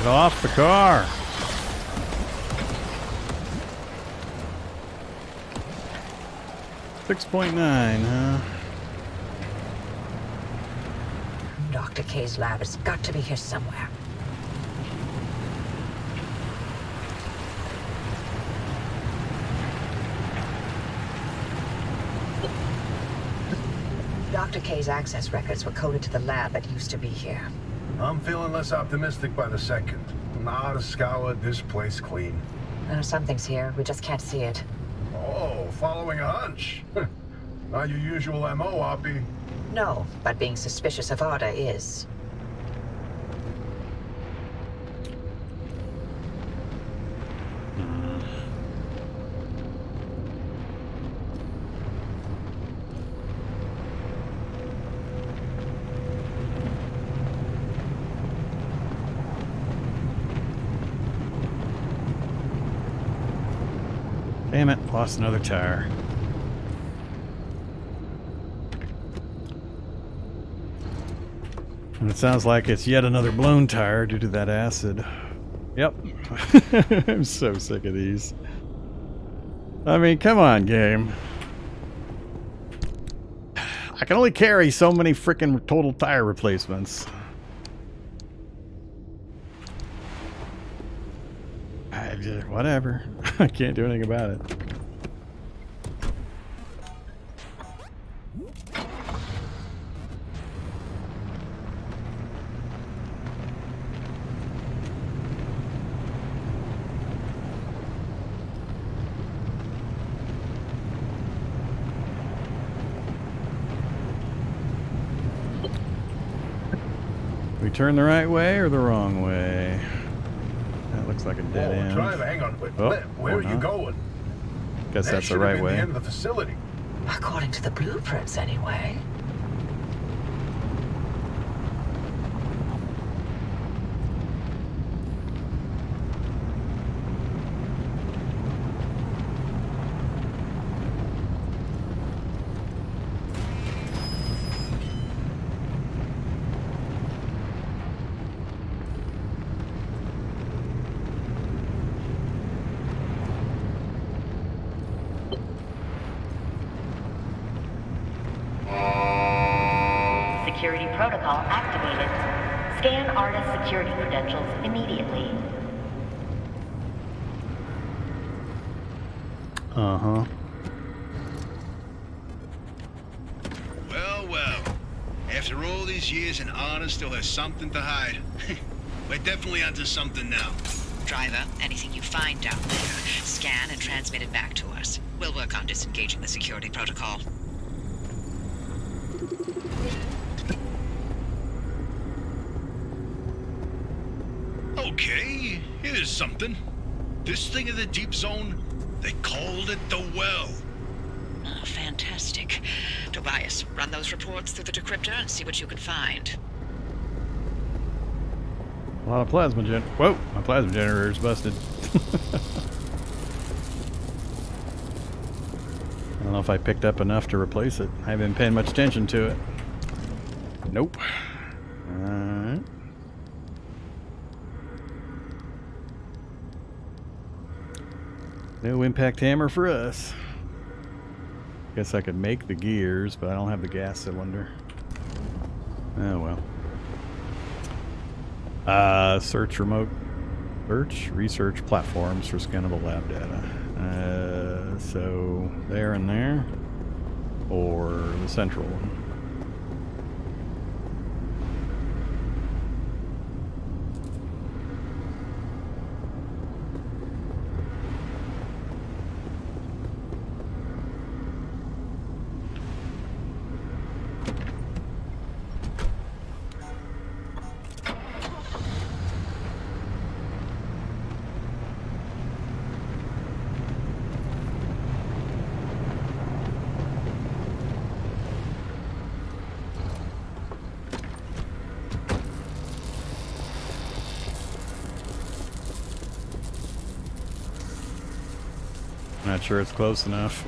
Get off the car. .9, huh? Dr. K's lab has got to be here somewhere. Dr. K's access records were coded to the lab that used to be here. I'm feeling less optimistic by the second. Nah, to scour this place clean. Something's here. We just can't see it. Oh, following a hunch. Not your usual MO, Oppie. No, but being suspicious of Arda is. Damn it, lost another tire. And it sounds like it's yet another blown tire due to that acid. Yep. I'm so sick of these. I mean, come on, game. I can only carry so many freaking total tire replacements. Whatever. I can't do anything about it. We turn the right way or the wrong way? That looks like a dead end. Driver, hang on. Wait, Oh, where or are you not. going? Guess That that's the should have right been way. the end of the facility. According to the blueprints, anyway. Security protocol activated. Scan artist security credentials immediately. Uh-huh. Well, well. After all these years, and Anna still has something to hide. We're definitely onto something now. Driver, anything you find down there, scan and transmit it back to us. We'll work on disengaging the security protocol. Okay, here's something. This thing in the deep zone, they called it the well. Oh, fantastic. Tobias, run those reports through the decryptor and see what you can find. A lot of plasma Whoa, my plasma generator's busted. I don't know if I picked up enough to replace it. I haven't been paying much attention to it. Nope. Alright. No impact hammer for us. Guess I could make the gears, but I don't have the gas cylinder. Oh well. Search research platforms for scannable lab data. So there and there, or the central one. Not sure it's close enough.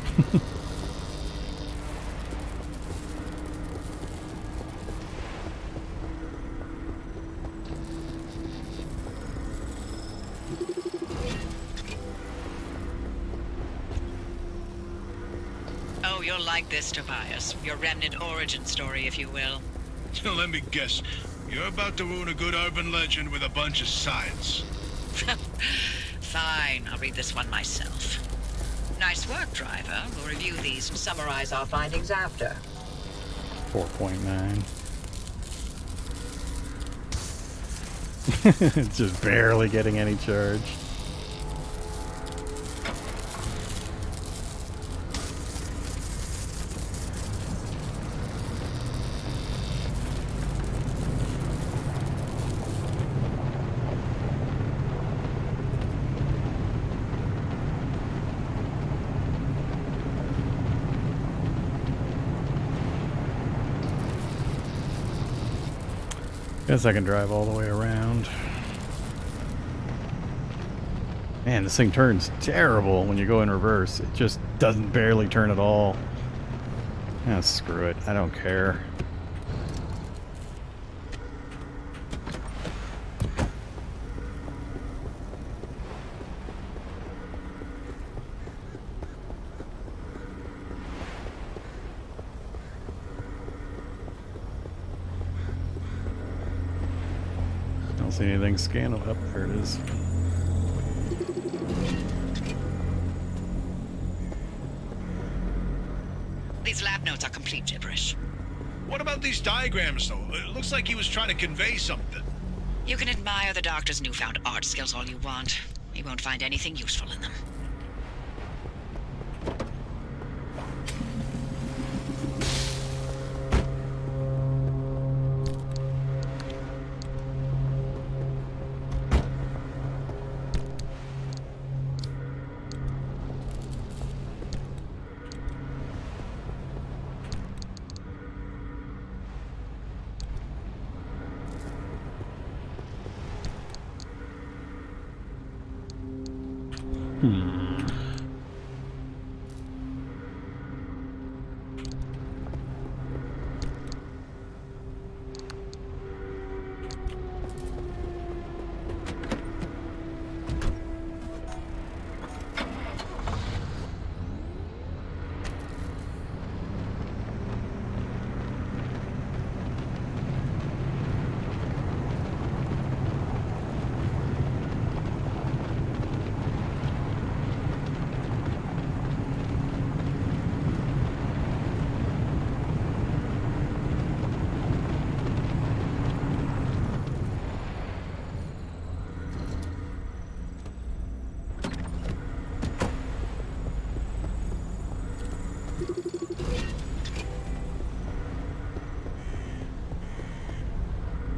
Oh, you'll like this, Tobias. Your remnant origin story, if you will. Let me guess. You're about to ruin a good urban legend with a bunch of science. Fine, I'll read this one myself. Nice work, driver. We'll review these and summarize our findings after. 4.9. It's just barely getting any charge. Guess I can drive all the way around. Man, this thing turns terrible when you go in reverse. It just doesn't barely turn at all. Ah, screw it. I don't care. Don't see anything scanned. Up there it is. These lab notes are complete gibberish. What about these diagrams, though? It looks like he was trying to convey something. You can admire the doctor's newfound art skills all you want. You won't find anything useful in them.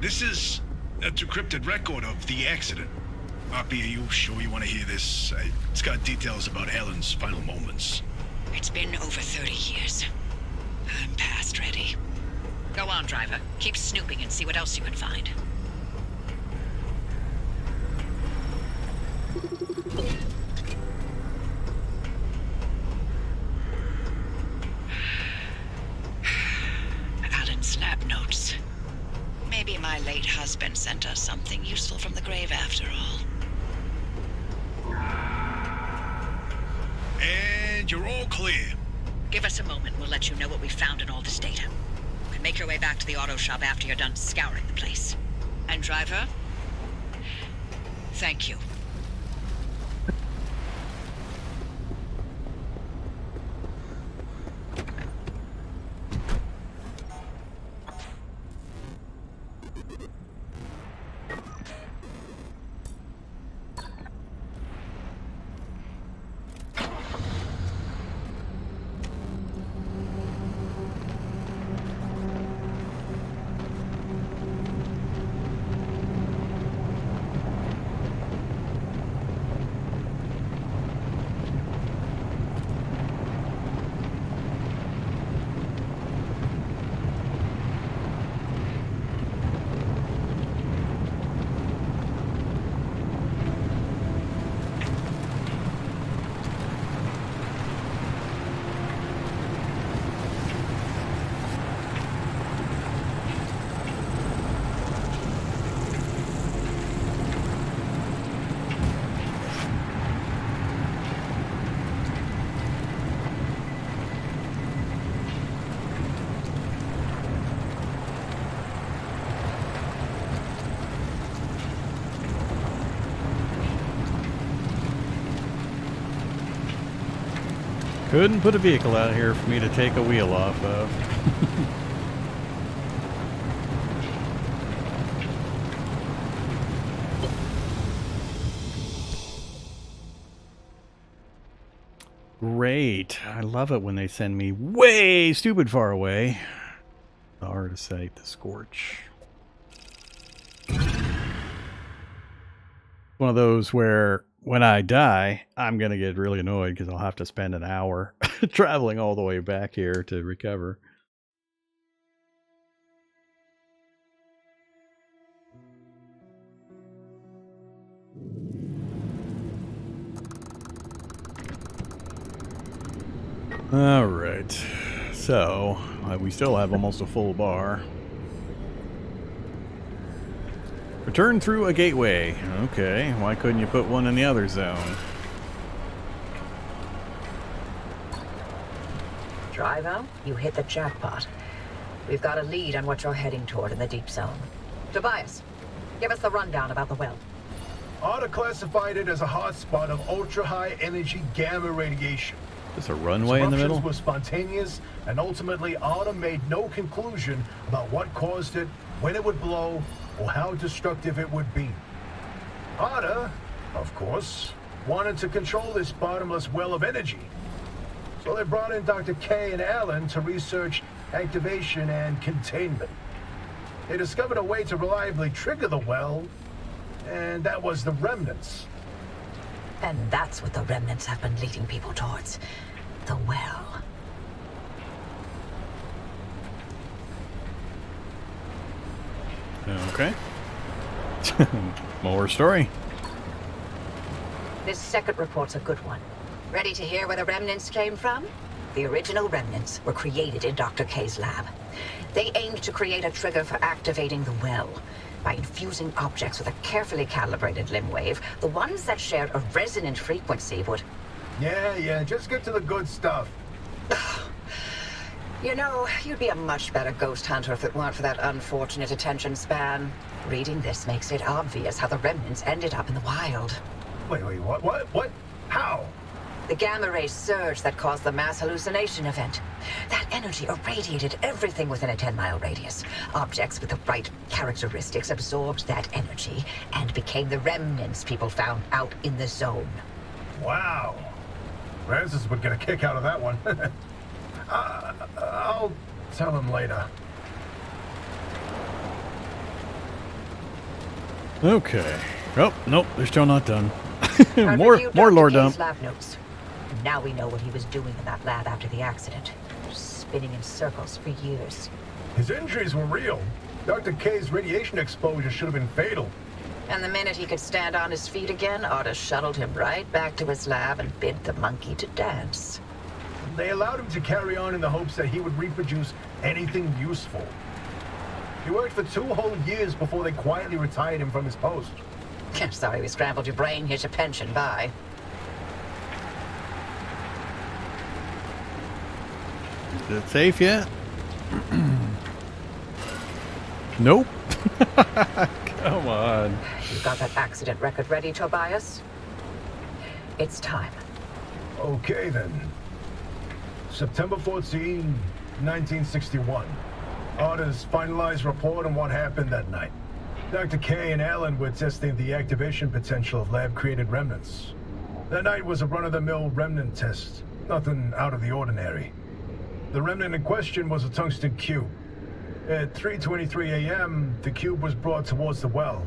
This is a decrypted record of the accident. Poppy, are you sure you want to hear this? It's got details about Helen's final moments. It's been over 30 years. I'm past ready. Go on, driver. Keep snooping and see what else you can find. Alan's lab notes. Maybe my late husband sent us something useful from the grave after all. And you're all clear. Give us a moment. We'll let you know what we found in all this data. You can make your way back to the auto shop after you're done scouring the place. And driver, Thank you. Couldn't put a vehicle out here for me to take a wheel off of. Great. I love it when they send me way stupid far away. The art of sight, the scorch. One of those where when I die, I'm going to get really annoyed because I'll have to spend an hour traveling all the way back here to recover. All right. So, we still have almost a full bar. Return through a gateway. Okay, why couldn't you put one in the other zone? Driver, you hit the jackpot. We've got a lead on what you're heading toward in the deep zone. Tobias, give us the rundown about the well. ARDA classified it as a hotspot of ultra-high energy gamma radiation. Is a runway in the middle? Eruptions were spontaneous, and ultimately ARDA made no conclusion about what caused it, when it would blow, or how destructive it would be. ARDA, of course, wanted to control this bottomless well of energy. So they brought in Dr. K and Alan to research activation and containment. They discovered a way to reliably trigger the well, and that was the remnants. And that's what the remnants have been leading people towards. The well. Okay. More story. This second report's a good one. Ready to hear where the remnants came from? The original remnants were created in Dr. K's lab. They aimed to create a trigger for activating the well. By infusing objects with a carefully calibrated limb wave, the ones that shared a resonant frequency would... Yeah, just get to the good stuff. You know, you'd be a much better ghost hunter if it weren't for that unfortunate attention span. Reading this makes it obvious how the remnants ended up in the wild. Wait, what? How? The gamma ray surge that caused the mass hallucination event. That energy irradiated everything within a 10-mile radius. Objects with the right characteristics absorbed that energy and became the remnants people found out in the zone. Wow. Francis would get a kick out of that one. I'll tell him later. Okay. Oh, nope, they're still not done. I've more reviewed Dr. lore K's dump. lab notes. Now we know what he was doing in that lab after the accident. Spinning in circles for years. His injuries were real. Dr. K's radiation exposure should have been fatal. And the minute he could stand on his feet again, Arda shuttled him right back to his lab and bid the monkey to dance. They allowed him to carry on in the hopes that he would reproduce anything useful. He worked for 2 whole years before they quietly retired him from his post. Sorry we scrambled your brain. Here's your pension. Bye. Is it safe yet? Nope. Come on. God. You got that accident record ready, Tobias? It's time. Okay, then. September 14, 1961. Arda's finalized report on what happened that night. Dr. K and Alan were testing the activation potential of lab-created remnants. That night was a run-of-the-mill remnant test. Nothing out of the ordinary. The remnant in question was a tungsten cube. At 3:23 a.m., the cube was brought towards the well.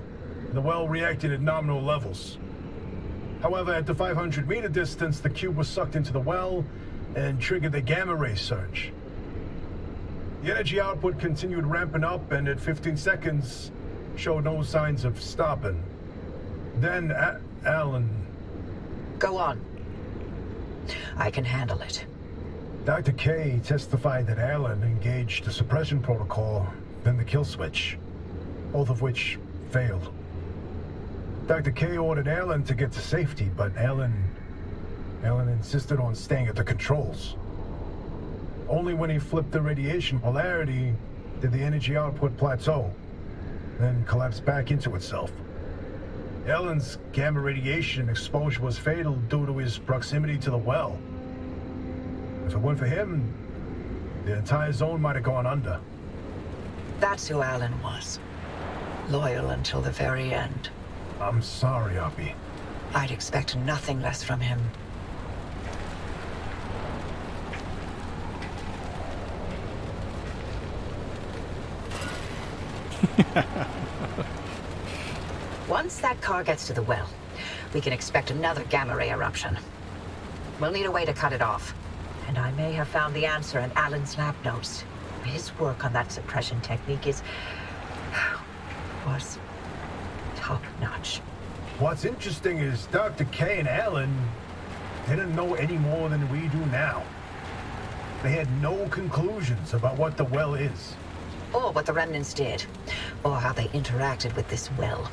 The well reacted at nominal levels. However, at the 500-meter distance, the cube was sucked into the well and triggered the gamma ray surge. The energy output continued ramping up, and at 15 seconds, showed no signs of stopping. Then, Alan... Go on. I can handle it. Dr. K testified that Alan engaged the suppression protocol, then the kill switch, both of which failed. Dr. K ordered Alan to get to safety, but Alan insisted on staying at the controls. Only when he flipped the radiation polarity did the energy output plateau, then collapse back into itself. Alan's gamma radiation exposure was fatal due to his proximity to the well. If it weren't for him, the entire zone might have gone under. That's who Alan was. Loyal until the very end. I'm sorry, Uppy. I'd expect nothing less from him. Once that car gets to the well, we can expect another gamma ray eruption. We'll need a way to cut it off. And I may have found the answer in Alan's lab notes. His work on that suppression technique was top-notch. What's interesting is Dr. K and Alan didn't know any more than we do now. They had no conclusions about what the well is. Or what the remnants did. Or how they interacted with this well.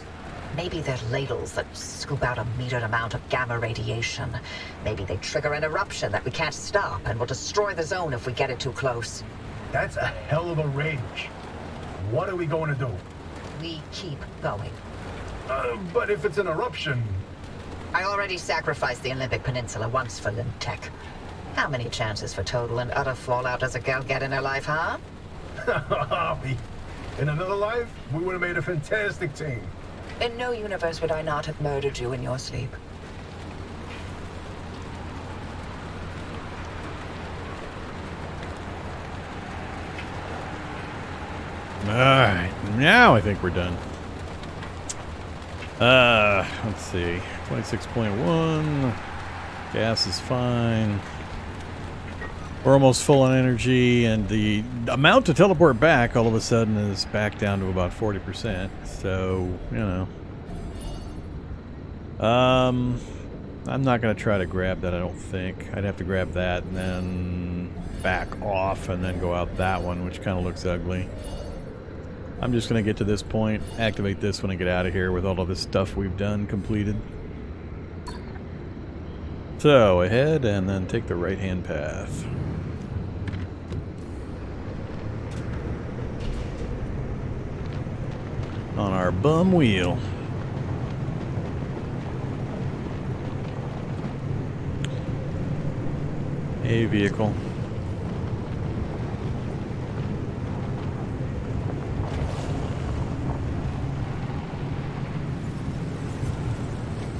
Maybe they're ladles that scoop out a metered amount of gamma radiation. Maybe they trigger an eruption that we can't stop and will destroy the zone if we get it too close. That's a hell of a range. What are we going to do? We keep going. But if it's an eruption... I already sacrificed the Olympic Peninsula once for Limtech. How many chances for total and utter fallout does a gal get in her life, huh? In another life, we would have made a fantastic team. In no universe would I not have murdered you in your sleep. Alright, now I think we're done. Let's see. 26.1. Gas is fine. We're almost full on energy, and the amount to teleport back all of a sudden is back down to about 40%. So, you know. I'm not going to try to grab that, I don't think. I'd have to grab that and then back off and then go out that one, which kind of looks ugly. I'm just going to get to this point, activate this when I get out of here with all of this stuff we've done completed. So, ahead and then take the right-hand path. On our bum wheel. A vehicle.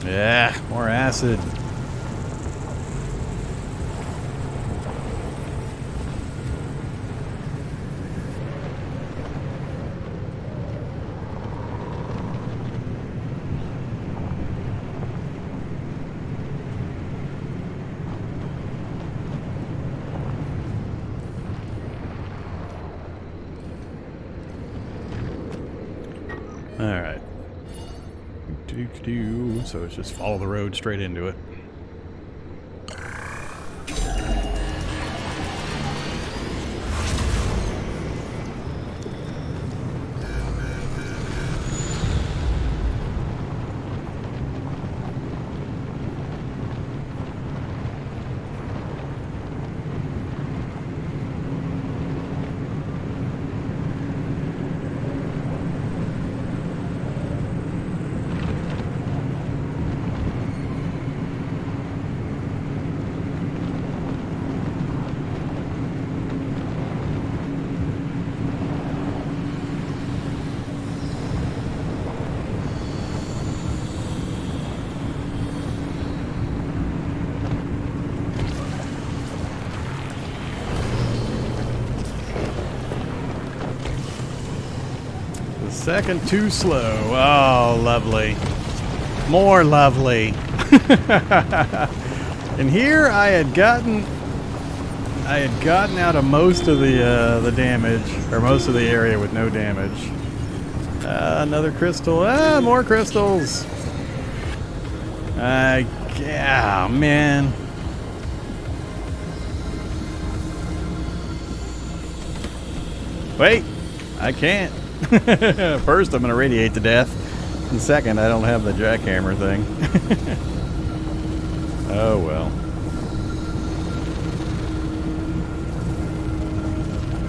Yeah, more acid. Alright. So it's just follow the road straight into it. second too slow. Oh, lovely. More lovely. And here I had gotten out of most of the damage, or most of the area with no damage. Another crystal. More crystals. Yeah, man. Wait, I can't. First, I'm going to radiate to death. And second, I don't have the jackhammer thing. Oh, well.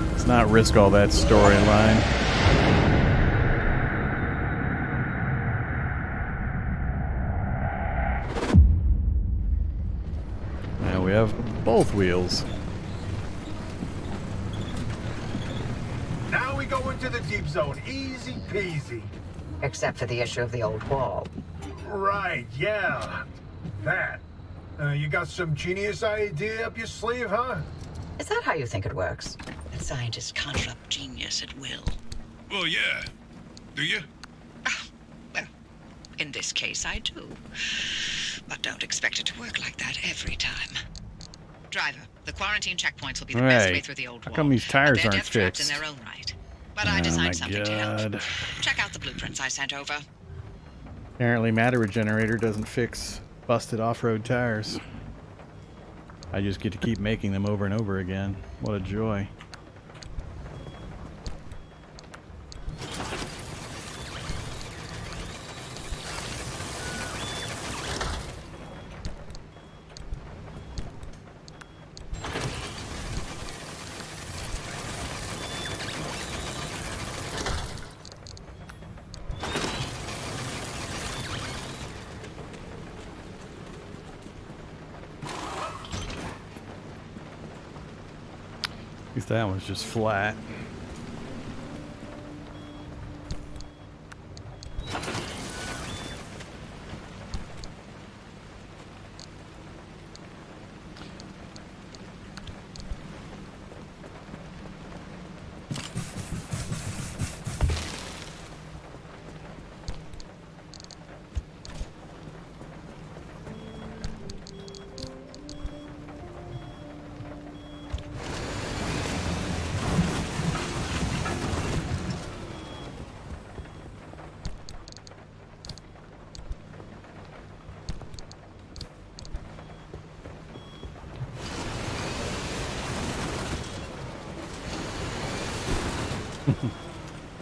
Let's not risk all that storyline. Now we have both wheels. Now we go into the deep zone. Easy peasy. Except for the issue of the old wall. Right, yeah. That. You got some genius idea up your sleeve, huh? Is that how you think it works? A scientist can't corrupt genius at will. Well, yeah. Do you? Well, in this case, I do. But don't expect it to work like that every time. Driver, the quarantine checkpoints will be the best way through the old wall. How come these tires They're aren't death traps fixed? in their own right. But I designed something to help. God. Check out the blueprints I sent over. Apparently matter regenerator doesn't fix busted off-road tires. I just get to keep making them over and over again. What a joy. At least that one's just flat.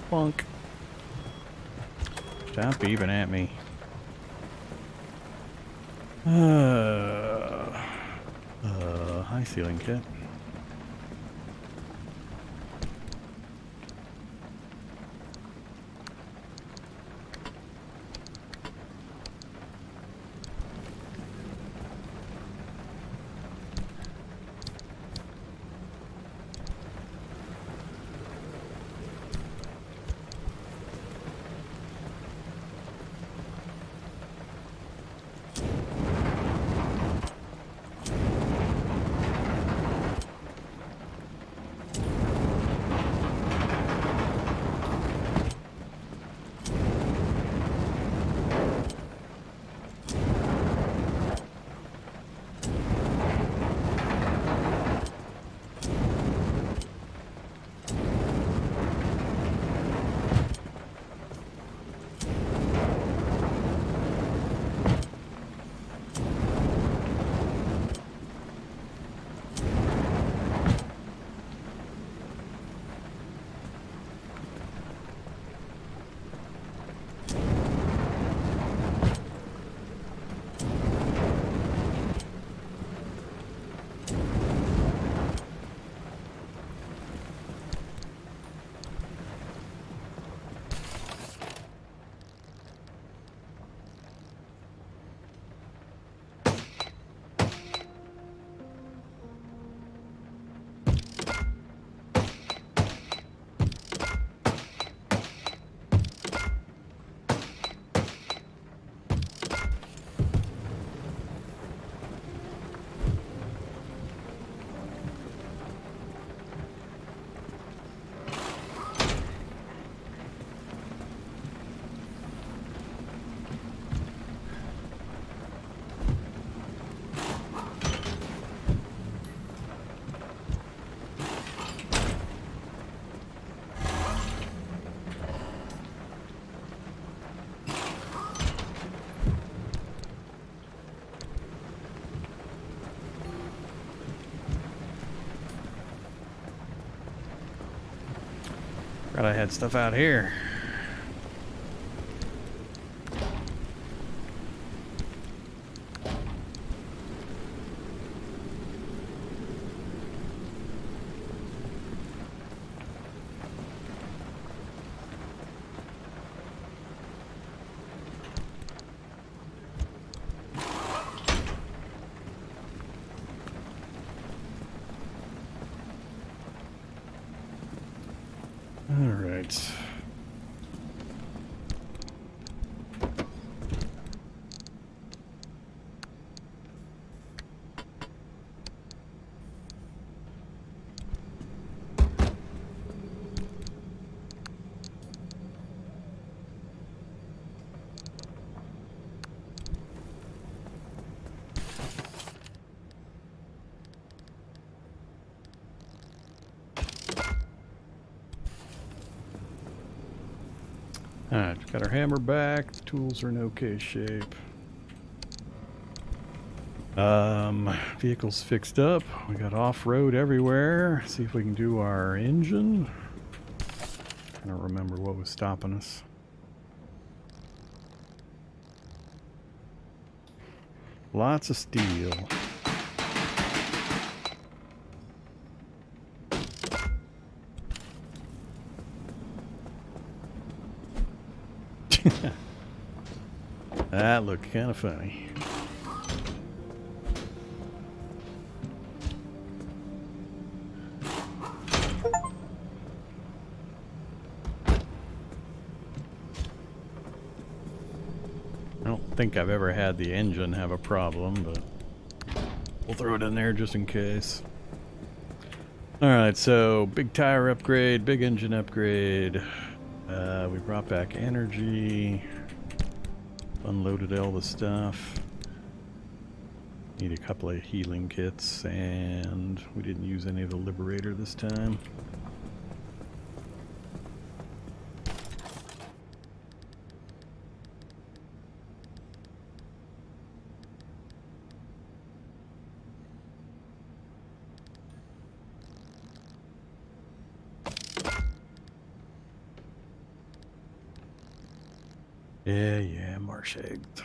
Plunk. Stop even at me. High ceiling kit. Forgot I had stuff out here. Alright. Alright, got our hammer back. The tools are in okay shape. Vehicles fixed up. We got off-road everywhere. See if we can do our engine. I don't remember what was stopping us. Lots of steel. That looked kind of funny. I don't think I've ever had the engine have a problem, but we'll throw it in there just in case. Alright, so big tire upgrade, big engine upgrade. We brought back energy. Unloaded all the stuff. Need a couple of healing kits, and we didn't use any of the Liberator this time. Yeah, marsh eggs.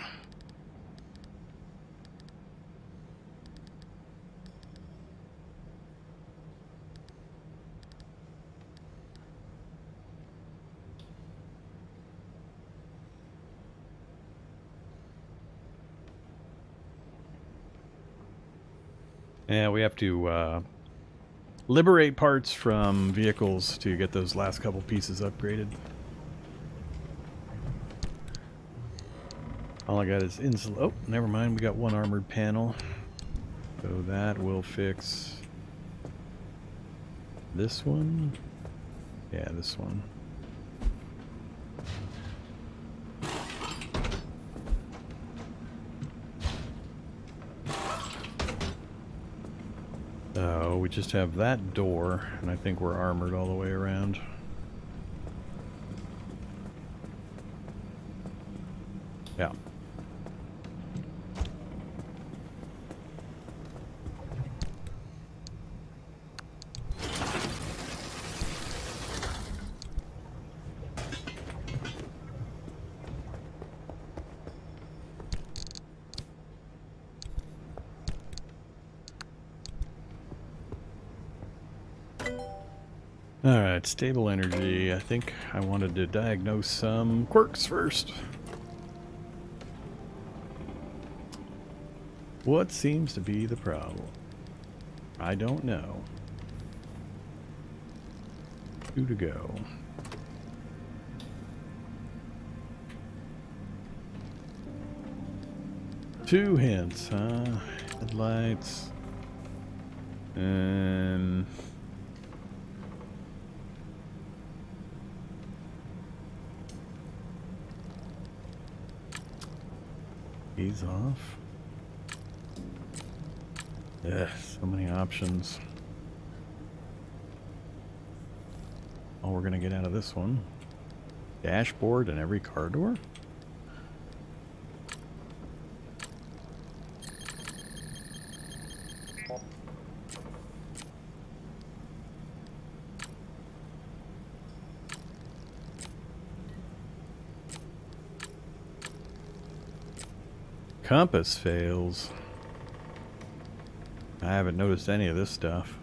Yeah, we have to liberate parts from vehicles to get those last couple pieces upgraded. All I got is insul. Oh, never mind. We got one armored panel. So that will fix this one. Yeah, this one. So we just have that door, and I think we're armored all the way around. Yeah. Alright, stable energy. I think I wanted to diagnose some quirks first. What seems to be the problem? I don't know. 2 to go. Two hints, huh? Headlights. Ease off. Ugh, so many options. All we're gonna get out of this one. Dashboard and every car door? Compass fails. I haven't noticed any of this stuff.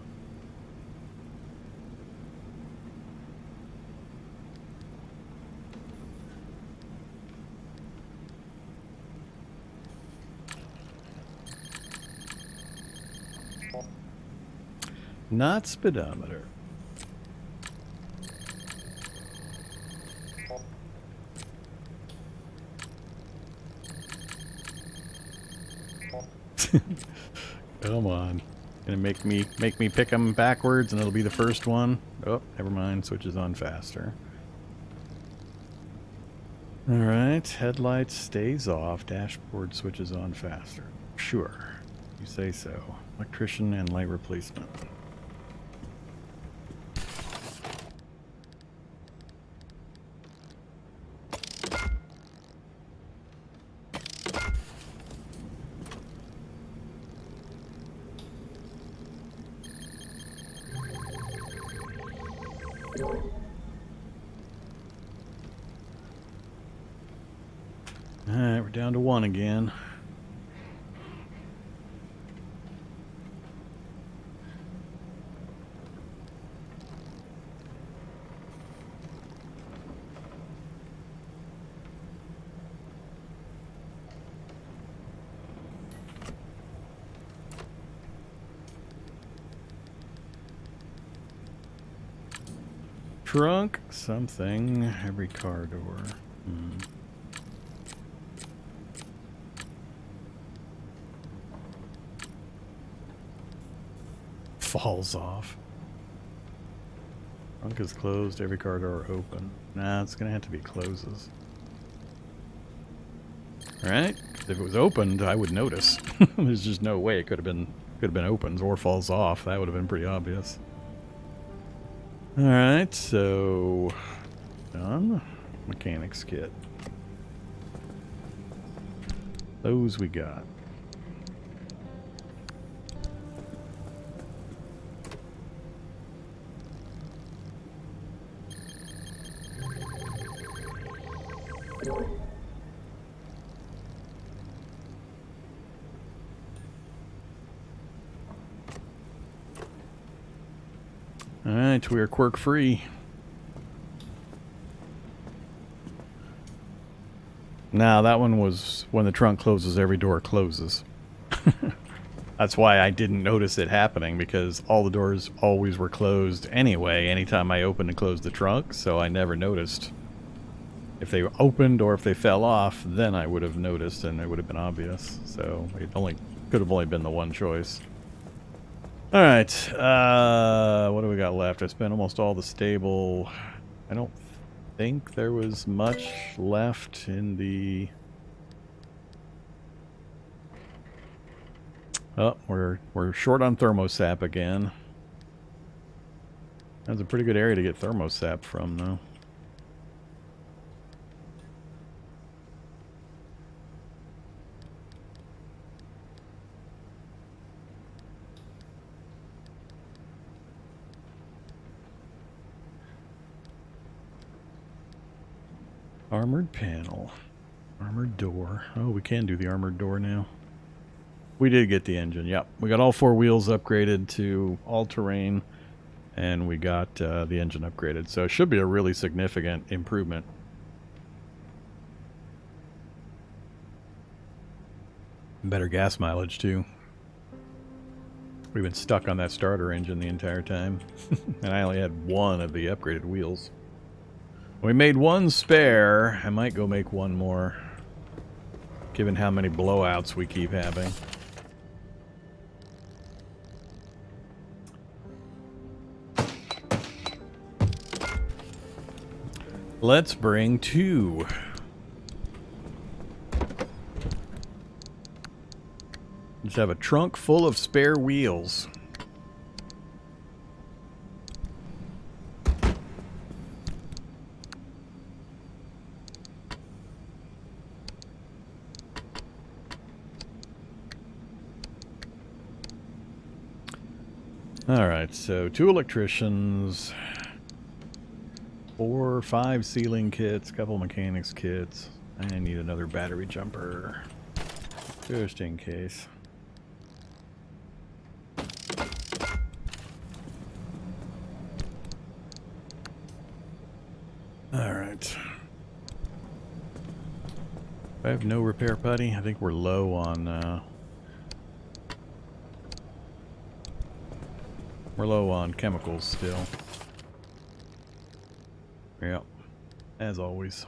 Not speedometer. Come on. Gonna make me pick them backwards and it'll be the first one. Oh, never mind. Switches on faster. Alright. Headlights stays off. Dashboard switches on faster. Sure. You say so. Electrician and light replacement. Alright, we're down to one again. Trunk, something, every car door. Falls off. Trunk is closed, every car door open. Nah, it's gonna have to be closes. Alright, if it was opened, I would notice. There's just no way it could have been opened or falls off. That would have been pretty obvious. Alright, so done. Mechanics kit. Those we got. Alright, we are quirk free. Now that one was when the trunk closes, every door closes. That's why I didn't notice it happening, because all the doors always were closed anyway, anytime I opened and closed the trunk, so I never noticed. If they opened or if they fell off, then I would have noticed and it would have been obvious. So it could have only been the one choice. Alright, what do we got left? I spent almost all the stable. I don't think there was much left in the... Oh, we're short on thermosap again. That's a pretty good area to get thermosap from, though. Armored panel. Armored door. Oh, we can do the armored door now. We did get the engine, yep. We got all 4 wheels upgraded to all-terrain, and we got the engine upgraded. So it should be a really significant improvement. Better gas mileage, too. We've been stuck on that starter engine the entire time. And I only had 1 of the upgraded wheels. We made 1 spare. I might go make 1 more, given how many blowouts we keep having. Let's bring 2. Just have a trunk full of spare wheels. Alright, so 2 electricians, 4 or 5 sealing kits, a couple mechanics kits. I need another battery jumper. Just in case. Alright. I have no repair putty. I think we're low on chemicals still. Yep. As always.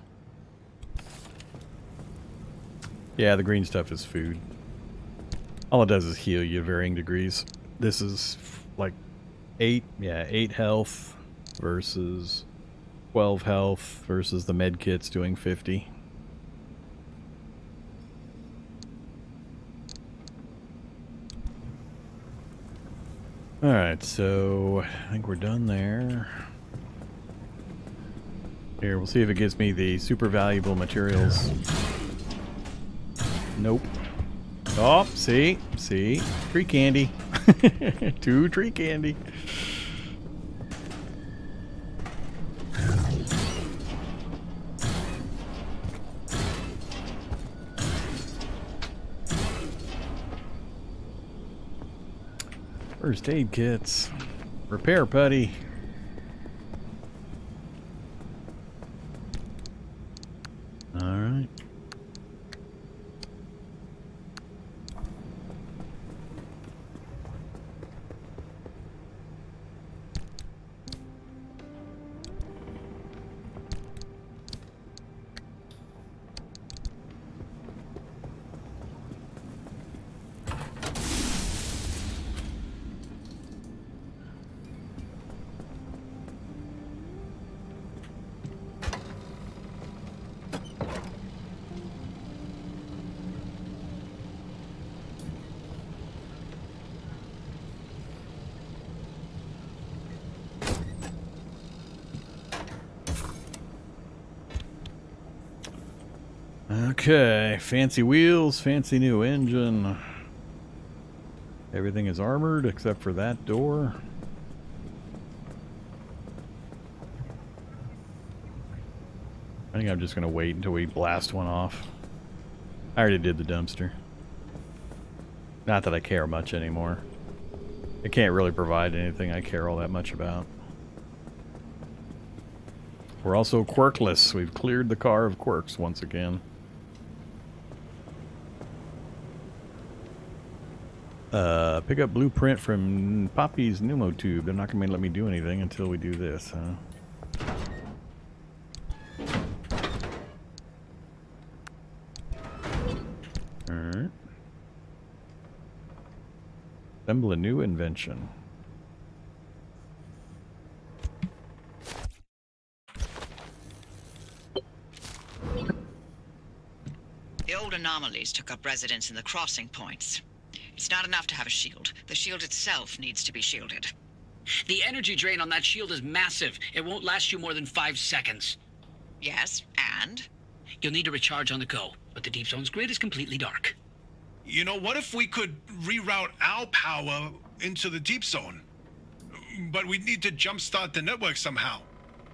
Yeah, the green stuff is food. All it does is heal you to varying degrees. This is like 8 health versus 12 health versus the med kit's doing 50. Alright, so I think we're done there. Here, we'll see if it gives me the super valuable materials. Nope. Oh, see? Tree candy. 2 tree candy. First aid kits. Repair putty. Alright. Okay, fancy wheels, fancy new engine. Everything is armored except for that door. I think I'm just going to wait until we blast one off. I already did the dumpster. Not that I care much anymore. It can't really provide anything I care all that much about. We're also quirkless. We've cleared the car of quirks once again. Pick up blueprint from Poppy's pneumotube. They're not going to let me do anything until we do this, huh? Alright. Assemble a new invention. The old anomalies took up residence in the crossing points. It's not enough to have a shield. The shield itself needs to be shielded. The energy drain on that shield is massive. It won't last you more than 5 seconds. Yes, and? You'll need to recharge on the go, but the deep zone's grid is completely dark. You know, what if we could reroute our power into the deep zone? But we'd need to jumpstart the network somehow.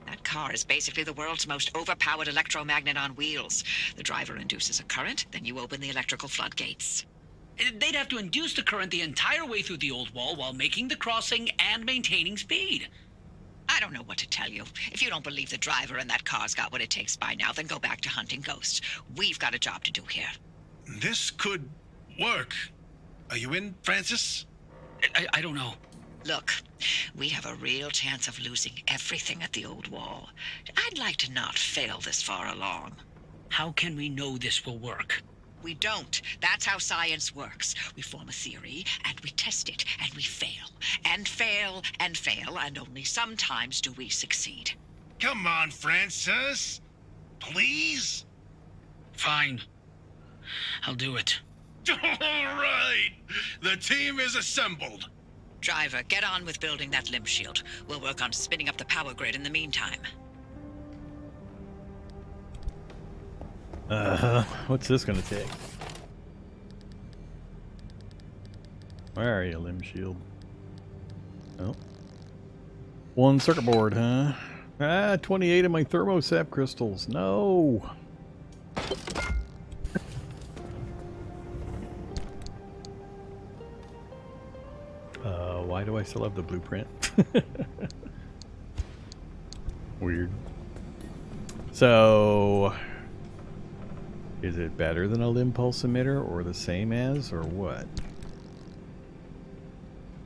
That car is basically the world's most overpowered electromagnet on wheels. The driver induces a current, then you open the electrical floodgates. They'd have to induce the current the entire way through the old wall while making the crossing and maintaining speed. I don't know what to tell you. If you don't believe the driver and that car's got what it takes by now, then go back to hunting ghosts. We've got a job to do here. This could work. Are you in, Francis? I don't know. Look, we have a real chance of losing everything at the old wall. I'd like to not fail this far along. How can we know this will work? We don't. That's how science works. We form a theory, and we test it, and we fail. And fail, and fail, and only sometimes do we succeed. Come on, Francis. Please? Fine. I'll do it. All right. The team is assembled. Driver, get on with building that limb shield. We'll work on spinning up the power grid in the meantime. What's this gonna take? Where are you, limb shield? Oh. 1 circuit board, huh? 28 of my thermosap crystals. No! why do I still have the blueprint? Weird. So, is it better than a limb pulse emitter, or the same as, or what?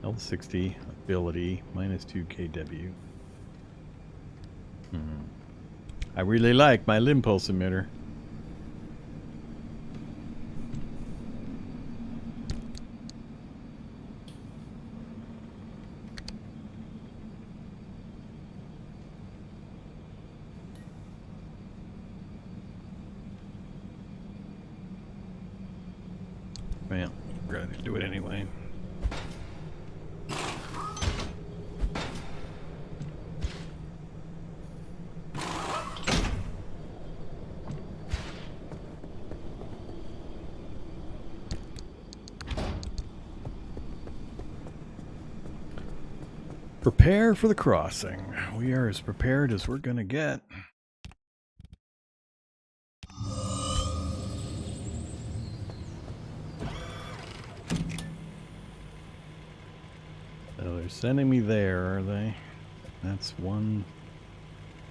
L60 ability -2 kW. I really like my limb pulse emitter. Well, we're gonna do it anyway. Prepare for the crossing. We are as prepared as we're gonna get. So they're sending me there, are they? That's one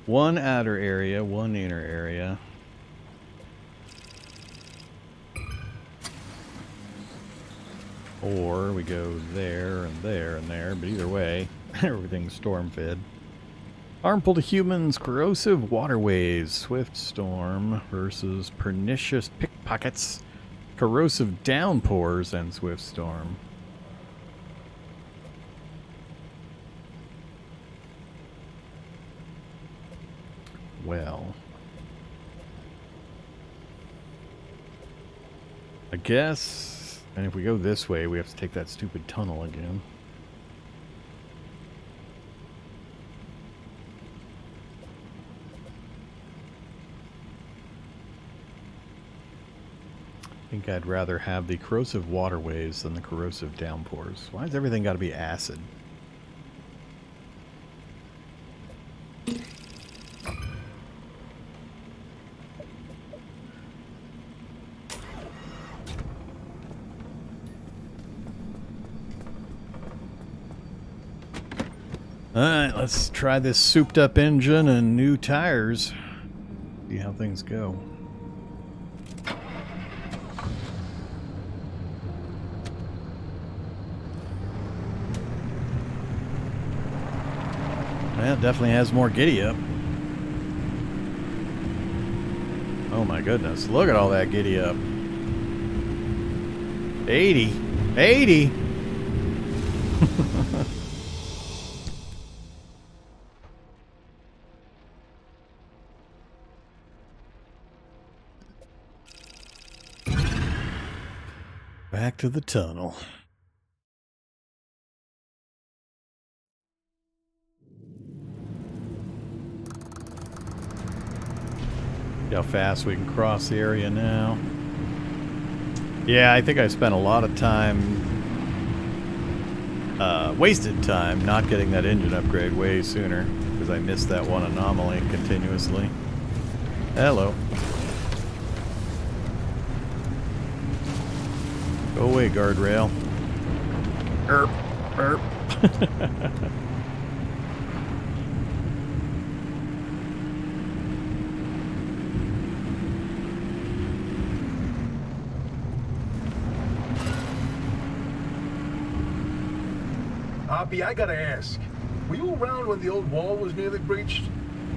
outer area, one inner area. Or we go there and there and there, but either way, everything's storm fed. Harmful to humans, corrosive waterways, swift storm versus pernicious pickpockets, corrosive downpours, and swift storm. Well, I guess, and if we go this way, we have to take that stupid tunnel again. I think I'd rather have the corrosive waterways than the corrosive downpours. Why has everything got to be acid? Alright, let's try this souped up engine and new tires. See how things go. Well, it definitely has more giddy up. Oh my goodness, look at all that giddy up. 80! 80! Back to the tunnel. See how fast we can cross the area now. Yeah, I think I spent a lot of time, wasted time not getting that engine upgrade way sooner because I missed that one anomaly continuously. Hello. Go away, guardrail. Erp, erp. Hoppy, I gotta ask. Were you around when the old wall was nearly breached?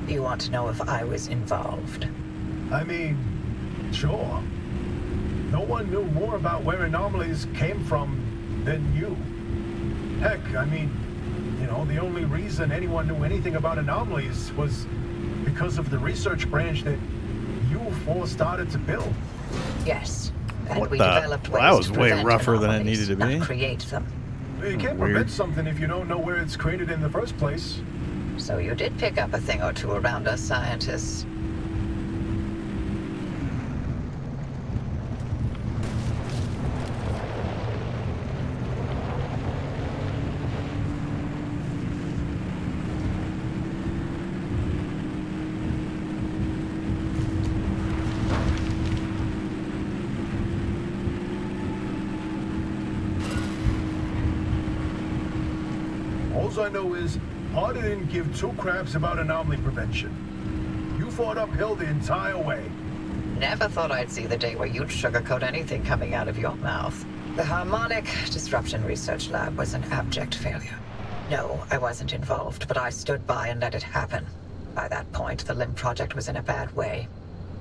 You want to know if I was involved? I mean, sure. No one knew more about where anomalies came from than you. Heck, I mean, you know, the only reason anyone knew anything about anomalies was because of the research branch that you four started to build. Yes. And What we the? developed Well, ways that was to way prevent rougher than it anomalies, needed to be. not create them. You can't Weird. prevent something if you don't know where it's created in the first place. So you did pick up a thing or two around us scientists. All I know is, Arda didn't give two craps about anomaly prevention. You fought uphill the entire way. Never thought I'd see the day where you'd sugarcoat anything coming out of your mouth. The Harmonic Disruption Research Lab was an abject failure. No, I wasn't involved, but I stood by and let it happen. By that point, the LIM project was in a bad way.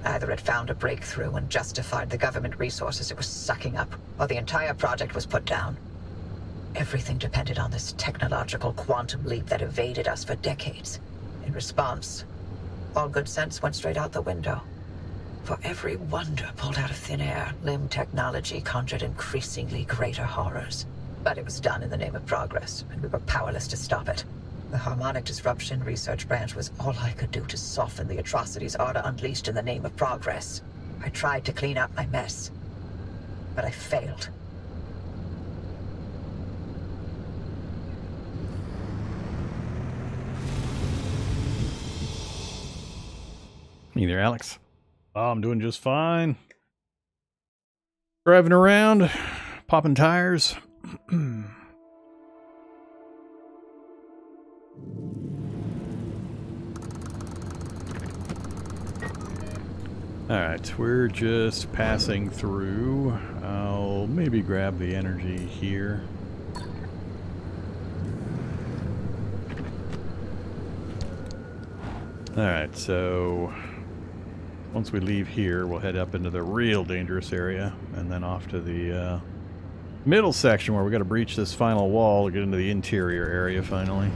Either it found a breakthrough and justified the government resources it was sucking up, or the entire project was put down. Everything depended on this technological quantum leap that evaded us for decades. In response, all good sense went straight out the window. For every wonder pulled out of thin air, LIM technology conjured increasingly greater horrors. But it was done in the name of progress, and we were powerless to stop it. The Harmonic Disruption Research Branch was all I could do to soften the atrocities Arda unleashed in the name of progress. I tried to clean up my mess, but I failed. Me there, Alex. Oh, I'm doing just fine. Driving around, popping tires. Alright, we're just passing through. I'll maybe grab the energy here. Alright, so once we leave here, we'll head up into the real dangerous area and then off to the middle section where we got to breach this final wall to get into the interior area finally.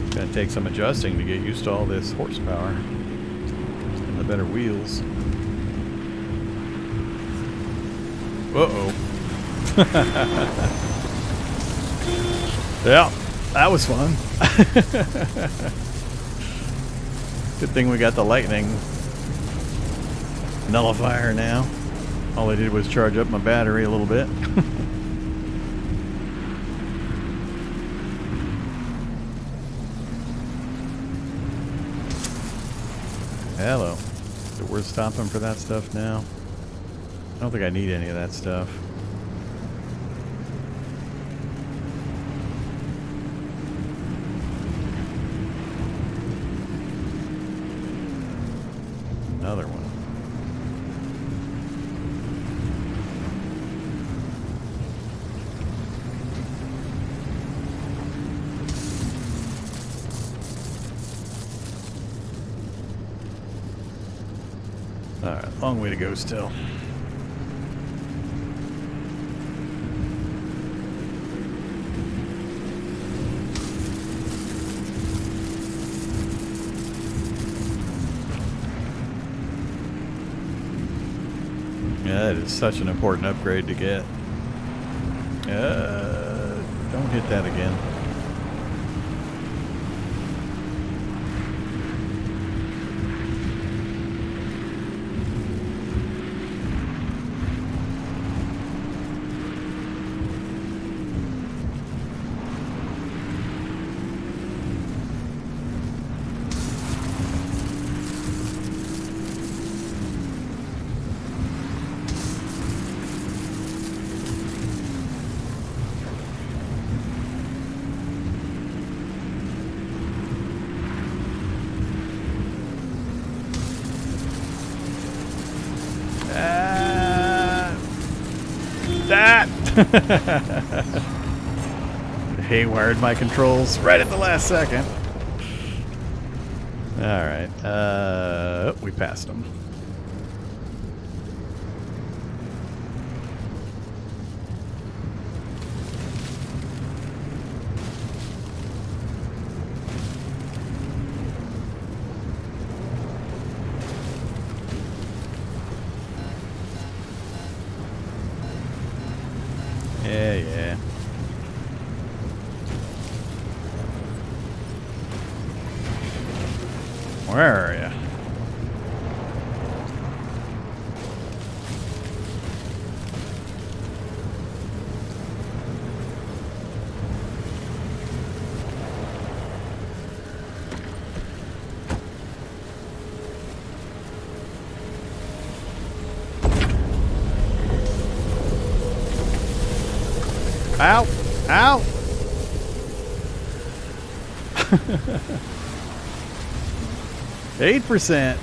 It's going to take some adjusting to get used to all this horsepower and the better wheels. Uh-oh. Yeah, that was fun. Good thing we got the lightning nullifier now. All I did was charge up my battery a little bit. Hello. Is it worth stopping for that stuff now? I don't think I need any of that stuff. Another one. Alright, long way to go still. Yeah, that is such an important upgrade to get. Don't hit that again. Haywired my controls right at the last second. Alright, we passed them. Yeah. Where are you? Ow! Ow! %,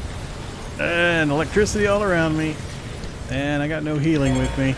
and electricity all around me, and I got no healing with me.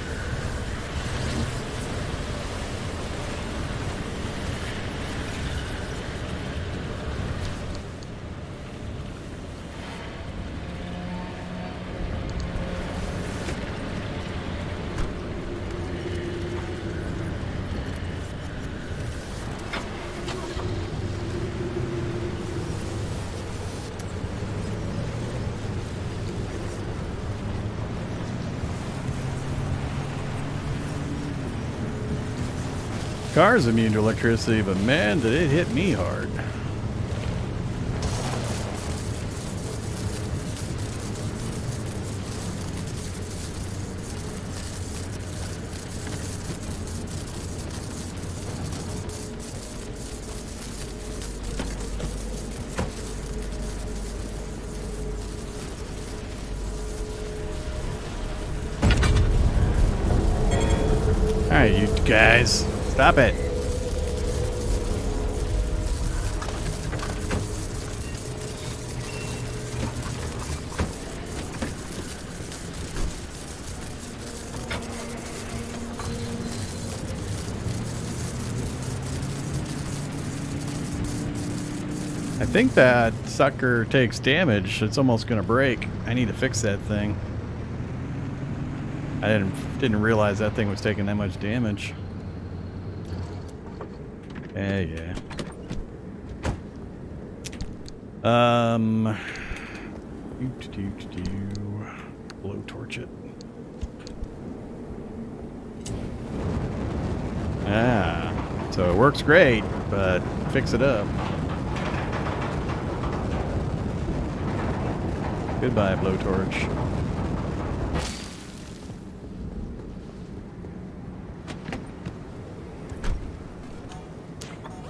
Car's immune to electricity, but man, did it hit me hard. Alright, you guys. Stop it. I think that sucker takes damage. It's almost gonna break. I need to fix that thing. I didn't realize that thing was taking that much damage. Yeah. Blowtorch it. So it works great, but fix it up. Goodbye, blowtorch.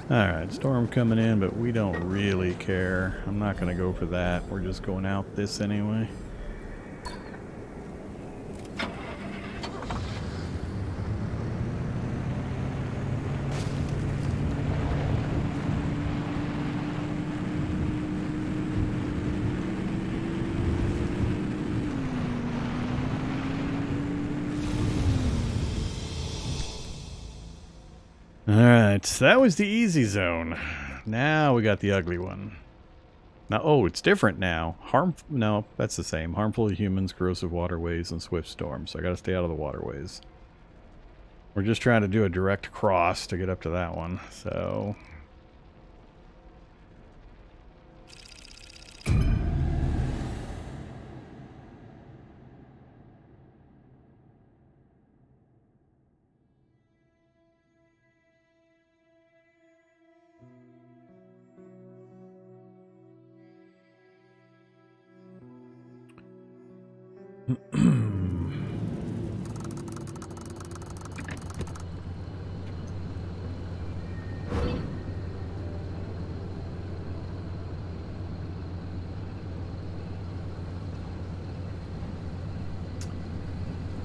Alright, storm coming in, but we don't really care. I'm not going to go for that. We're just going out this anyway. Alright, so that was the easy zone. Now we got the ugly one. Now, oh, it's different now. No, that's the same. Harmful to humans, corrosive waterways, and swift storms. So I gotta stay out of the waterways. We're just trying to do a direct cross to get up to that one, so...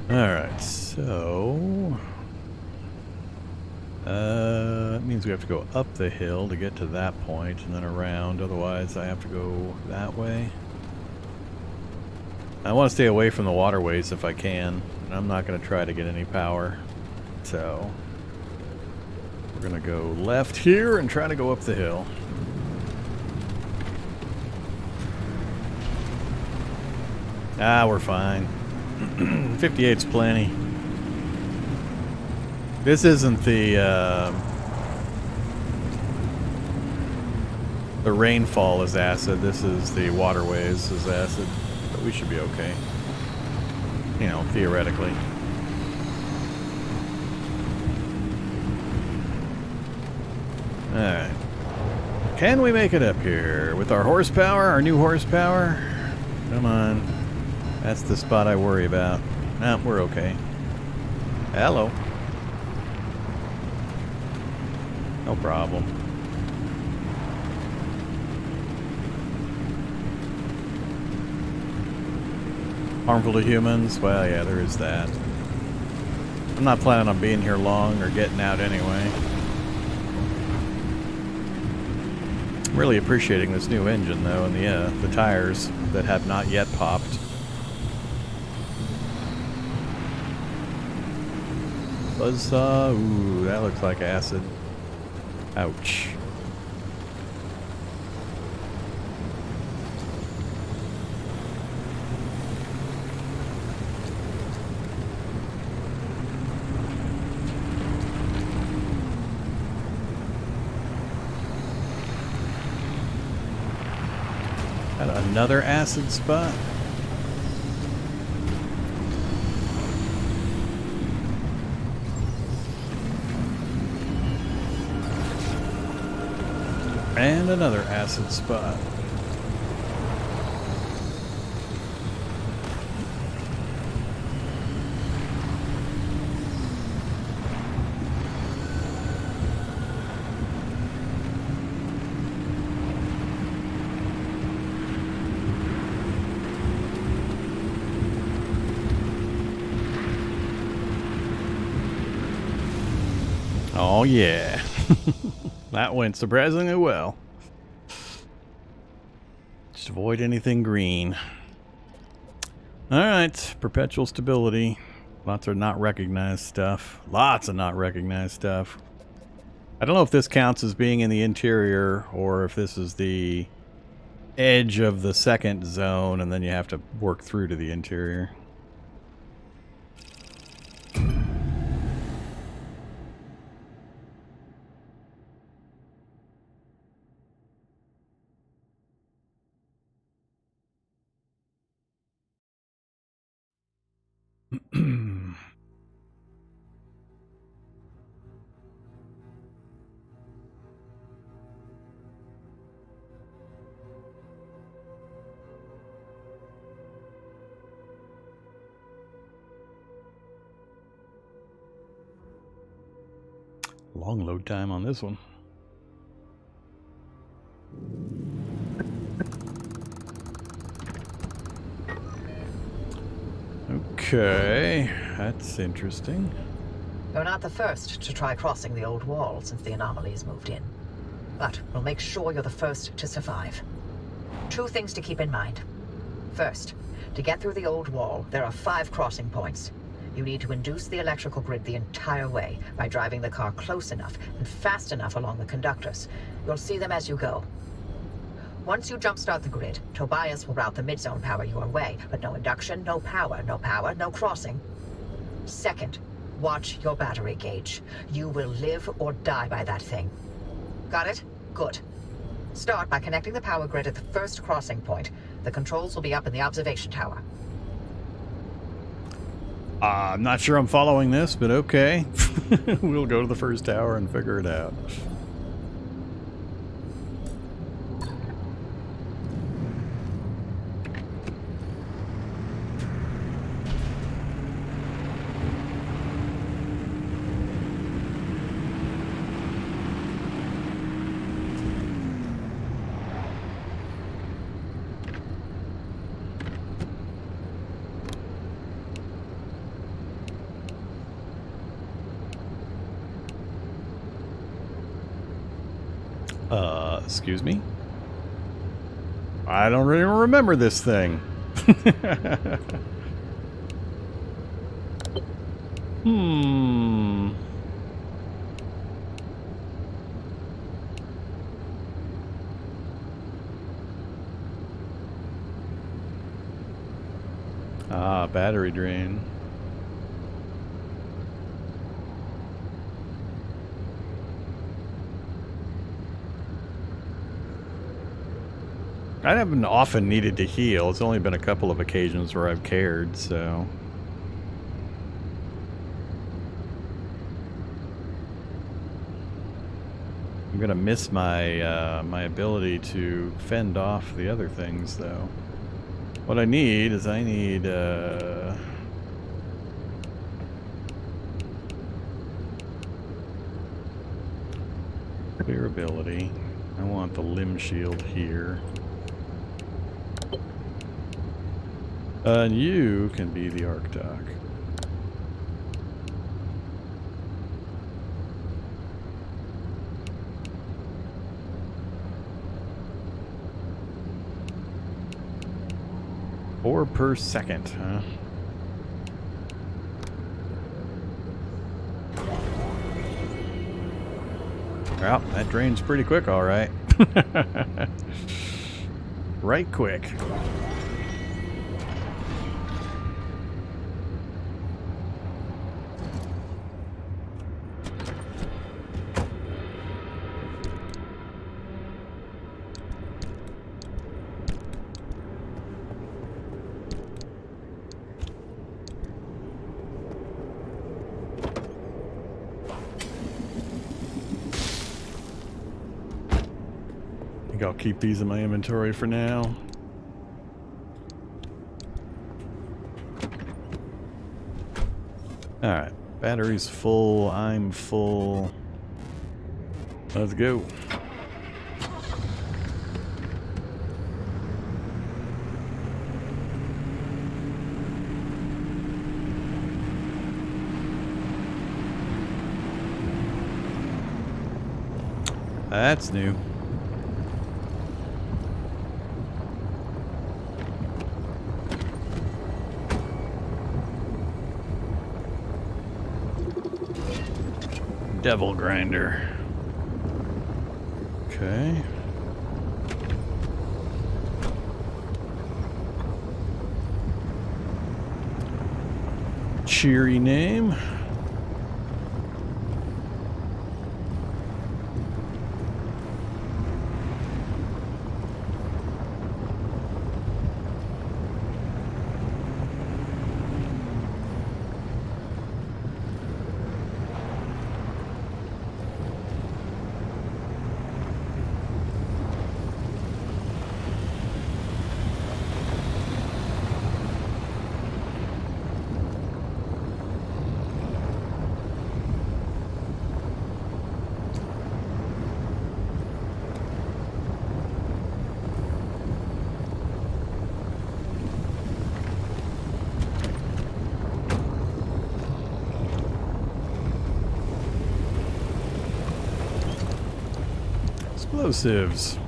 Alright, so... that means we have to go up the hill to get to that point and then around, otherwise I have to go that way. I want to stay away from the waterways if I can, and I'm not going to try to get any power, so... We're going to go left here and try to go up the hill. Ah, we're fine. 58's plenty. This isn't the rainfall is acid. This is the waterways is acid. But we should be okay. You know, theoretically. Alright. Can we make it up here with our horsepower, our new horsepower? Come on. That's the spot I worry about. Nah, we're okay. Hello. No problem. Harmful to humans? Well, yeah, there is that. I'm not planning on being here long or getting out anyway. I'm really appreciating this new engine though, and the tires that have not yet popped. Buzzsaw, ooh, that looks like acid. Ouch. Got another acid spot. And another acid spot. Oh yeah. That went surprisingly well. Just avoid anything green. Alright, perpetual stability. Lots of not recognized stuff. Lots of not recognized stuff. I don't know if this counts as being in the interior or if this is the edge of the second zone and then you have to work through to the interior. Long load time on this one. Okay, that's interesting. You're not the first to try crossing the old wall since the anomalies moved in. But we'll make sure you're the first to survive. 2 things to keep in mind. First, to get through the old wall, there are 5 crossing points. You need to induce the electrical grid the entire way by driving the car close enough and fast enough along the conductors. You'll see them as you go. Once you jumpstart the grid, Tobias will route the mid-zone power your way, but no induction, no power, no crossing. Second, watch your battery gauge. You will live or die by that thing. Got it? Good. Start by connecting the power grid at the first crossing point. The controls will be up in the observation tower. I'm not sure I'm following this, but okay. We'll go to the first tower and figure it out. Excuse me? I don't really remember this thing. Ah, battery drain. I haven't often needed to heal. It's only been a couple of occasions where I've cared, so... I'm gonna miss my my ability to fend off the other things, though. What I need is clearability. I want the limb shield here. And you can be the Arctoc. Ore per second, huh? Well, that drains pretty quick, all right. Right quick. I think I'll keep these in my inventory for now. Alright, battery's full, I'm full. Let's go. That's new. Devil grinder. Okay. Cheery name. Explosives.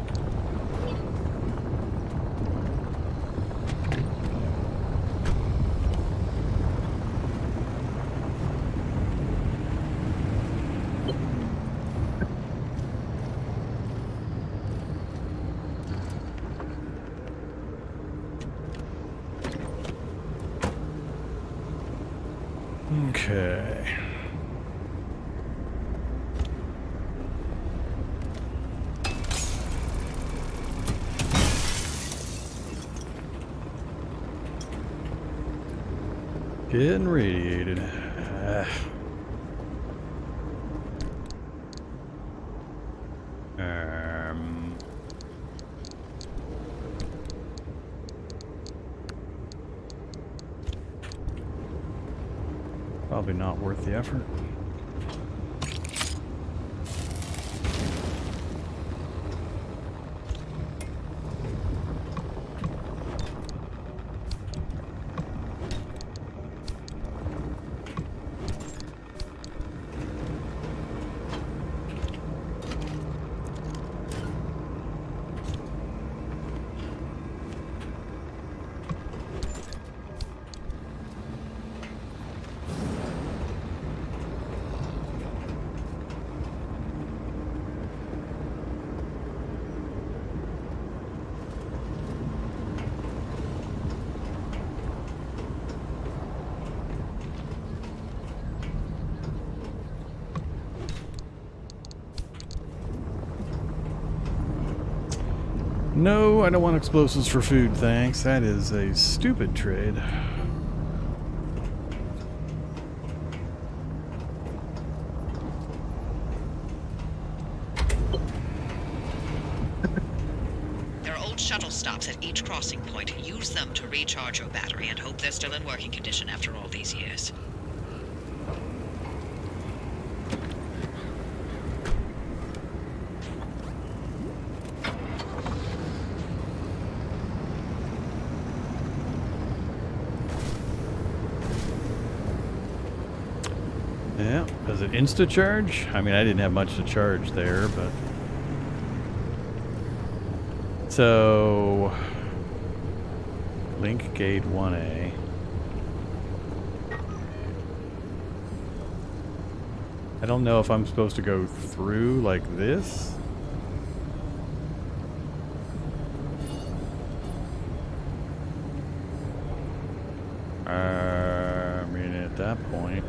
Okay. Getting radiated. Probably not worth the effort. No, I don't want explosives for food, thanks. That is a stupid trade. There are old shuttle stops at each crossing point. Use them to recharge your battery and hope they're still in working condition after all these years. Yeah, does it insta-charge? I mean, I didn't have much to charge there, but... So... Link gate 1A. I don't know if I'm supposed to go through like this. I mean, at that point,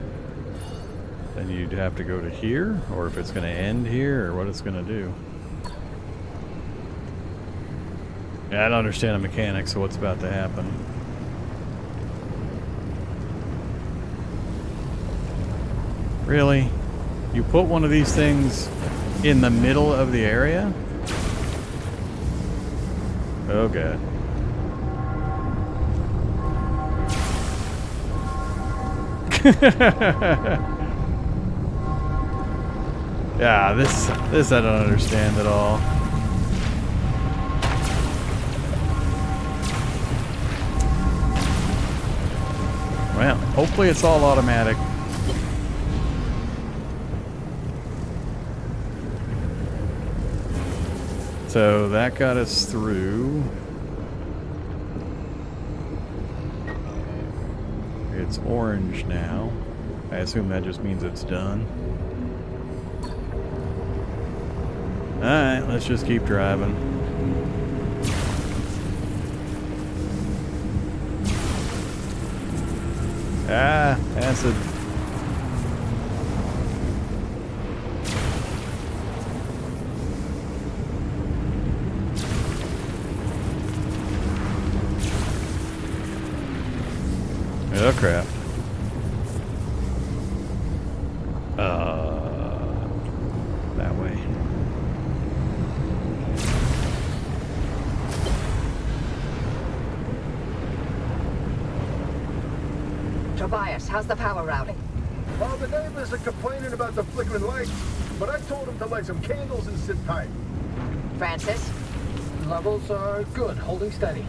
then you'd have to go to here, or if it's going to end here, or what it's going to do. Yeah, I don't understand the mechanics of what's about to happen. Really? You put one of these things in the middle of the area? Oh god. Yeah, this I don't understand at all. Well, hopefully it's all automatic. So that got us through. It's orange now. I assume that just means it's done. Alright, let's just keep driving. Ah, acid. Oh crap. That way. Tobias, how's the power routing? Well, the neighbors are complaining about the flickering lights, but I told them to light some candles and sit tight. Francis? Levels are good, holding steady.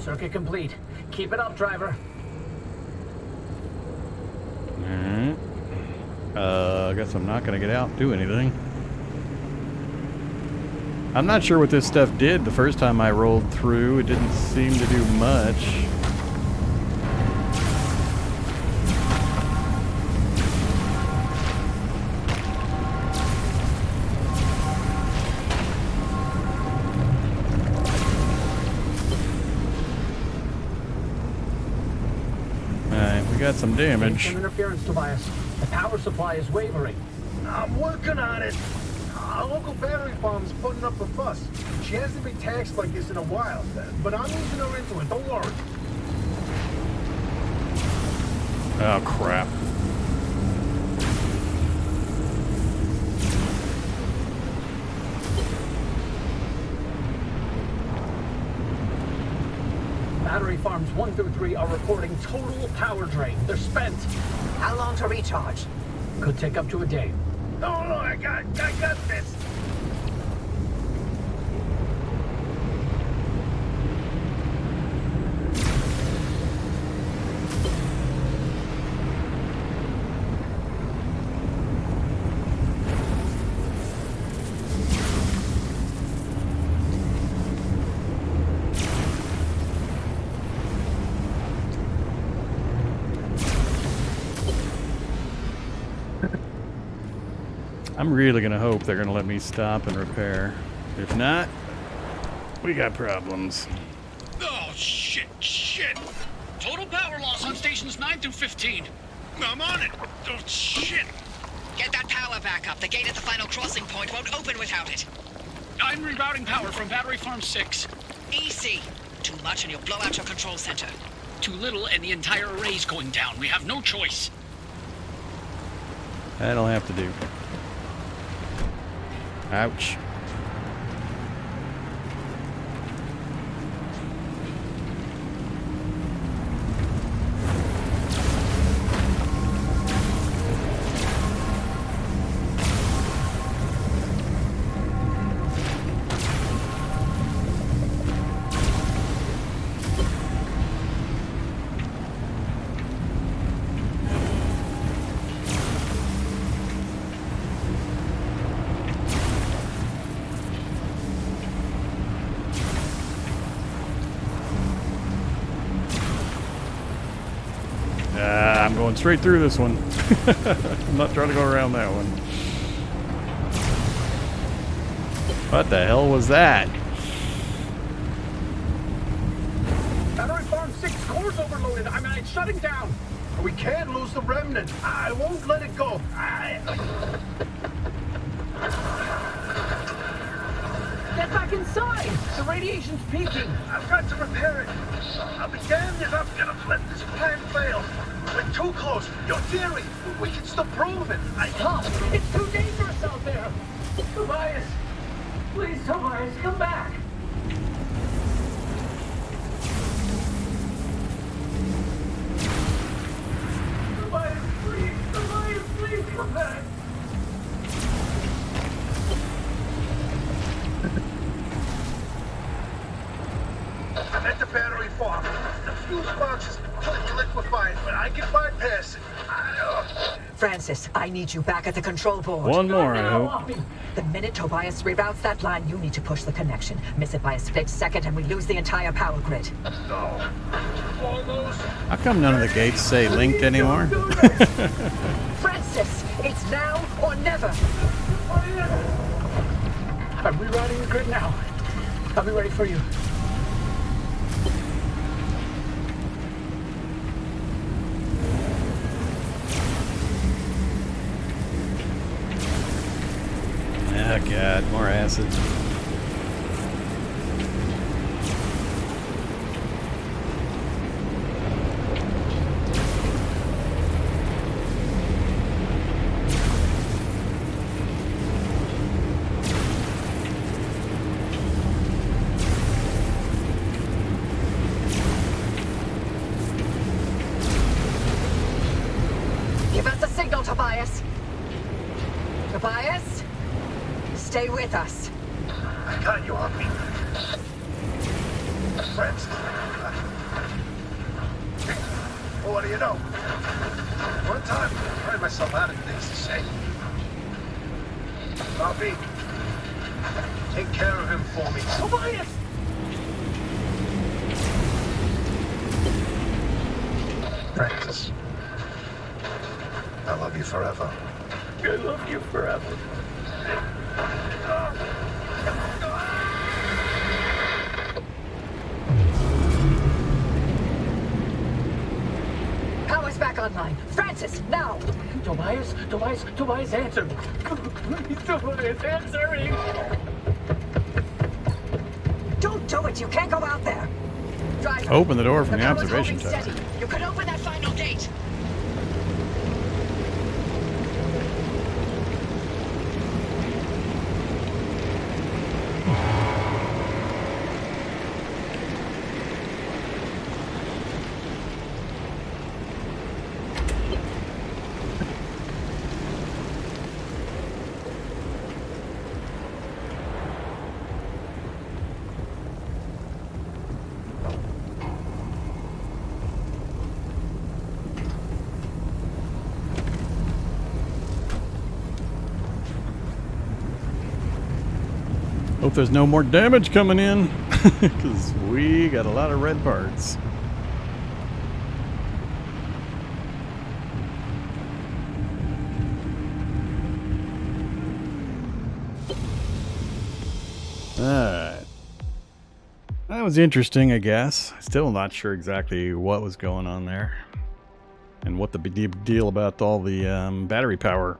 Circuit complete. Keep it up, driver. Alright. I guess I'm not gonna get out and do anything. I'm not sure what this stuff did the first time I rolled through. It didn't seem to do much. Got some damage. Some interference, Tobias. The power supply is wavering. I'm working on it. A local battery farm is putting up a fuss. She hasn't been taxed like this in a while, but I'm easing her into it. Don't worry. Oh crap. Battery farms 1 through 3 are reporting total power drain. They're spent. How long to recharge? Could take up to a day. No, I got this. I'm really gonna hope they're gonna let me stop and repair. If not, we got problems. Oh, shit. Total power loss on stations 9 through 15. I'm on it. Oh, shit. Get that power back up. The gate at the final crossing point won't open without it. I'm rerouting power from Battery Farm 6. Easy. Too much and you'll blow out your control center. Too little and the entire array's going down. We have no choice. That'll have to do. Ouch. I'm going straight through this one. I'm not trying to go around that one. What the hell was that? Battery farm 6 core's overloaded. I mean, it's shutting down. We can't lose the remnant. I won't let it go. Get back inside! The radiation's peaking! I've got to repair it. I'll be damned if I'm gonna let this plan fail. We're too close. Your theory, we can still prove it. Stop! It's too dangerous out there! Tobias! Please, Tobias, come back! Tobias, please come back! I'm at the battery farm. The fuse box is completely liquefied, but I can bypass it. Francis, I need you back at the control board. One more, I hope. The minute Tobias reroutes that line, you need to push the connection. Miss it by a split second and we lose the entire power grid. No. Almost. How come none of the gates say linked anymore? Francis, it's now or never. I'm rerouting the grid now. I'll be ready for you. Oh god, more acid. Give us a signal, Tobias. Tobias? Stay with us. I got you on me. Francis. Well, what do you know? One time, I find myself out of things to say. Bobby, take care of him for me. Tobias! Francis, I love you forever. I love you forever. Power's back online. Francis, now! Tobias, answer! Tobias, answering! Don't do it! You can't go out there! Driver, Open the door from the power's observation holding tower. steady. You can open that final gate! Hope there's no more damage coming in, because we got a lot of red parts. Alright. That was interesting, I guess. Still not sure exactly what was going on there. And what the big deal about all the battery power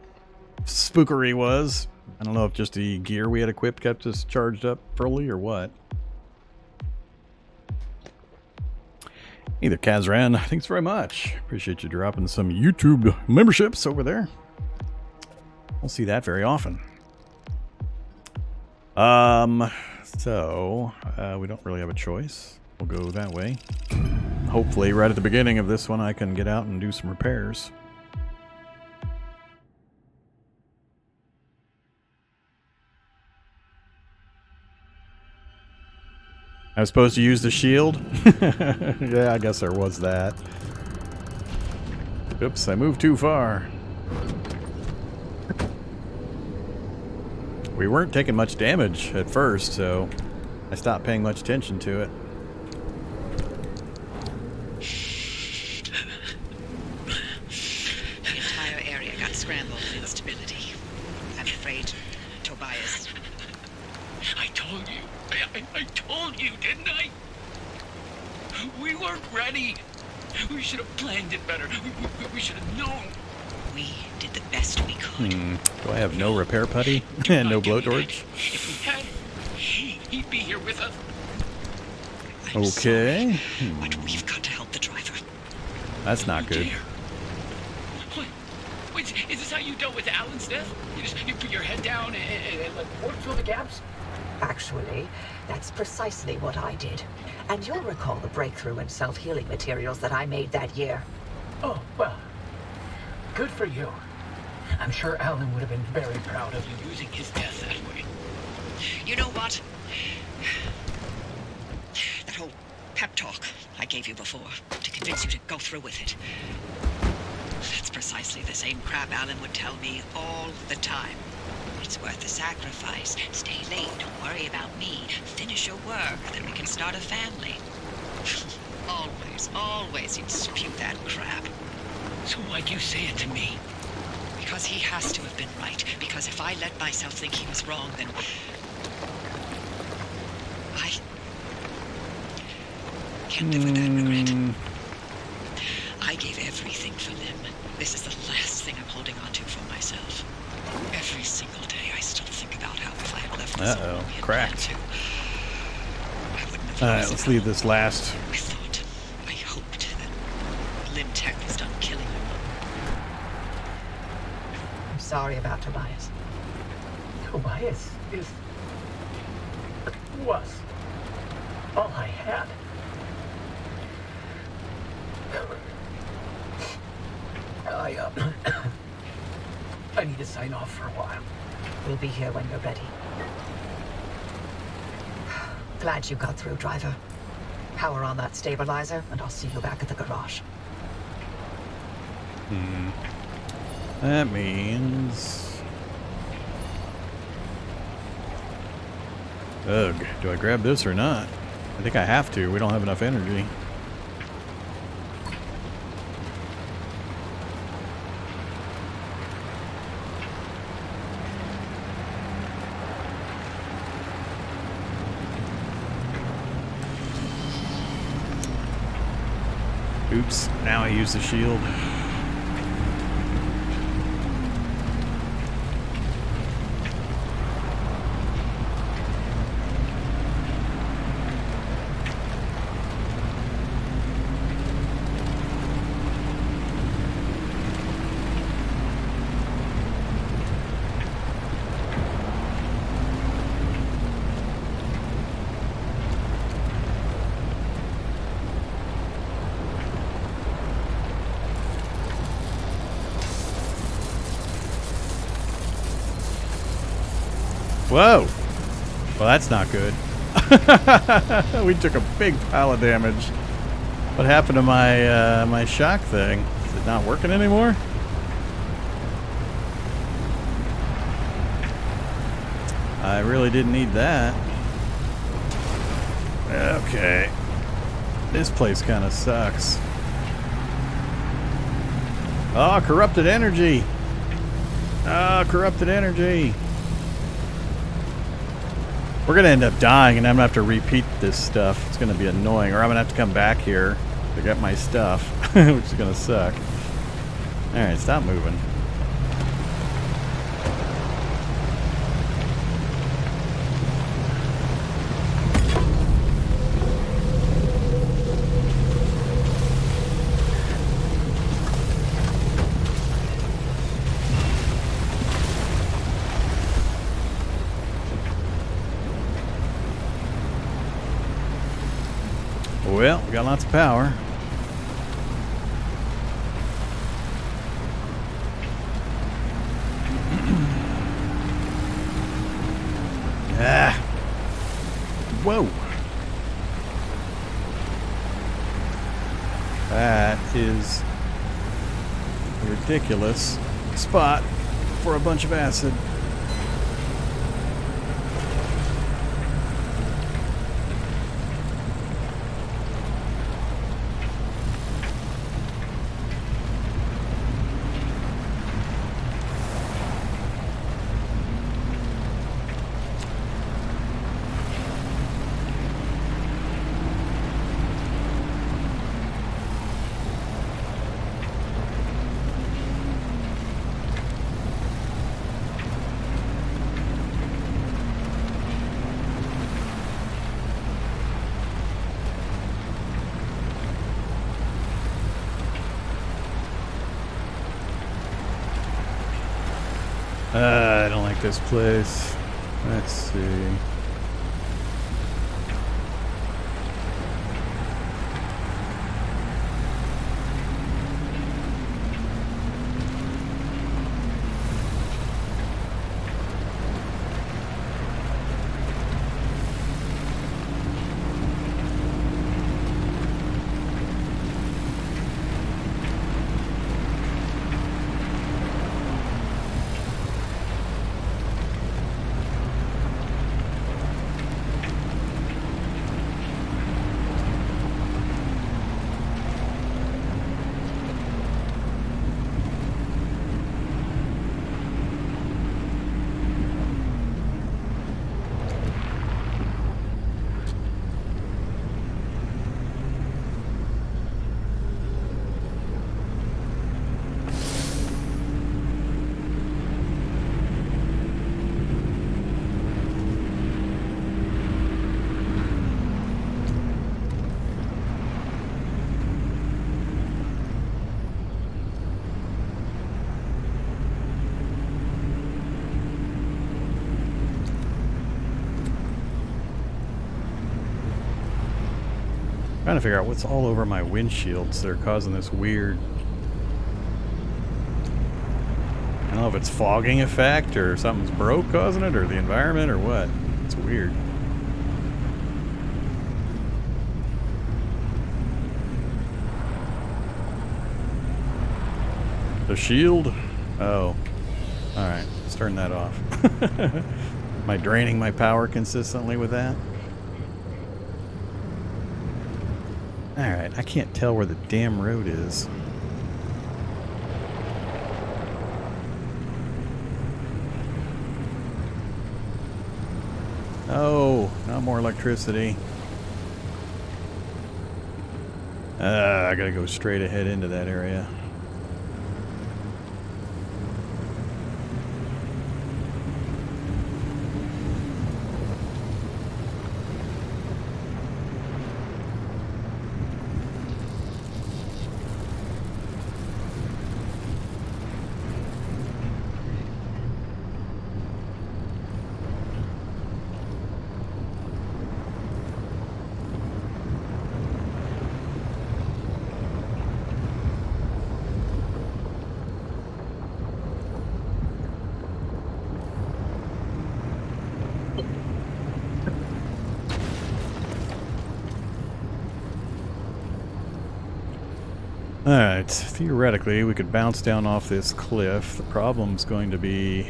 spookery was. I don't know if just the gear we had equipped kept us charged up fully or what. Either Kazran, thanks very much. Appreciate you dropping some YouTube memberships over there. We'll see that very often. So we don't really have a choice. We'll go that way. Hopefully right at the beginning of this one I can get out and do some repairs. I was supposed to use the shield? Yeah, I guess there was that. Oops, I moved too far. We weren't taking much damage at first, so I stopped paying much attention to it. I told you, didn't I? We weren't ready. We should have planned it better. We should have known. We did the best we could. Do I have no repair putty and no blowtorch? If we had, he'd be here with us. I'm Okay. sorry, but we've got to help the driver. That's not good. Dear. Wait, is this how you dealt with Alan's death? You put your head down and like work through the gaps? Actually, that's precisely what I did. And you'll recall the breakthrough in self-healing materials that I made that year. Oh, well, good for you. I'm sure Alan would have been very proud of you. Using his death that way. You know what? That whole pep talk I gave you before to convince you to go through with it. That's precisely the same crap Alan would tell me all the time. It's worth the sacrifice. Stay late. Don't worry about me. Finish your work. Then we can start a family. Always he'd spew that crap. So why'd you say it to me? Because he has to have been right. Because if I let myself think he was wrong, then I can't live with that regret. I gave everything for Lim. This is the last thing I'm holding on to for myself. Every single day I still think about how if I had left this alone, we had cracked. planned to, I wouldn't have Alright, let's leave this last. I hoped that Lim Tech was done killing him. I'm sorry about Tobias. Tobias was all I had. I need to sign off for a while. We'll be here when you're ready. Glad you got through, driver. Power on that stabilizer, and I'll see you back at the garage. That means... Ugh, do I grab this or not? I think I have to. We don't have enough energy. Oops, now I use the shield. Whoa! Well, that's not good. We took a big pile of damage. What happened to my my shock thing? Is it not working anymore? I really didn't need that. Okay. This place kind of sucks. Oh, corrupted energy! Oh, corrupted energy! We're going to end up dying, and I'm going to have to repeat this stuff. It's going to be annoying, or I'm going to have to come back here to get my stuff, which is going to suck. Alright, stop moving. Well, we got lots of power. Ah. Whoa. That is a ridiculous spot for a bunch of acid. this place. Let's see. Trying to figure out what's all over my windshields that are causing this weird... I don't know if it's fogging effect or something's broke causing it or the environment or what. It's weird. The shield? Oh. Alright, let's turn that off. Am I draining my power consistently with that? Alright, I can't tell where the damn road is. Oh, not more electricity. I gotta go straight ahead into that area. Alright, theoretically we could bounce down off this cliff. The problem's going to be...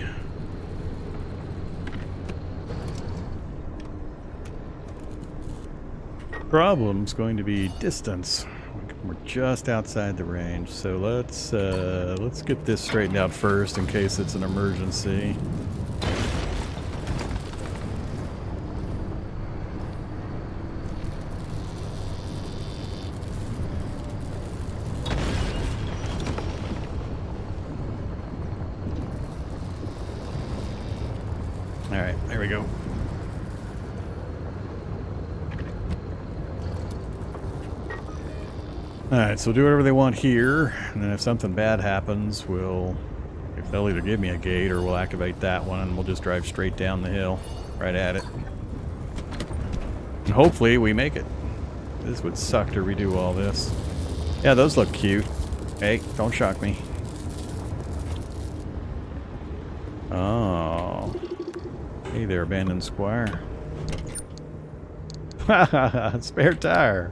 distance. We're just outside the range, so let's get this straightened out first in case it's an emergency. Alright, there we go. Alright, so we'll do whatever they want here, and then if something bad happens, they'll either give me a gate or we'll activate that one and we'll just drive straight down the hill, right at it. And hopefully we make it. This would suck to redo all this. Yeah, those look cute. Hey, don't shock me. Oh. Hey there, abandoned squire. Haha, spare tire.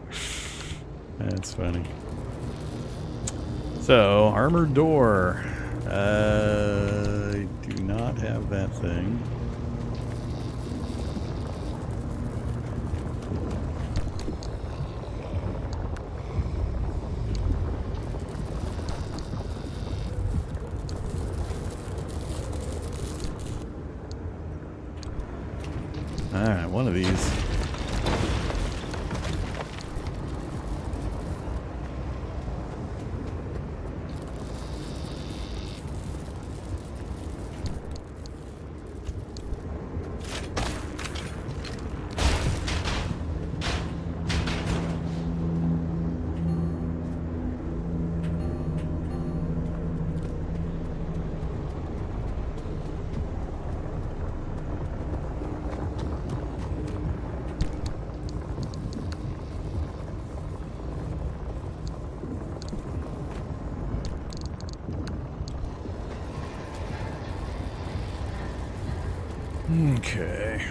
That's funny. So, armored door. I do not have that thing. Alright, one of these. Okay.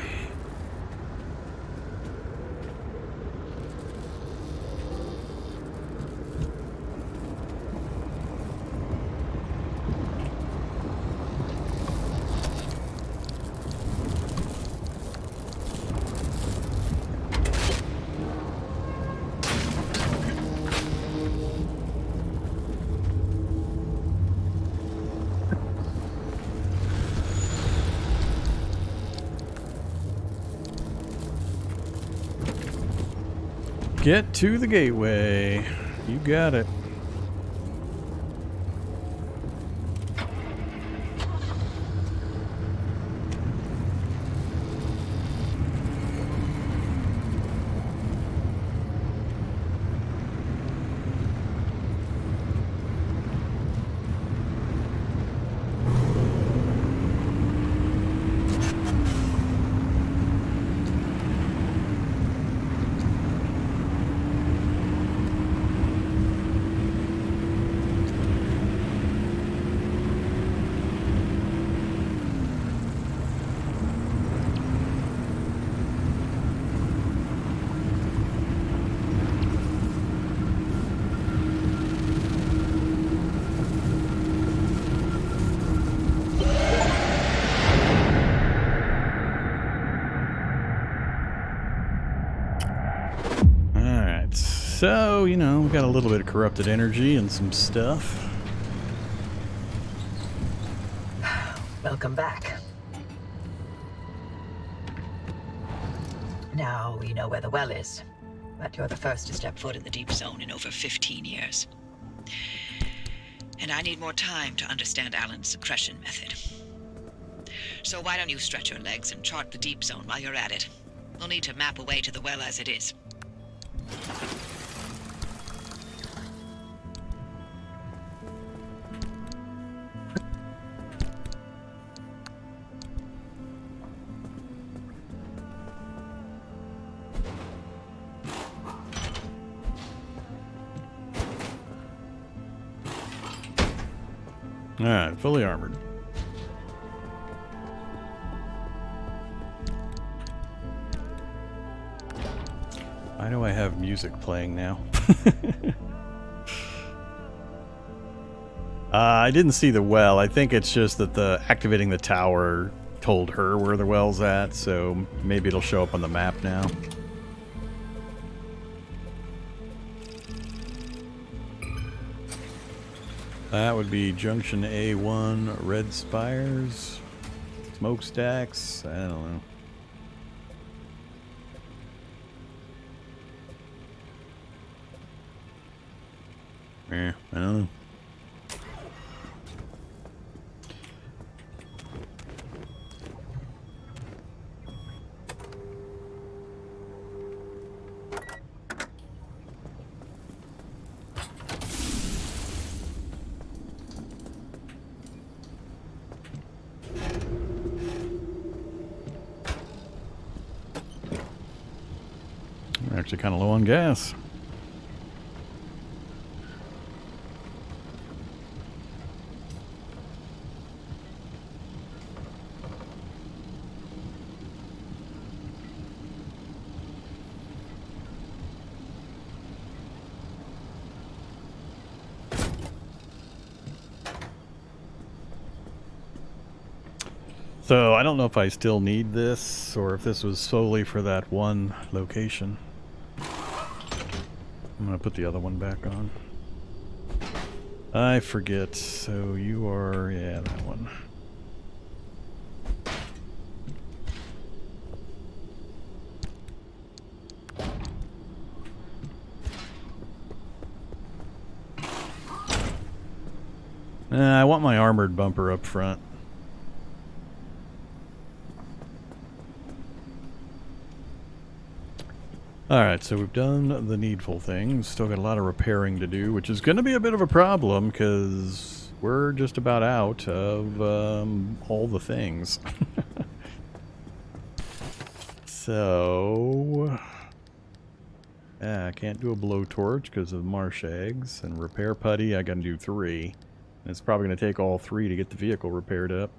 Get to the gateway. You got it. So, you know, we got a little bit of corrupted energy and some stuff. Welcome back. Now we know where the well is, but you're the first to step foot in the deep zone in over 15 years. And I need more time to understand Alan's suppression method. So why don't you stretch your legs and chart the deep zone while you're at it? We'll need to map a way to the well as it is. Alright, fully armored. Why do I have music playing now? I didn't see the well. I think it's just that the activating the tower told her where the well's at, so maybe it'll show up on the map now. That would be Junction A1, Red Spires, Smokestacks, I don't know. I don't know. We're actually kind of low on gas. So I don't know if I still need this or if this was solely for that one location. I'm gonna put the other one back on. I forget. So you are, yeah, that one. I want my armored bumper up front. Alright, so we've done the needful things. Still got a lot of repairing to do, which is going to be a bit of a problem because we're just about out of all the things. So... yeah, I can't do a blowtorch because of marsh eggs. And repair putty, I got to do 3. And it's probably going to take all 3 to get the vehicle repaired up.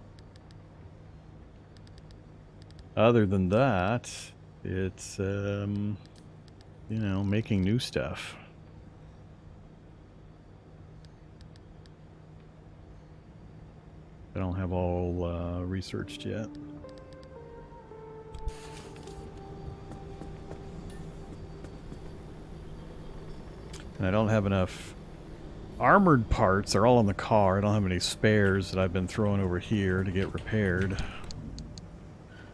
Other than that, it's, you know, making new stuff. I don't have all researched yet. And I don't have enough armored parts. They're all in the car. I don't have any spares that I've been throwing over here to get repaired.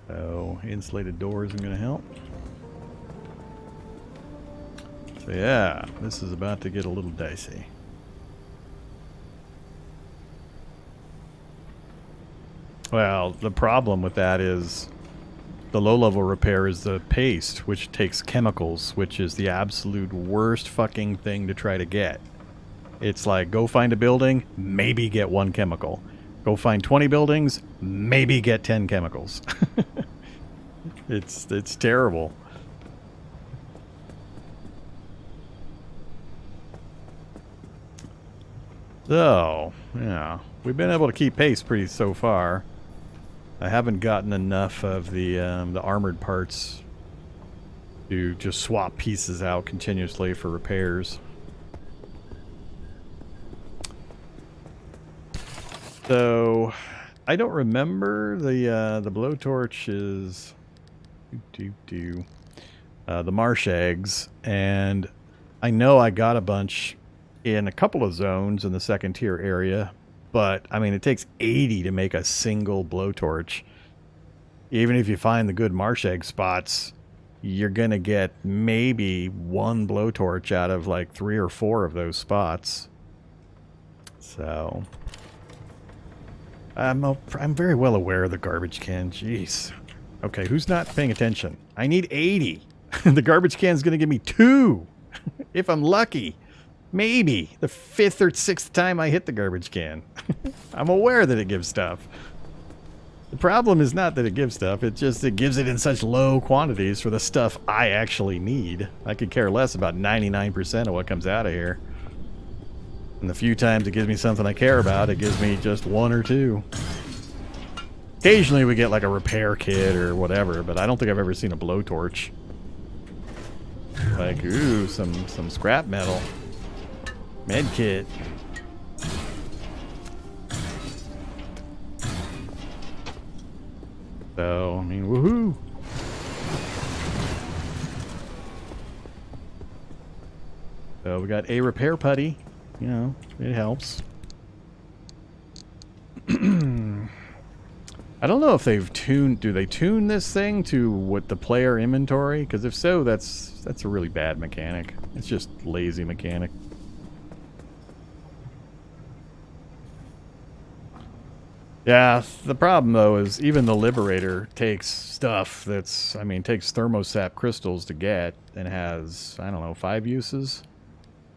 So insulated doors are going to help. So yeah, this is about to get a little dicey. Well, the problem with that is the low-level repair is the paste, which takes chemicals, which is the absolute worst fucking thing to try to get. It's like, go find a building, maybe get 1 chemical. Go find 20 buildings, maybe get 10 chemicals. It's terrible. So, yeah, we've been able to keep pace pretty so far. I haven't gotten enough of the armored parts to just swap pieces out continuously for repairs. So, I don't remember the blowtorch is the marsh eggs, and I know I got a bunch in a couple of zones in the second tier area. But, I mean, it takes 80 to make a single blowtorch. Even if you find the good marsh egg spots, you're going to get maybe 1 blowtorch out of like 3 or 4 of those spots. So, I'm very well aware of the garbage can. Jeez. Okay, who's not paying attention? I need 80. The garbage can's going to give me 2. If I'm lucky. Maybe the 5th or 6th time I hit the garbage can. I'm aware that it gives stuff. The problem is not that it gives stuff, it gives it in such low quantities for the stuff I actually need. I could care less about 99% of what comes out of here. And the few times it gives me something I care about, it gives me just 1 or 2. Occasionally we get like a repair kit or whatever, but I don't think I've ever seen a blowtorch. Like, ooh, some scrap metal. Med kit. So, I mean, woohoo! So we got a repair putty. You know, it helps. I don't know if they've tuned. Do they tune this thing to what the player inventory? Because if so, that's a really bad mechanic. It's just lazy mechanic. Yeah, the problem though is even the Liberator takes stuff that's, I mean, takes thermosap crystals to get and has, I don't know, 5 uses.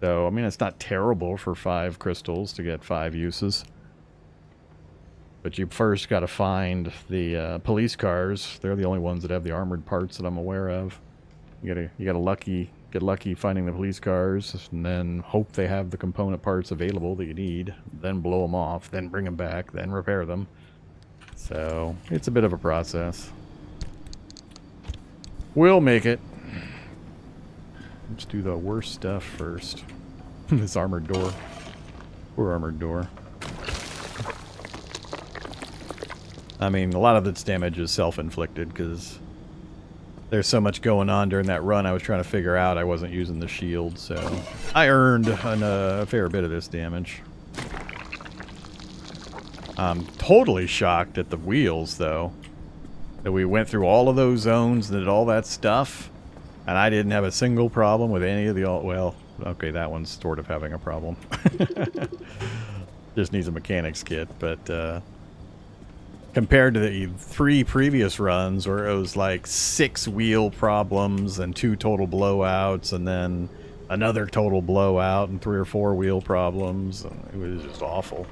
So, I mean, it's not terrible for 5 crystals to get 5 uses. But you first got to find the police cars. They're the only ones that have the armored parts that I'm aware of. You gotta get lucky finding the police cars, and then hope they have the component parts available that you need. Then blow them off, then bring them back, then repair them. So it's a bit of a process. We'll make it. Let's do the worst stuff first. This armored door. Poor armored door. I mean, a lot of its damage is self-inflicted because there's so much going on during that run I was trying to figure out. I wasn't using the shield, so I earned a fair bit of this damage. I'm totally shocked at the wheels, though. That we went through all of those zones and did all that stuff, and I didn't have a single problem with any of the... Well, okay, that one's sort of having a problem. Just needs a mechanics kit, but... compared to the 3 previous runs where it was like 6 wheel problems and 2 total blowouts and then another total blowout and 3 or 4 wheel problems. It was just awful.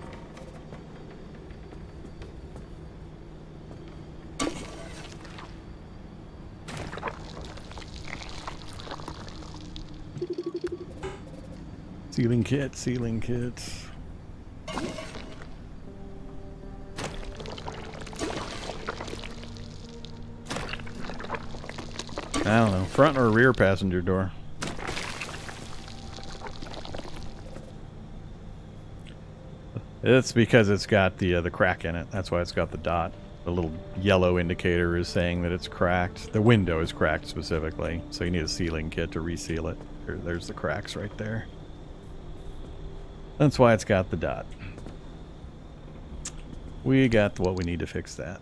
Sealing kit, sealing kit. I don't know. Front or rear passenger door? It's because it's got the crack in it. That's why it's got the dot. The little yellow indicator is saying that it's cracked. The window is cracked specifically, so you need a sealing kit to reseal it. There's the cracks right there. That's why it's got the dot. We got what we need to fix that.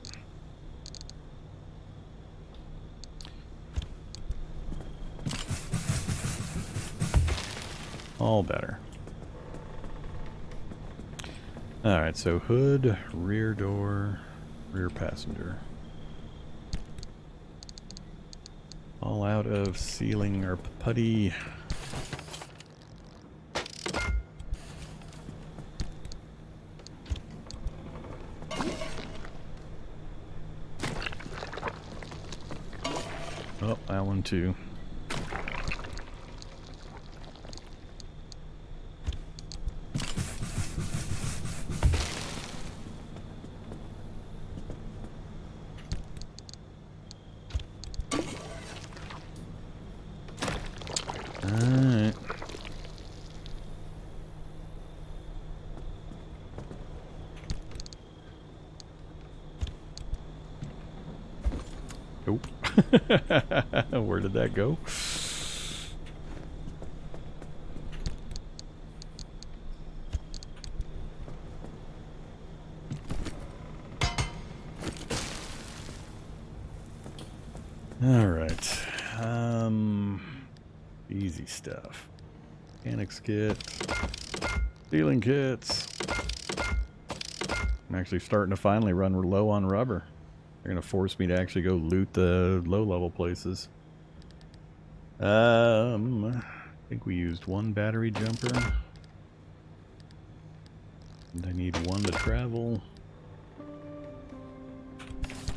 All better. Alright, so hood, rear door, rear passenger. All out of sealing our putty. Oh, that one too. Alright. Nope. Where did that go? All right. Easy stuff. Mechanics kit. Sealing kits. I'm actually starting to finally run low on rubber. They're going to force me to actually go loot the low-level places. I think we used one battery jumper. And I need one to travel.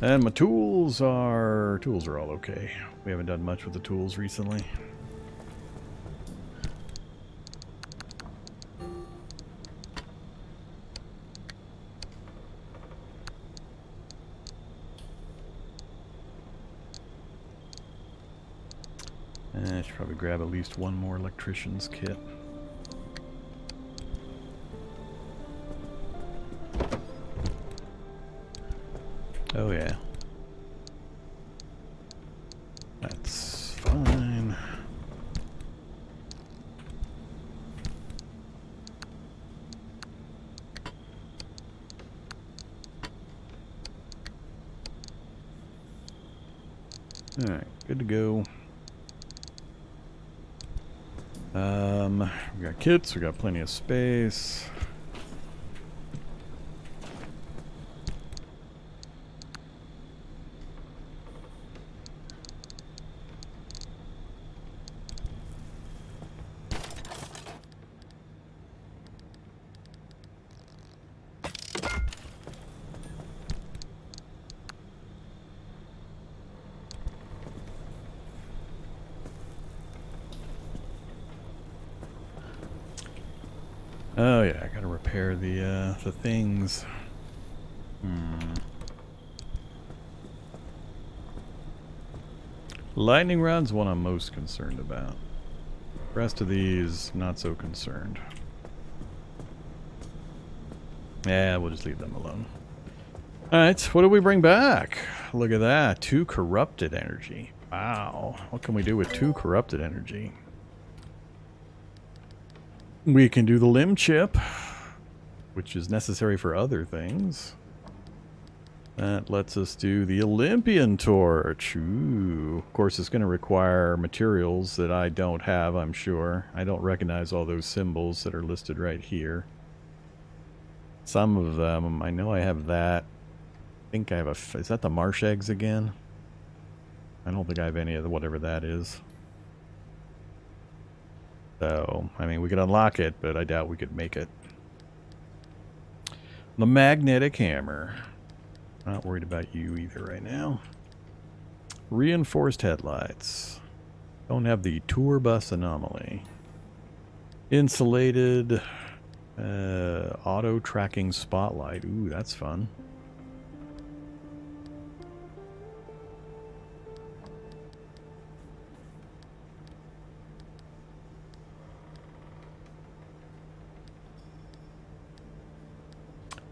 And my tools are all okay. We haven't done much with the tools recently. I should probably grab at least one more electrician's kit. Oh yeah. That's fine. Alright, good to go. We got kits, we got plenty of space. Oh yeah, I gotta repair the things. Lightning rod's one I'm most concerned about. The rest of these, not so concerned. Yeah, we'll just leave them alone. Alright, what do we bring back? Look at that, 2 corrupted energy. Wow, what can we do with 2 corrupted energy? We can do the limb chip, which is necessary for other things. That lets us do the Olympian torch. Ooh. Of course, it's going to require materials that I don't have, I'm sure. I don't recognize all those symbols that are listed right here. Some of them, I know I have that. I think I have a... Is that the marsh eggs again? I don't think I have any of the whatever that is. So, I mean, we could unlock it, but I doubt we could make it. The magnetic hammer. Not worried about you either right now. Reinforced headlights. Don't have the tour bus anomaly. Insulated auto tracking spotlight. Ooh, that's fun.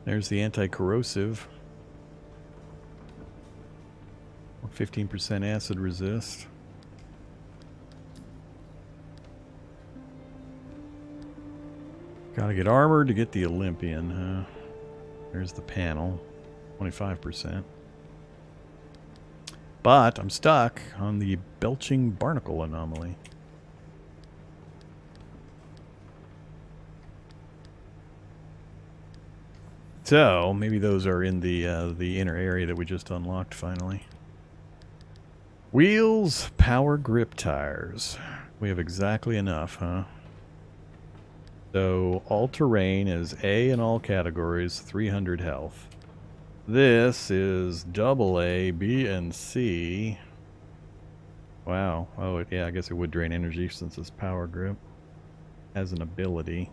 There's the anti-corrosive. 15% acid resist. Gotta get armored to get the Olympian, huh? There's the panel. 25%. But I'm stuck on the belching barnacle anomaly. So maybe those are in the inner area that we just unlocked finally. Wheels, power grip tires. We have exactly enough, huh? So all-terrain is A in all categories, 300 health. This is double A, B, and C. Wow. Oh, yeah, I guess it would drain energy since it's power grip. Has an ability.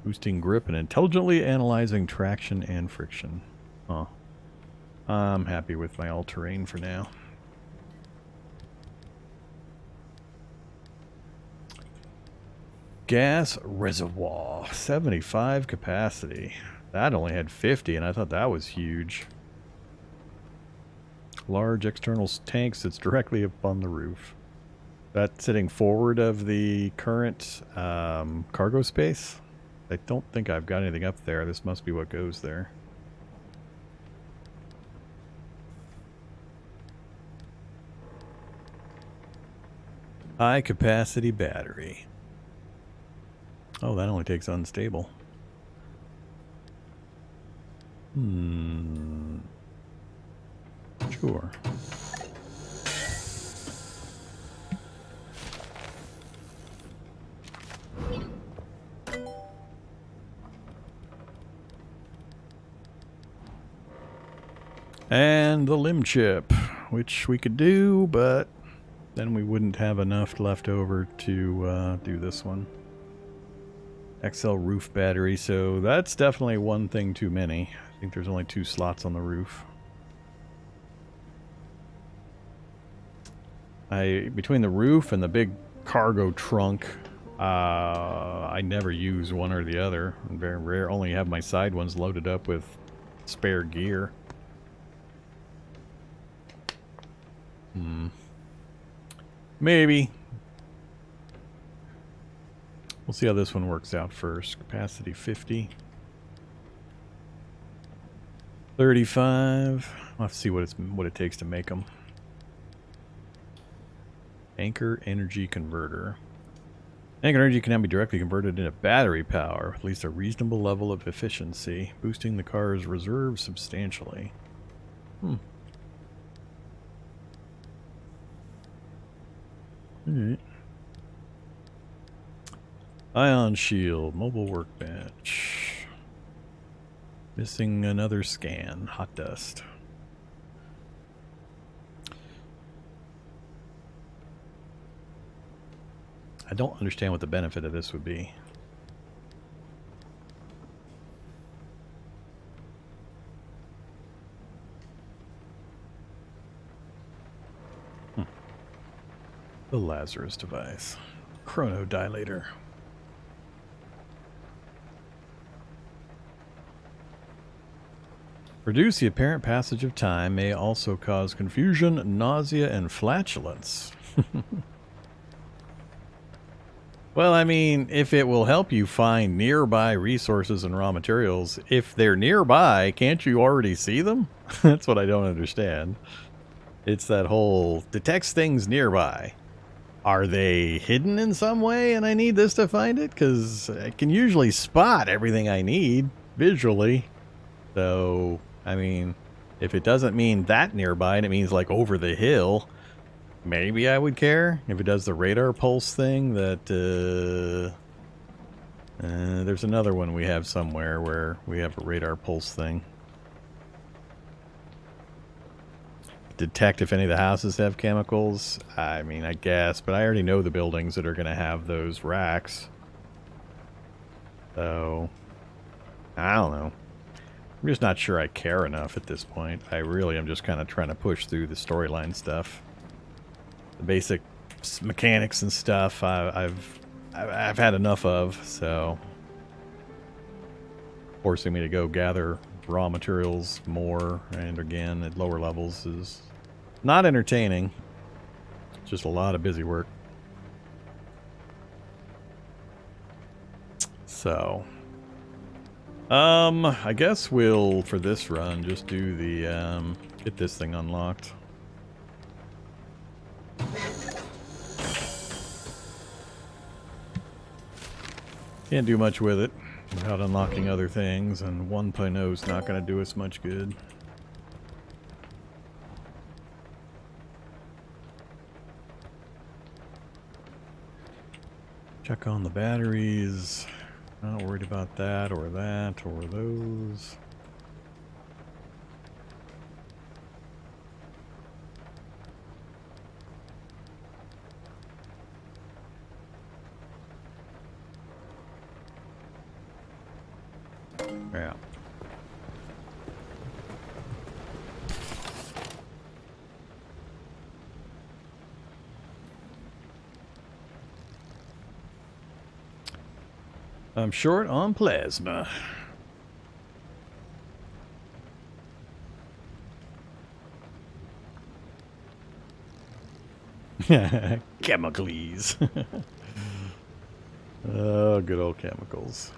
Boosting grip and intelligently analyzing traction and friction. Huh. I'm happy with my all-terrain for now. Gas reservoir, 75 capacity. That only had 50, and I thought that was huge. Large external tank sits directly up on the roof. That's sitting forward of the current cargo space. I don't think I've got anything up there. This must be what goes there. High capacity battery. Oh, that only takes unstable. Sure. And the limb chip, which we could do, but then we wouldn't have enough left over to do this one. XL roof battery, so that's definitely one thing too many. I think there's only 2 slots on the roof. Between the roof and the big cargo trunk, I never use one or the other. I'm very rare. Only have my side ones loaded up with spare gear. Maybe. We'll see how this one works out first. Capacity 50. 35. I'll have to see what it takes to make them. Anchor energy converter. Anchor energy can now be directly converted into battery power, with at least a reasonable level of efficiency, boosting the car's reserve substantially. Alright. Ion shield, mobile workbench. Missing another scan, hot dust. I don't understand what the benefit of this would be. The Lazarus device. Chronodilator. Reduce the apparent passage of time, may also cause confusion, nausea, and flatulence. Well, I mean, if it will help you find nearby resources and raw materials, if they're nearby, can't you already see them? That's what I don't understand. It's that whole detects things nearby. Are they hidden in some way and I need this to find it? Because I can usually spot everything I need visually. So, I mean, if it doesn't mean that nearby and it means like over the hill, maybe I would care. If it does the radar pulse thing that, there's another one we have somewhere where we have a radar pulse thing. Detect if any of the houses have chemicals. I mean, I guess, but I already know the buildings that are going to have those racks. So, I don't know. I'm just not sure I care enough at this point. I really am just kind of trying to push through the storyline stuff. The basic mechanics and stuff, I've I've had enough of, so forcing me to go gather raw materials more and again at lower levels is not entertaining. It's just a lot of busy work. So, I guess we'll, for this run, just do the, get this thing unlocked. Can't do much with it without unlocking other things, and 1.0 is not going to do us much good. Check on the batteries. Not worried about that or those. Yeah. I'm short on plasma. Chemicals. Oh, good old chemicals.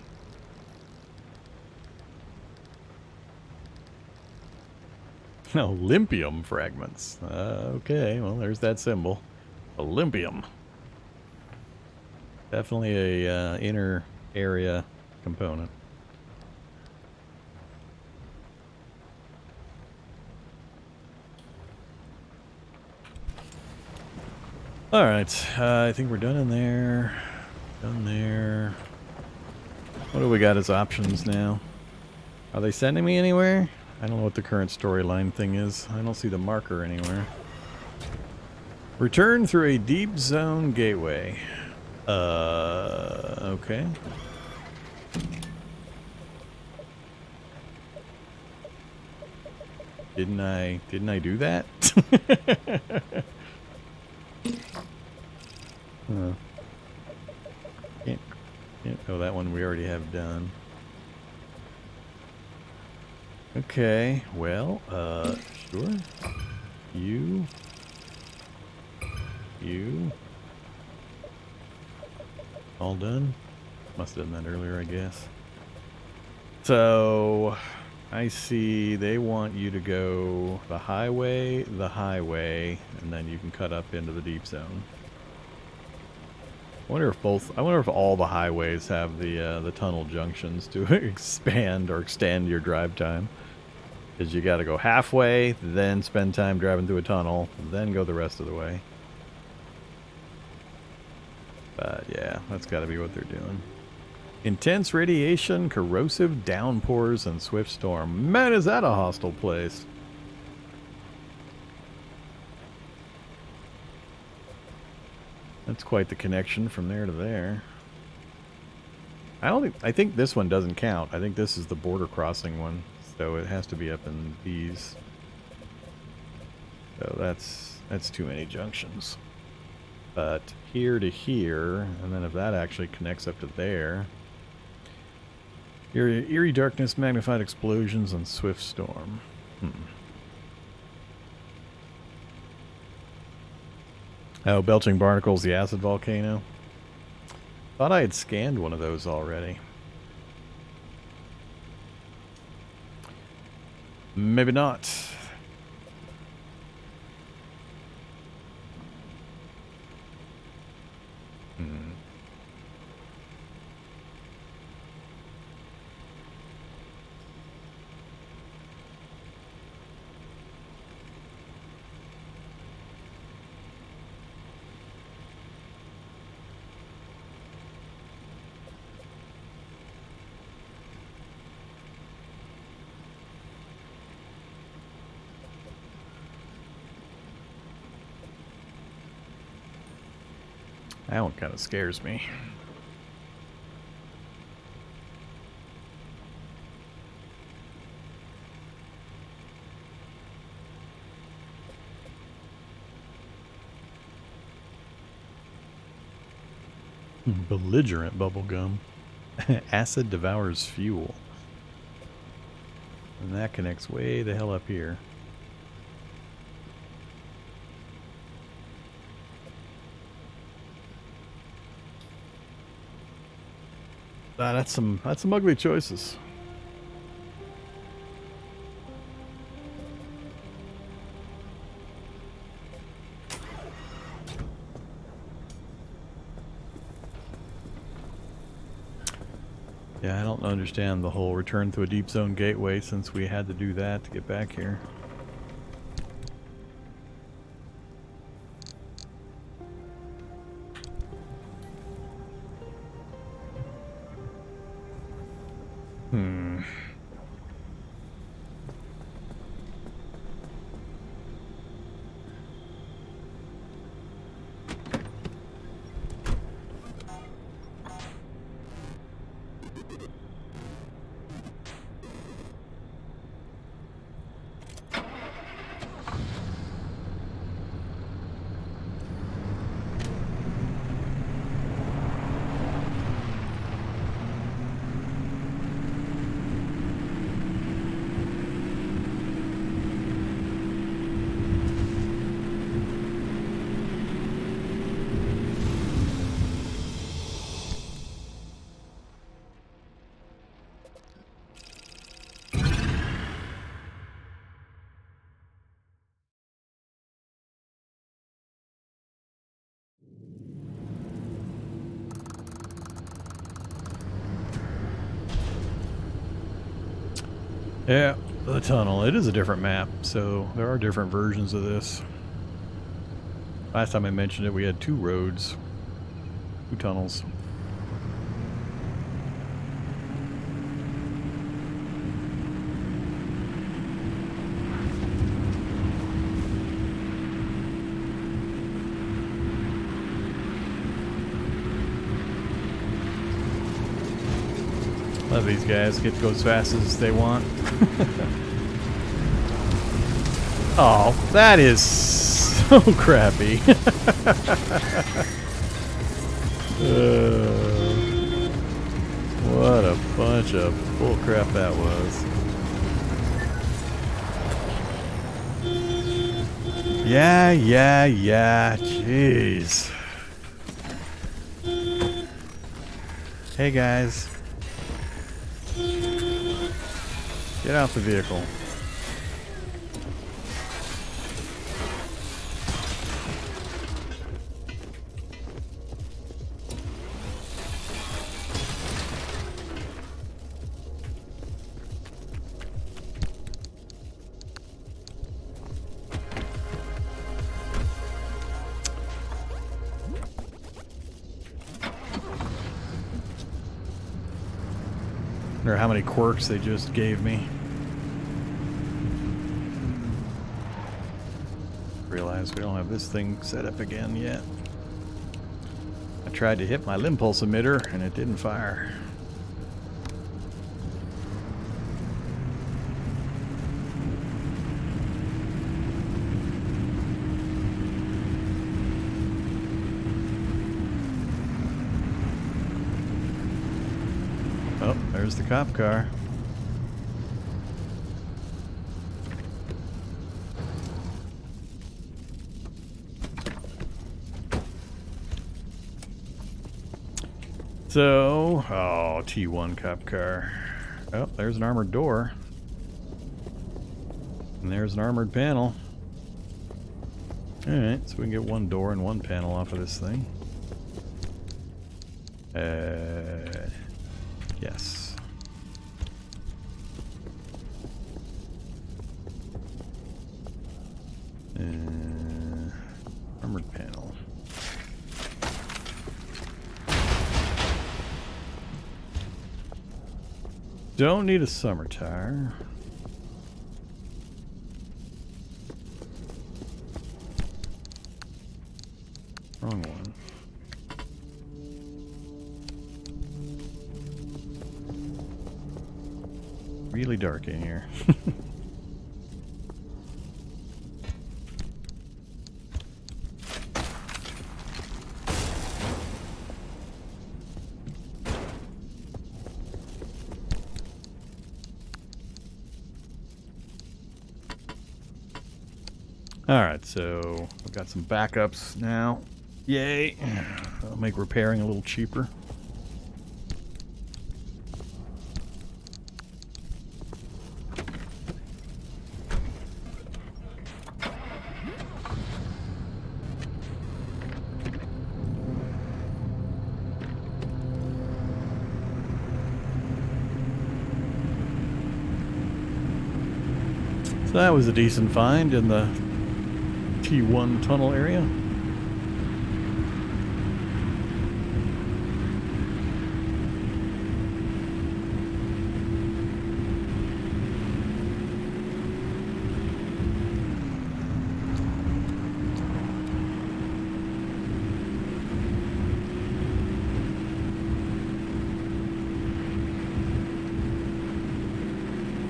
Olympium fragments. Okay, well, there's that symbol. Olympium. Definitely a inner area component. Alright, I think we're done in there. Done there. What do we got as options now? Are they sending me anywhere? I don't know what the current storyline thing is. I don't see the marker anywhere. Return through a deep zone gateway. Okay. Didn't I do that? Oh, that one we already have done. Okay, well, sure. You. All done? Must have done that earlier, I guess. So, I see they want you to go the highway, and then you can cut up into the deep zone. I wonder if all the highways have the tunnel junctions to expand or extend your drive time. Because you got to go halfway, then spend time driving through a tunnel, then go the rest of the way. But yeah, that's got to be what they're doing. Intense radiation, corrosive downpours, and swift storm. Man, is that a hostile place? That's quite the connection from there to there. I think this one doesn't count. I think this is the border crossing one. So it has to be up in these. So that's too many junctions. But here to here, and then if that actually connects up to there. Eerie darkness, magnified explosions, and swift storm. Oh, belching barnacles, the acid volcano. Thought I had scanned one of those already. Maybe not. That one kind of scares me. Belligerent bubblegum. Acid devours fuel. And that connects way the hell up here. That's some ugly choices. Yeah, I don't understand the whole return to a deep zone gateway since we had to do that to get back here. Yeah, the tunnel. It is a different map, so there are different versions of this. Last time I mentioned it, we had 2 roads, 2 tunnels. Love these guys, get to go as fast as they want. Oh, that is so crappy. What a bunch of bullcrap that was. Yeah, jeez. Hey guys. Get out the vehicle. Wonder how many quirks they just gave me. Realize we don't have this thing set up again yet. I tried to hit my limb pulse emitter and it didn't fire. Oh, there's the cop car. So, oh, T1 cop car. Oh, there's an armored door. And there's an armored panel. Alright, so we can get 1 door and 1 panel off of this thing. Yes. Armored panel. Don't need a summer tire. Wrong one. Really dark in here. Alright, so we've got some backups now. Yay! That'll make repairing a little cheaper. So that was a decent find in the T1 tunnel area.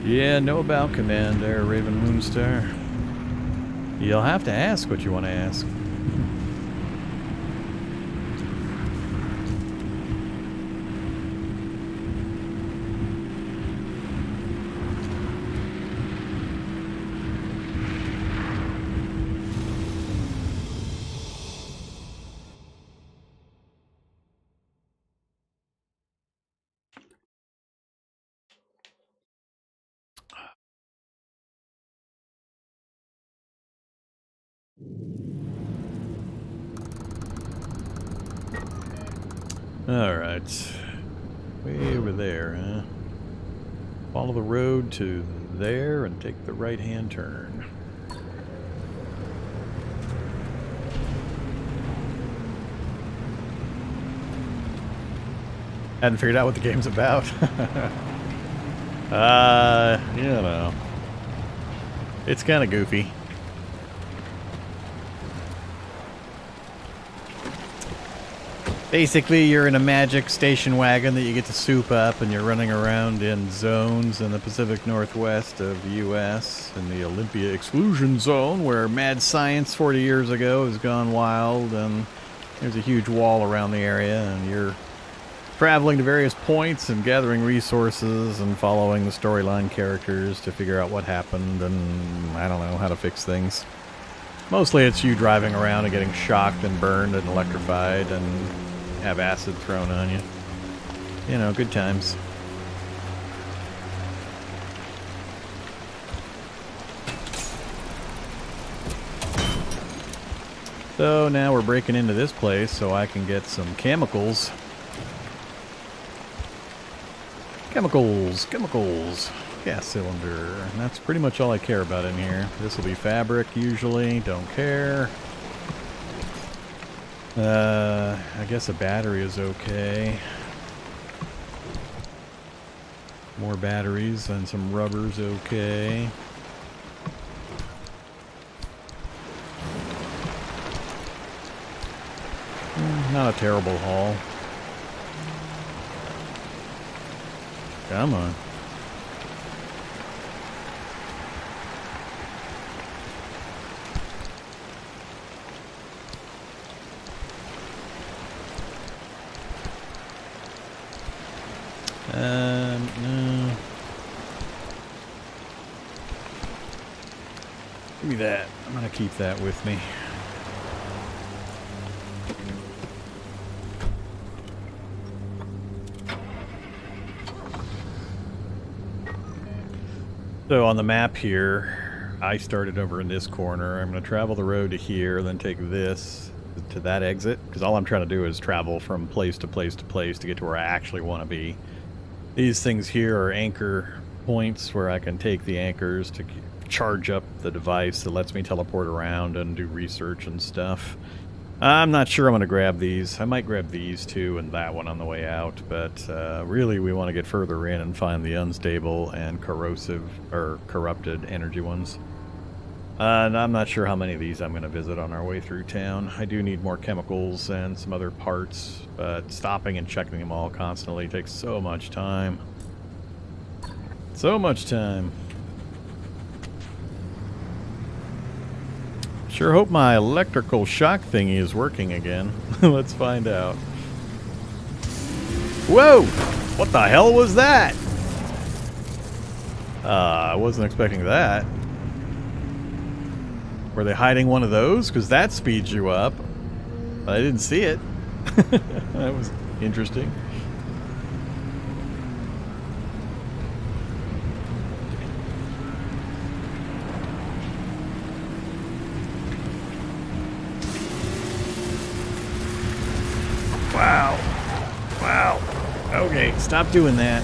Yeah, know about command there, Raven Moonstar. You'll have to ask what you want to ask. Alright. Way over there, huh? Follow the road to there and take the right-hand turn. Hadn't figured out what the game's about. You know. It's kind of goofy. Basically, you're in a magic station wagon that you get to soup up, and you're running around in zones in the Pacific Northwest of the U.S. in the Olympic Exclusion Zone, where mad science 40 years ago has gone wild, and there's a huge wall around the area, and you're traveling to various points and gathering resources and following the storyline characters to figure out what happened and, I don't know, how to fix things. Mostly it's you driving around and getting shocked and burned and electrified and have acid thrown on you. You know, good times. So now we're breaking into this place so I can get some chemicals. Chemicals. Gas cylinder. And that's pretty much all I care about in here. This will be fabric usually. Don't care. I guess a battery is okay. More batteries and some rubber's okay. Not a terrible haul. Come on. No. Give me that. I'm gonna keep that with me. So on the map here, I started over in this corner. I'm going to travel the road to here, then take this to that exit, because all I'm trying to do is travel from place to place to place to get to where I actually want to be. These things here are anchor points where I can take the anchors to charge up the device that lets me teleport around and do research and stuff. I'm not sure I'm going to grab these. I might grab these two and that one on the way out, but really we want to get further in and find the unstable and corrosive or corrupted energy ones. And I'm not sure how many of these I'm going to visit on our way through town. I do need more chemicals and some other parts, but stopping and checking them all constantly takes so much time. So much time. Sure hope my electrical shock thingy is working again. Let's find out. Whoa! What the hell was that? I wasn't expecting that. Were they hiding one of those? Because that speeds you up. But I didn't see it. That was interesting. Wow. Wow. Okay, stop doing that.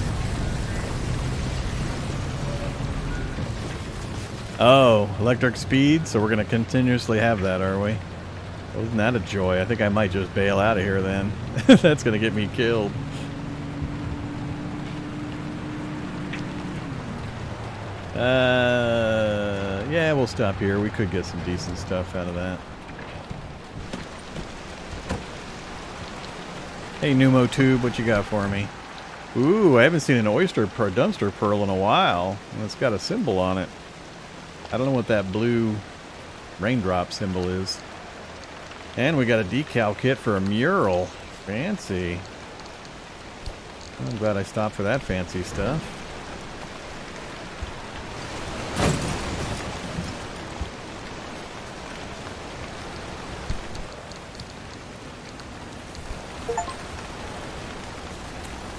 Oh, electric speed, so we're going to continuously have that, are we? Well, isn't that a joy? I think I might just bail out of here then. That's going to get me killed. Yeah, we'll stop here. We could get some decent stuff out of that. Hey, Pneumo Tube, what you got for me? Ooh, I haven't seen an dumpster pearl in a while. And it's got a symbol on it. I don't know what that blue raindrop symbol is. And we got a decal kit for a mural. Fancy. I'm glad I stopped for that fancy stuff.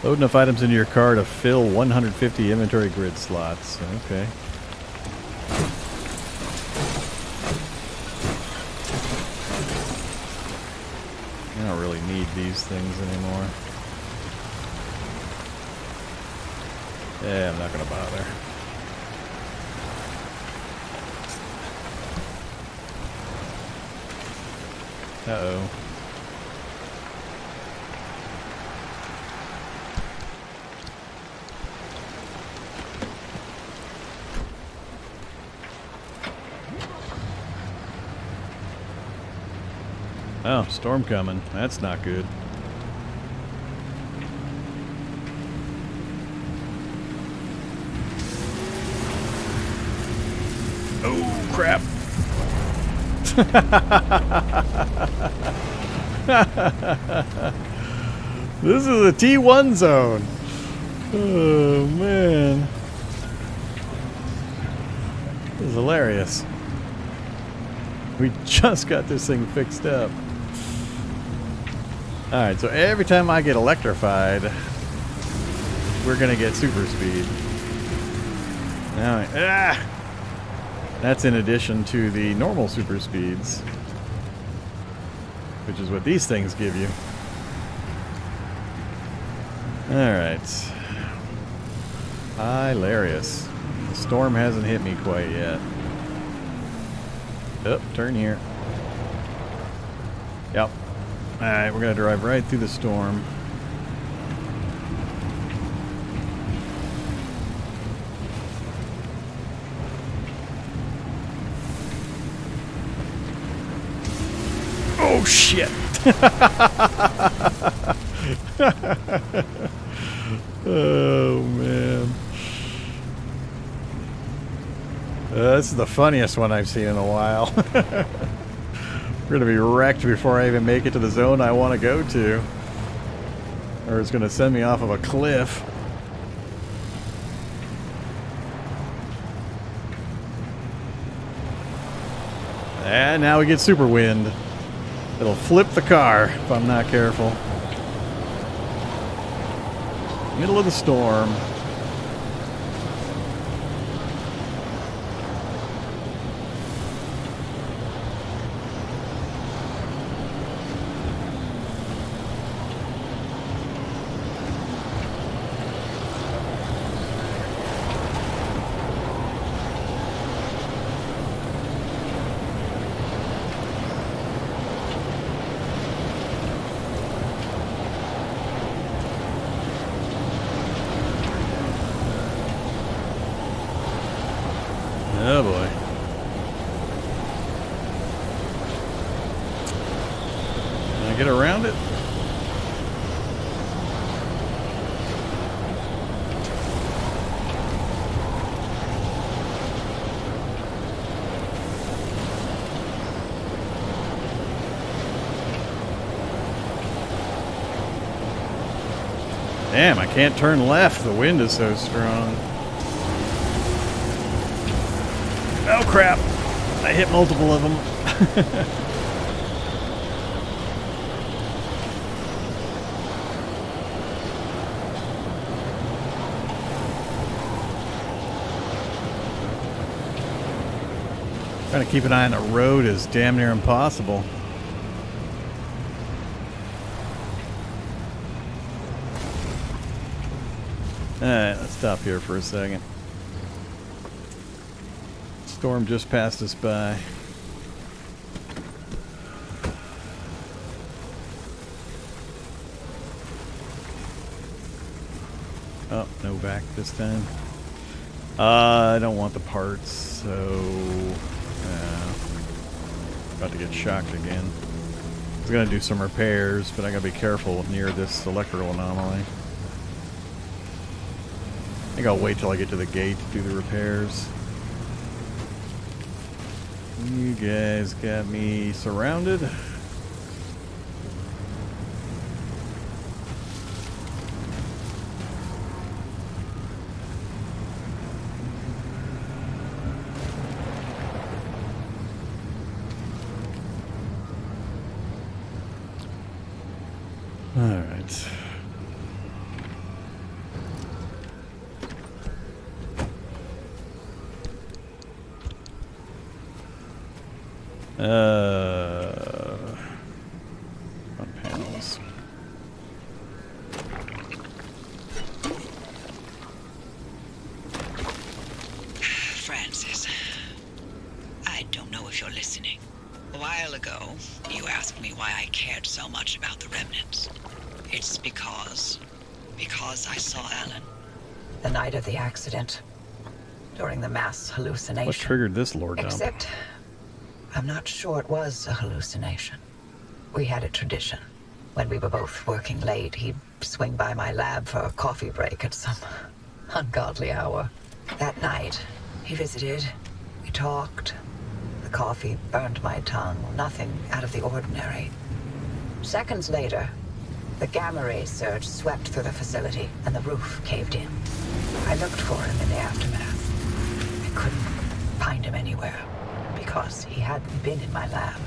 Load enough items into your car to fill 150 inventory grid slots. Okay. I don't really need these things anymore. Yeah, I'm not gonna bother. Uh-oh. Oh, storm coming. That's not good. Oh, crap. This is a T1 zone. Oh, man. This is hilarious. We just got this thing fixed up. Alright, so every time I get electrified, we're going to get super speed. Now, that's in addition to the normal super speeds, which is what these things give you. Alright. Hilarious. The storm hasn't hit me quite yet. Oh, turn here. Yep. Alright, we're going to drive right through the storm. Oh, shit! Oh, man. This is the funniest one I've seen in a while. We're going to be wrecked before I even make it to the zone I want to go to. Or it's going to send me off of a cliff. And now we get super wind. It'll flip the car if I'm not careful. Middle of the storm. Oh boy. Can I get around it? Damn, I can't turn left. The wind is so strong. Oh crap. I hit multiple of them. Trying to keep an eye on the road is damn near impossible. Alright, let's stop here for a second. Storm just passed us by. Oh, no back this time. I don't want the parts, so... about to get shocked again. I was gonna do some repairs, but I gotta be careful near this electrical anomaly. I think I'll wait till I get to the gate to do the repairs. You guys got me surrounded. All right. Front panels. Francis, I don't know if you're listening. A while ago, you asked me why I cared so much about the remnants. It's because I saw Alan. The night of the accident, during the mass hallucination. What triggered this lore dump? Except, I'm not sure it was a hallucination. We had a tradition. When we were both working late, he'd swing by my lab for a coffee break at some ungodly hour. That night, he visited. We talked. The coffee burned my tongue. Nothing out of the ordinary. Seconds later, the gamma ray surge swept through the facility, and the roof caved in. I looked for him in the aftermath. I couldn't find him anywhere, because he hadn't been in my lab.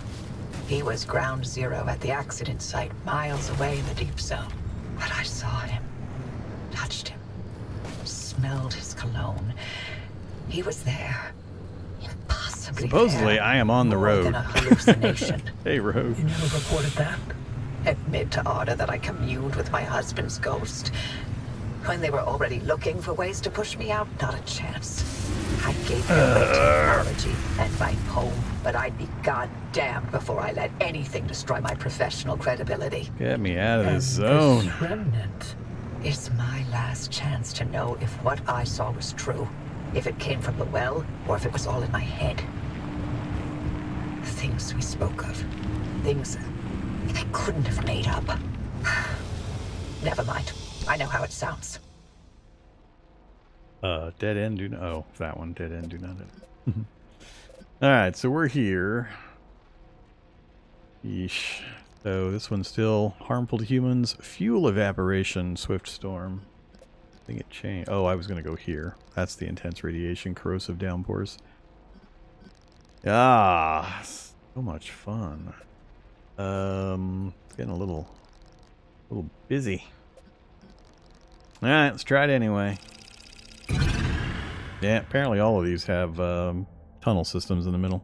He was ground zero at the accident site, miles away in the deep zone. But I saw him, touched him, smelled his cologne. He was there. Impossibly Supposedly, there. I am on the More road. than a hallucination. Hey, road. You never reported that? Admit to Arda that I communed with my husband's ghost. When they were already looking for ways to push me out, not a chance. I gave them my technology and my home, but I'd be goddamned before I let anything destroy my professional credibility. Get me out of And this zone. this remnant. It's my last chance to know if what I saw was true. If it came from the well, or if it was all in my head. The things we spoke of. Things I couldn't have made up. Never mind. I know how it sounds. Dead end do not. Oh, that one. Dead end do not. Alright, so we're here. Yeesh. So this one's still harmful to humans. Fuel evaporation, swift storm. I think it changed. Oh, I was going to go here. That's the intense radiation, corrosive downpours. Ah, so much fun. It's getting a little busy. Alright, let's try it anyway. Yeah, apparently all of these have tunnel systems in the middle.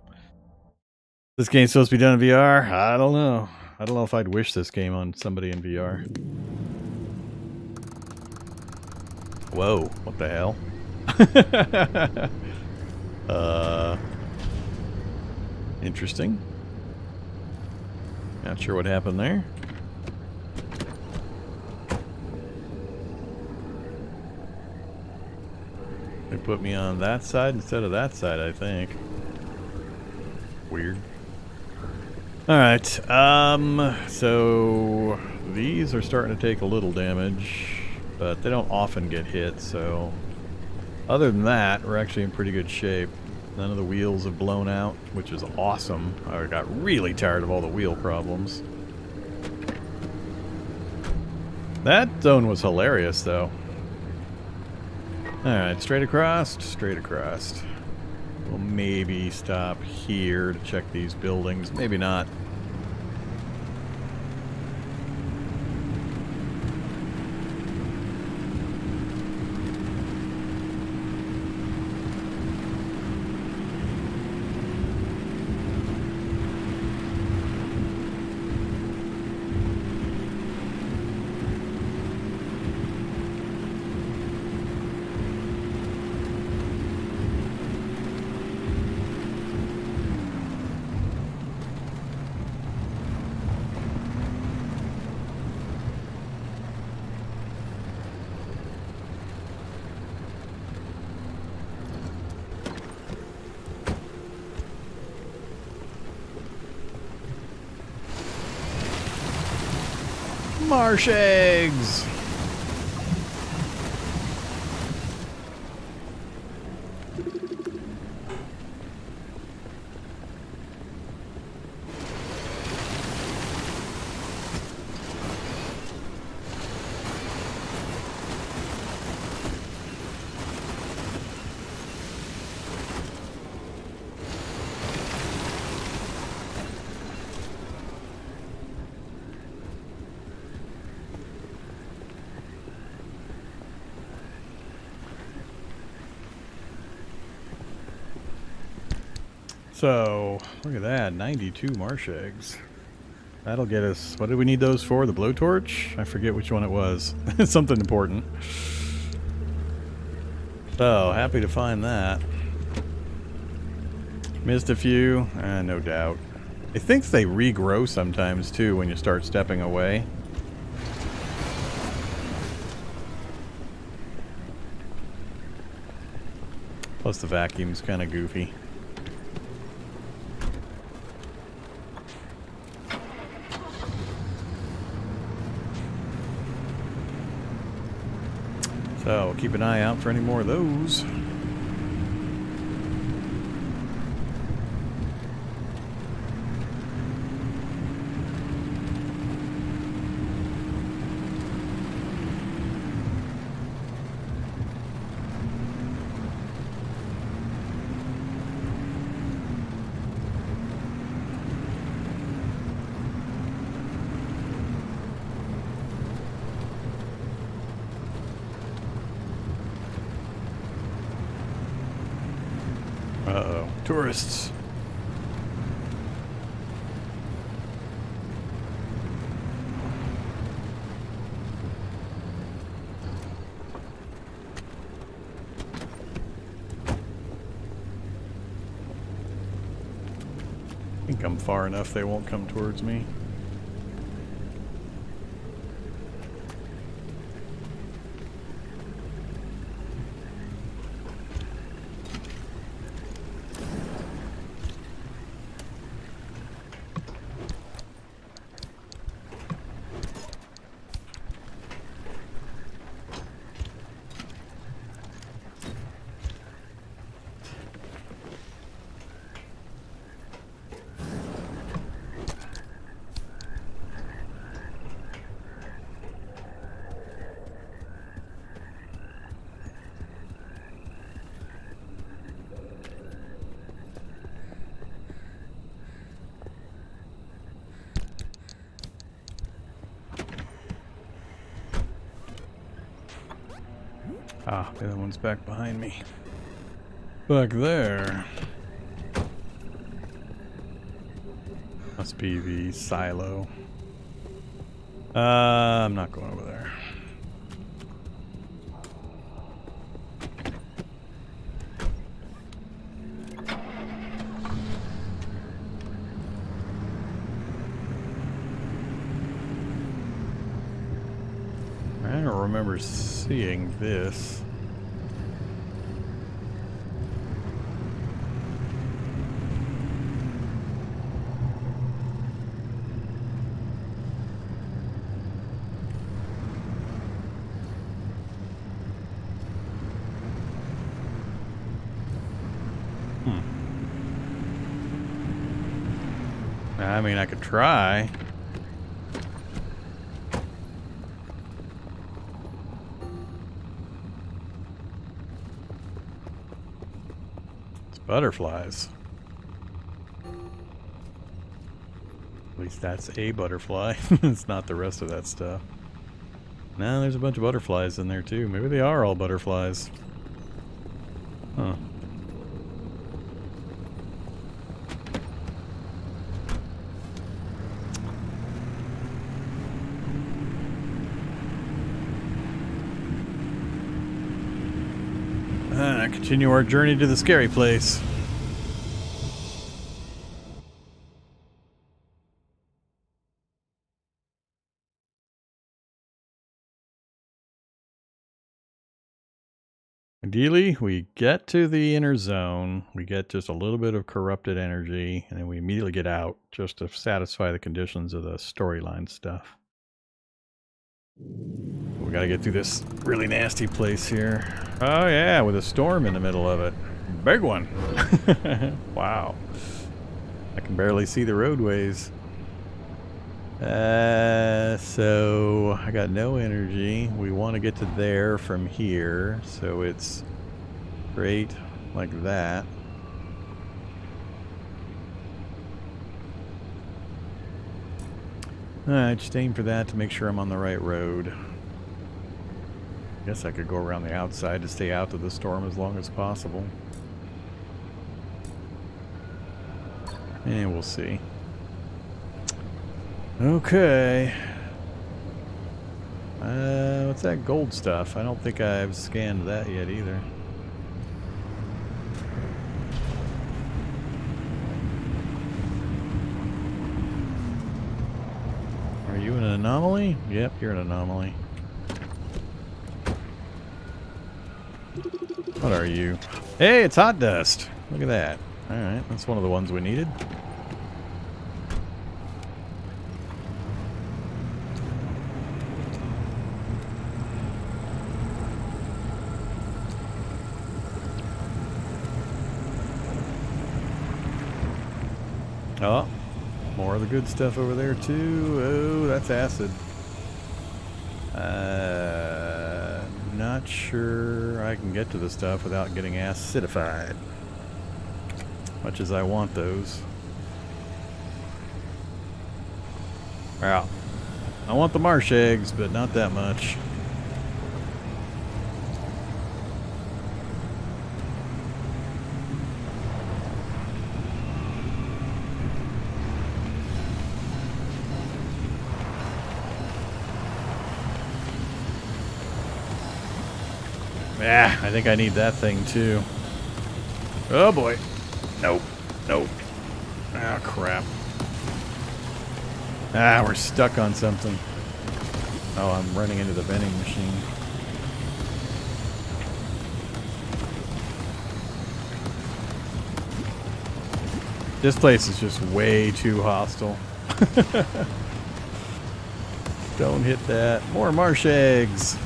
This game's supposed to be done in VR? I don't know. I don't know if I'd wish this game on somebody in VR. Whoa, what the hell? Interesting. Not sure what happened there. They put me on that side instead of that side, I think. Weird. Alright, so these are starting to take a little damage, but they don't often get hit, so other than that, we're actually in pretty good shape. None of the wheels have blown out, which is awesome. I got really tired of all the wheel problems. That zone was hilarious, though. Alright, straight across, straight across. We'll maybe stop here to check these buildings. Maybe not. Marsh eggs! So, look at that, 92 marsh eggs. That'll get us, what did we need those for? The blowtorch? I forget which one it was. Something important. So, happy to find that. Missed a few? No doubt. I think they regrow sometimes too when you start stepping away. Plus the vacuum's kind of goofy. So, we'll keep an eye out for any more of those. Uh-oh. Tourists. I think I'm far enough they won't come towards me. Ah, the other one's back behind me. Back there. Must be the silo. I'm not going over there. I don't remember seeing this. I mean, I could try. Butterflies. At least that's a butterfly. It's not the rest of that stuff. No, there's a bunch of butterflies in there too. Maybe they are all butterflies. Huh. Continue our journey to the scary place. Ideally, we get to the inner zone, we get just a little bit of corrupted energy, and then we immediately get out just to satisfy the conditions of the storyline stuff. We gotta get through this really nasty place here. Oh yeah, with a storm in the middle of it. Big one. Wow. I can barely see the roadways. So I got no energy. We want to get to there from here, so it's straight like that. Alright, just aim for that to make sure I'm on the right road. Guess I could go around the outside to stay out of the storm as long as possible. And we'll see. Okay. What's that gold stuff? I don't think I've scanned that yet either. Are you an anomaly? Yep, you're an anomaly. What are you? Hey, it's hot dust. Look at that. Alright, that's one of the ones we needed. Oh, more of the good stuff over there too. Oh, that's acid. Not sure I can get to the stuff without getting acidified. Much as I want those. Well, I want the marsh eggs, but not that much. Yeah, I think I need that thing too. Oh boy. Nope. Nope. Ah, crap. Ah, we're stuck on something. Oh, I'm running into the vending machine. This place is just way too hostile. Don't hit that. More marsh eggs.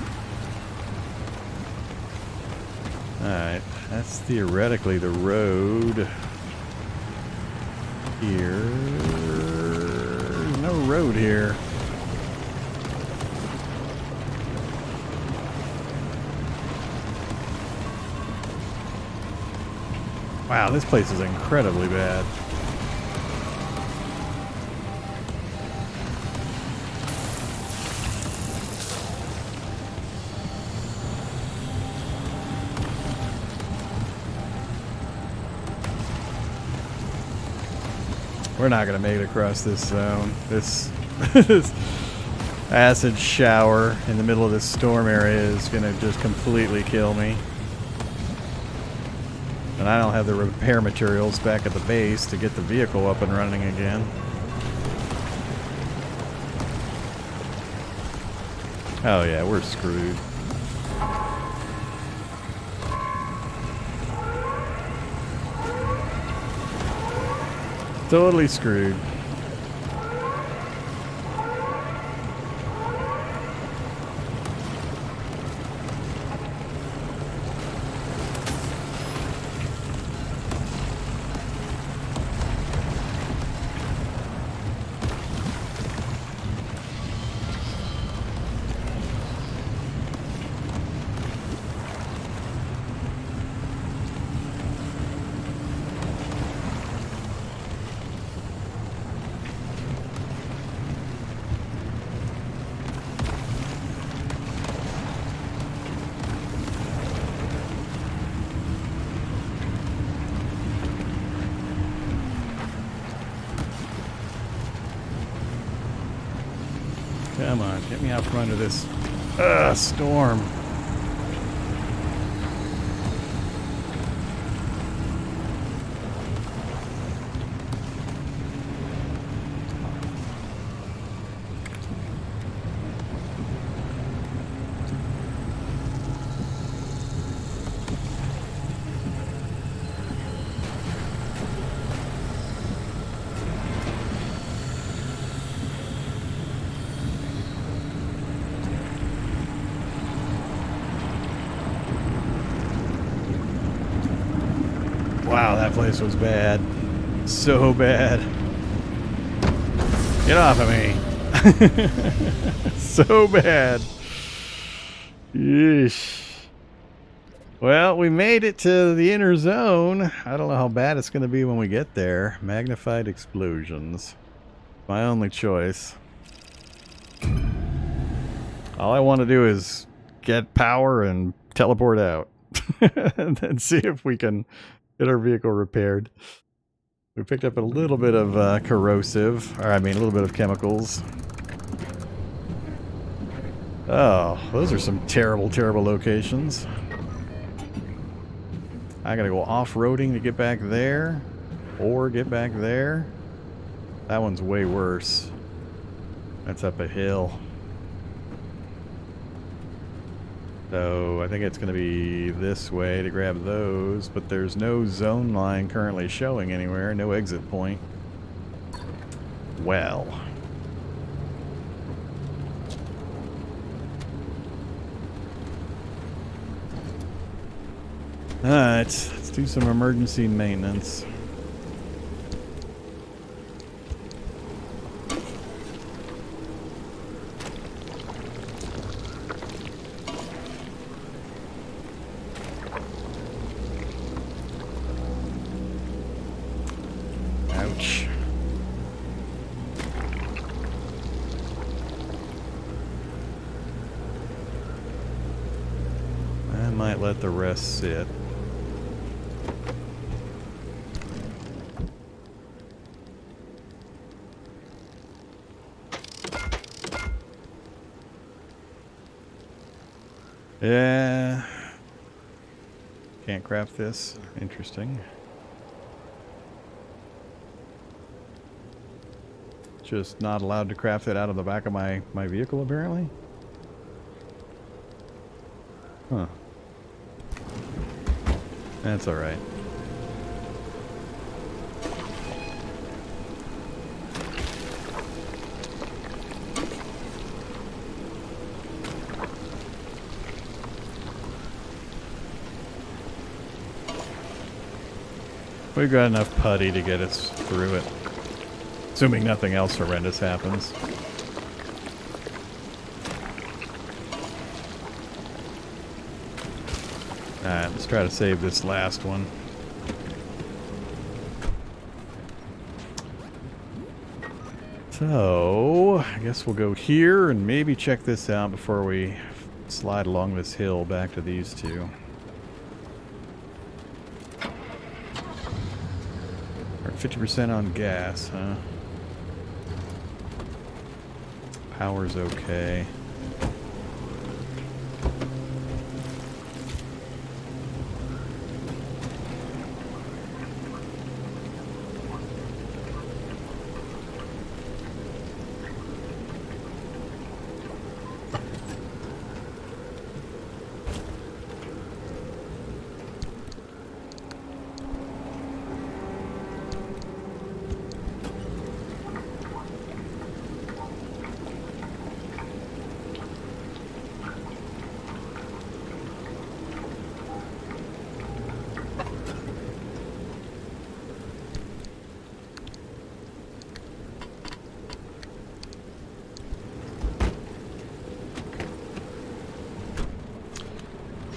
Alright, that's theoretically the road. Here. There's no road here. Wow, this place is incredibly bad. We're not going to make it across this zone. This acid shower in the middle of this storm area is going to just completely kill me. And I don't have the repair materials back at the base to get the vehicle up and running again. Oh yeah, we're screwed. Totally screwed. Come on, get me out from under this storm. Wow, that place was bad. So bad. Get off of me. So bad. Yeesh. Well, we made it to the inner zone. I don't know how bad it's going to be when we get there. Magnified explosions. My only choice. All I want to do is get power and teleport out. And then see if we can get our vehicle repaired. We picked up a little bit of corrosive, or I mean a little bit of chemicals. Oh, those are some terrible, terrible locations. I gotta go off-roading to get back there, or get back there. That one's way worse. That's up a hill. So I think it's going to be this way to grab those, but there's no zone line currently showing anywhere, no exit point. Well. Alright, let's do some emergency maintenance. Ouch. I might let the rest sit. Yeah. Can't craft this. Interesting. Just not allowed to craft it out of the back of my vehicle, apparently? Huh. That's alright. We've got enough putty to get us through it. Assuming nothing else horrendous happens. Alright, let's try to save this last one. So, I guess we'll go here and maybe check this out before we slide along this hill back to these two. We're at 50% on gas, huh? Power's okay.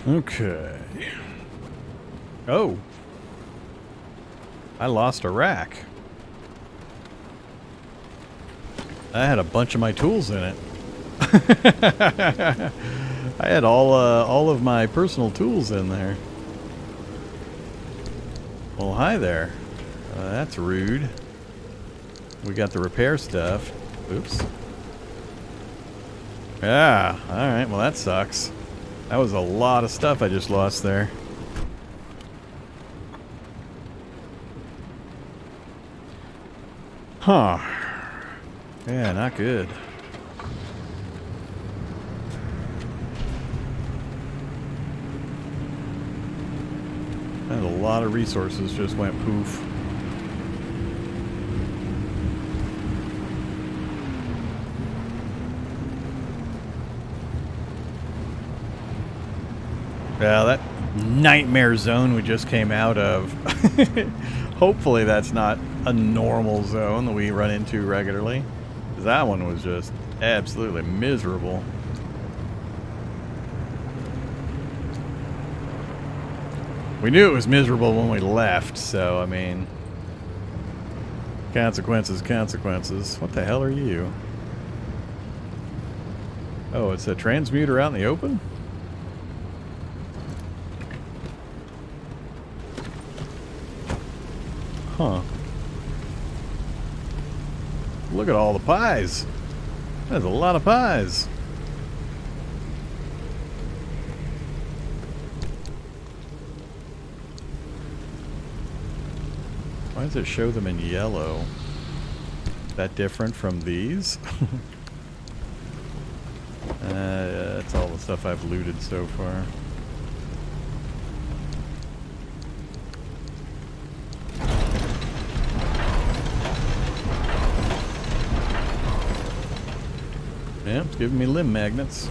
Okay. Oh. I lost a rack. I had a bunch of my tools in it. I had all of my personal tools in there. Well, hi there. That's rude. We got the repair stuff. Oops. Yeah, alright, well that sucks. That was a lot of stuff I just lost there. Huh. Yeah, not good. And a lot of resources just went poof. Yeah, that nightmare zone we just came out of. Hopefully that's not a normal zone that we run into regularly. 'Cause that one was just absolutely miserable. We knew it was miserable when we left, so I mean... Consequences, consequences. What the hell are you? Oh, it's a transmuter out in the open? Huh. Look at all the pies. There's a lot of pies. Why does it show them in yellow? Is that different from these? That's all the stuff I've looted so far. Yeah, it's giving me limb magnets.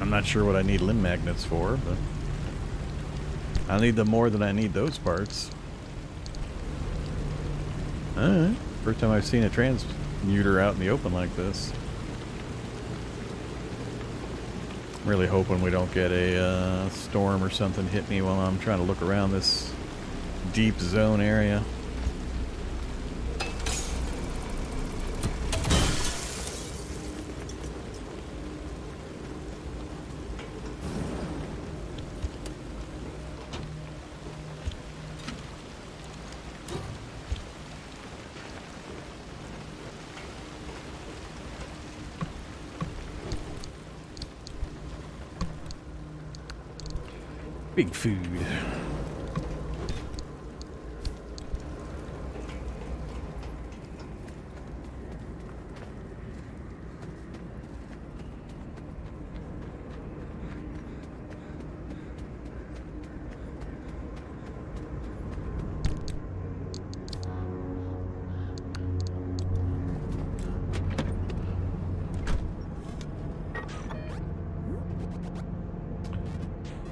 I'm not sure what I need limb magnets for, but I need them more than I need those parts. Alright. First time I've seen a transmuter out in the open like this. I'm really hoping we don't get a storm or something hit me while I'm trying to look around this deep zone area. Big food.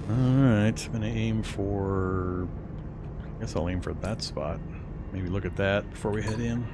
Alright, I'm gonna aim for... I guess I'll aim for that spot. Maybe look at that before we head in.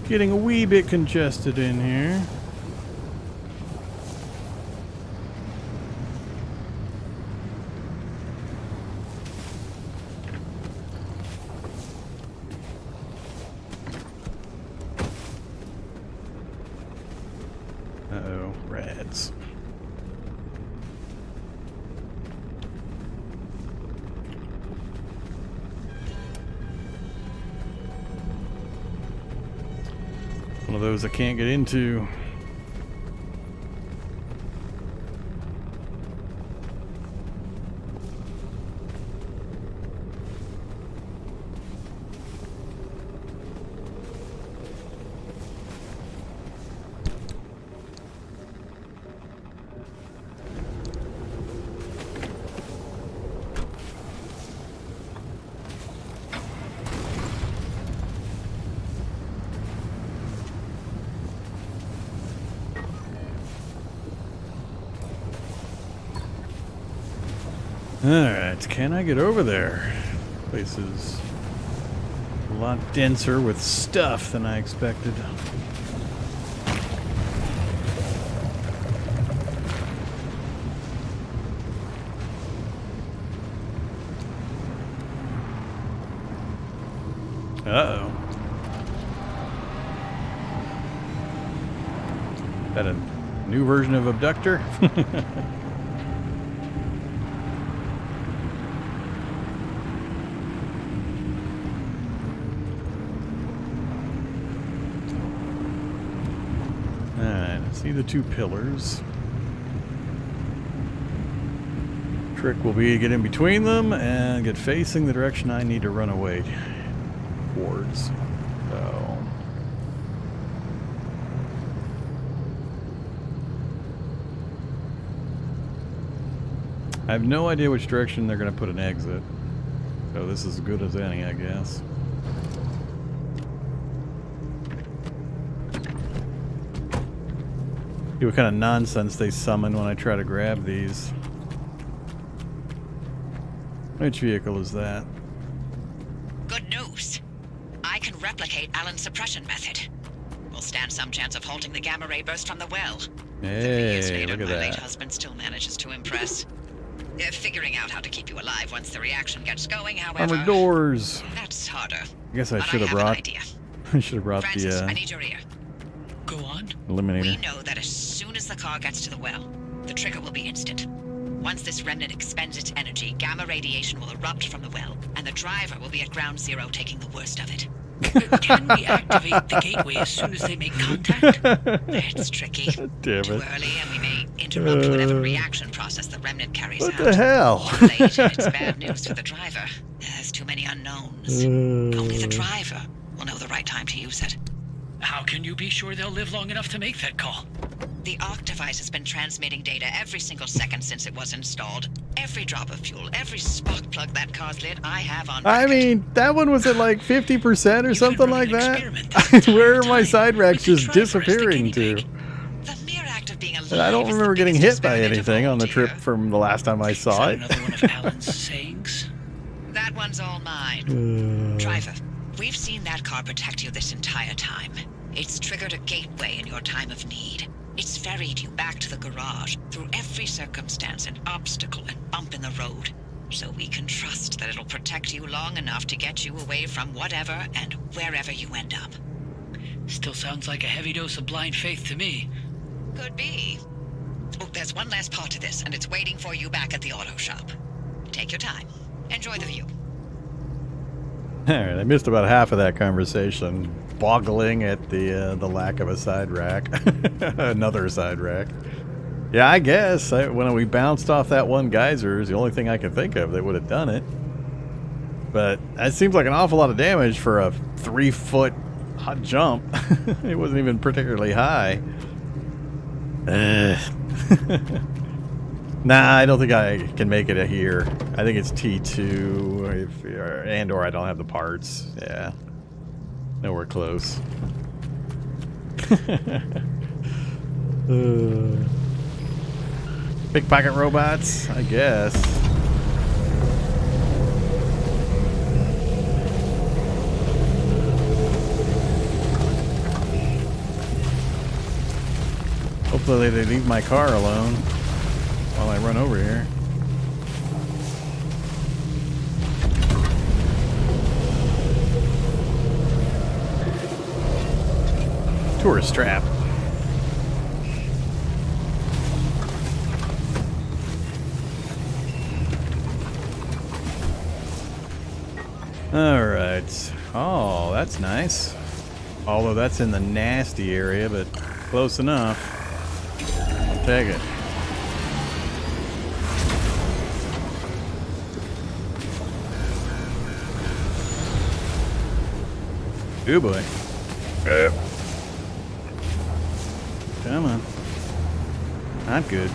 Getting a wee bit congested in here. Uh-oh, rats. One of those I can't get into. Alright, can I get over there? Place is a lot denser with stuff than I expected. Uh-oh. Is that a new version of Abductor? Alright, I see the two pillars. Trick will be to get in between them and get facing the direction I need to run away towards. So I have no idea which direction they're going to put an exit. So this is as good as any, I guess. See what kind of nonsense they summon when I try to grab these. Which vehicle is that? Good news. I can replicate Alan's suppression method. We'll stand some chance of halting the gamma ray burst from the well. 30 years Hey, later, look at my late that. husband still manages to impress. Figuring out how to keep you alive once the reaction gets going, however, Armored doors. that's harder. I guess I But should have an brought. idea. I should have brought Francis, I the need your ear. Go on. eliminator. We know that as soon as the car gets to the well, the trigger will be instant. Once this remnant expends its energy, gamma radiation will erupt from the well, and the driver will be at ground zero taking the worst of it. Can we activate the gateway as soon as they make contact? It's tricky. Damn Too it. early, and we may interrupt whatever reaction process the remnant carries What out. the hell? Too late, and it's bad news for the driver. There's too many unknowns. Only the driver will know the right time to use it. How can you be sure they'll live long enough to make that call? The ARC device has been transmitting data every single second since it was installed. Every drop of fuel, every spark plug that car's lit, I have on I record. mean, that one was at like 50% or You've something been like running an that. experiment this entire Where are my time, side racks with the just driver as the disappearing guinea to? pig. The mere act of being alive And I don't is the remember getting biggest hit by experiment of anything all, on the trip dear. from the last time I Is saw that it. another one of Alan's sayings? That one's all mine. Uh, Driver, we've seen that car protect you this entire time. It's triggered a gateway in your time of need. It's ferried you back to the garage through every circumstance and obstacle and bump in the road. So we can trust that it'll protect you long enough to get you away from whatever and wherever you end up. Still sounds like a heavy dose of blind faith to me. Could be. Oh, there's one last part to this, and it's waiting for you back at the auto shop. Take your time. Enjoy the view. Alright, I missed about half of that conversation, boggling at the lack of a side rack. Another side rack. Yeah, I guess when we bounced off that one geyser is the only thing I could think of that would have done it. But that seems like an awful lot of damage for a 3-foot hot jump. It wasn't even particularly high. Nah, I don't think I can make it here. I think it's T2, or I don't have the parts. Yeah, nowhere close. Pickpocket robots, I guess. Hopefully they leave my car alone while I run over here. Tourist trap. Alright. Oh, that's nice. Although that's in the nasty area, but close enough. I'll take it. Oh boy. Come on. Not good.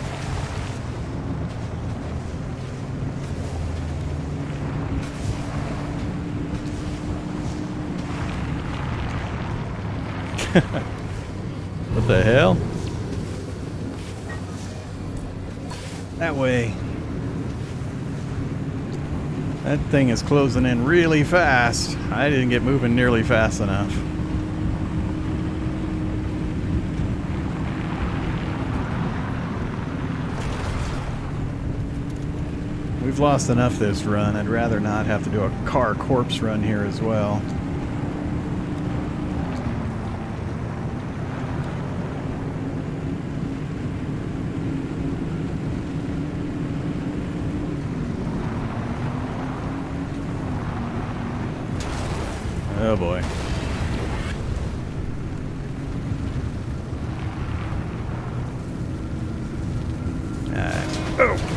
What the hell? That way. That thing is closing in really fast. I didn't get moving nearly fast enough. We've lost enough this run. I'd rather not have to do a car corpse run here as well. Oh boy.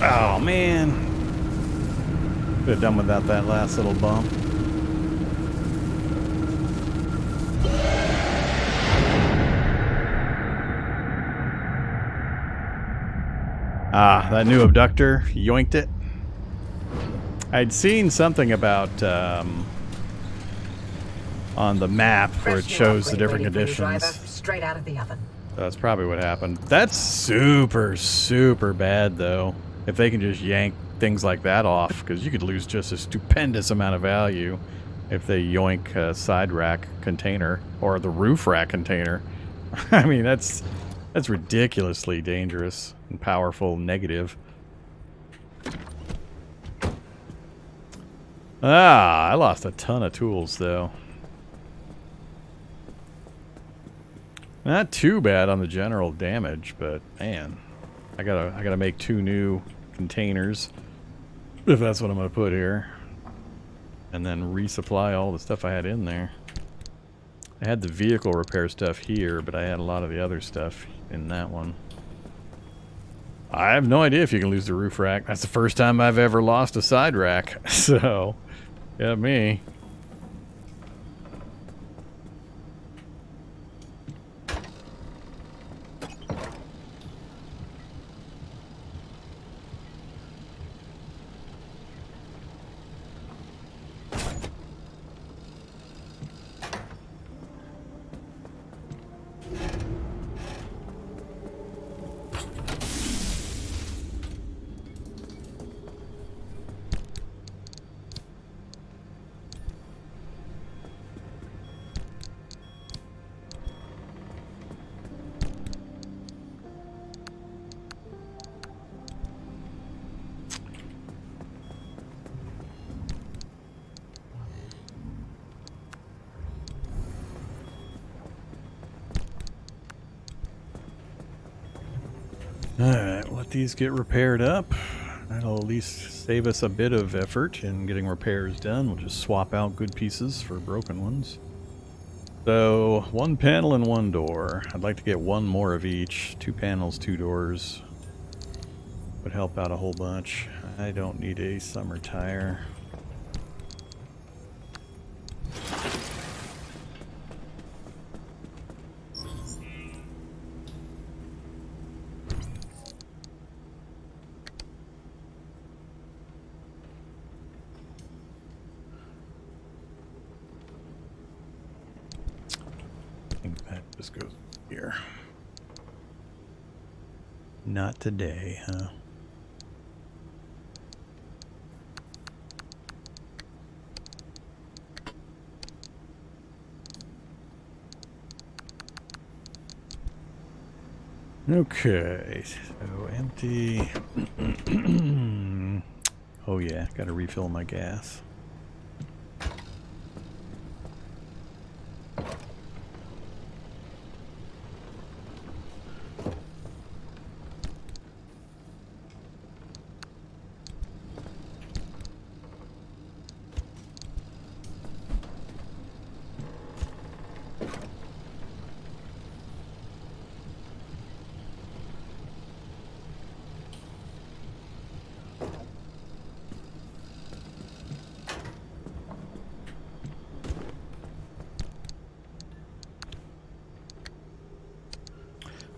Oh man. Could have done without that last little bump. Ah, that new abductor, yoinked it. I'd seen something about on the map where it shows the different conditions. Straight out of the oven. That's probably what happened. That's super, super bad, though. If they can just yank things like that off, because you could lose just a stupendous amount of value if they yoink a side rack container or the roof rack container. I mean, that's ridiculously dangerous and powerful negative. Ah, I lost a ton of tools, though. Not too bad on the general damage, but man, I gotta make 2 new containers, if that's what I'm gonna put here, and then resupply all the stuff I had in there. I had the vehicle repair stuff here, but I had a lot of the other stuff in that one. I have no idea if you can lose the roof rack. That's the first time I've ever lost a side rack, so yeah, me. Alright, let these get repaired up. That'll at least save us a bit of effort in getting repairs done. We'll just swap out good pieces for broken ones. So, 1 panel and 1 door. I'd like to get 1 more of each. 2 panels, 2 doors. Would help out a whole bunch. I don't need a summer tire. This goes here. Not today, huh? Okay, so empty. Oh yeah, gotta refill my gas.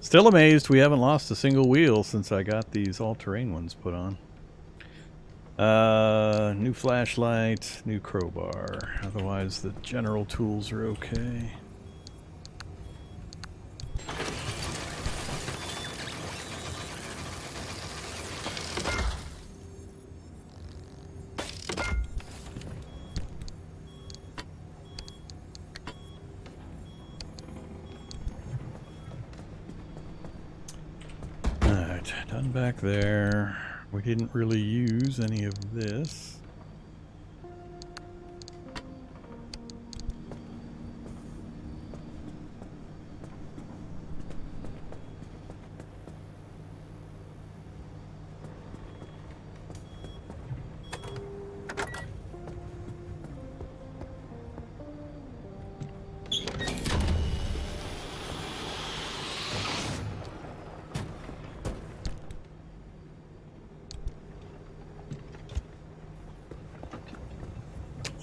Still amazed we haven't lost a single wheel since I got these all-terrain ones put on. New flashlight, new crowbar. Otherwise the general tools are okay. Back there, we didn't really use any of this.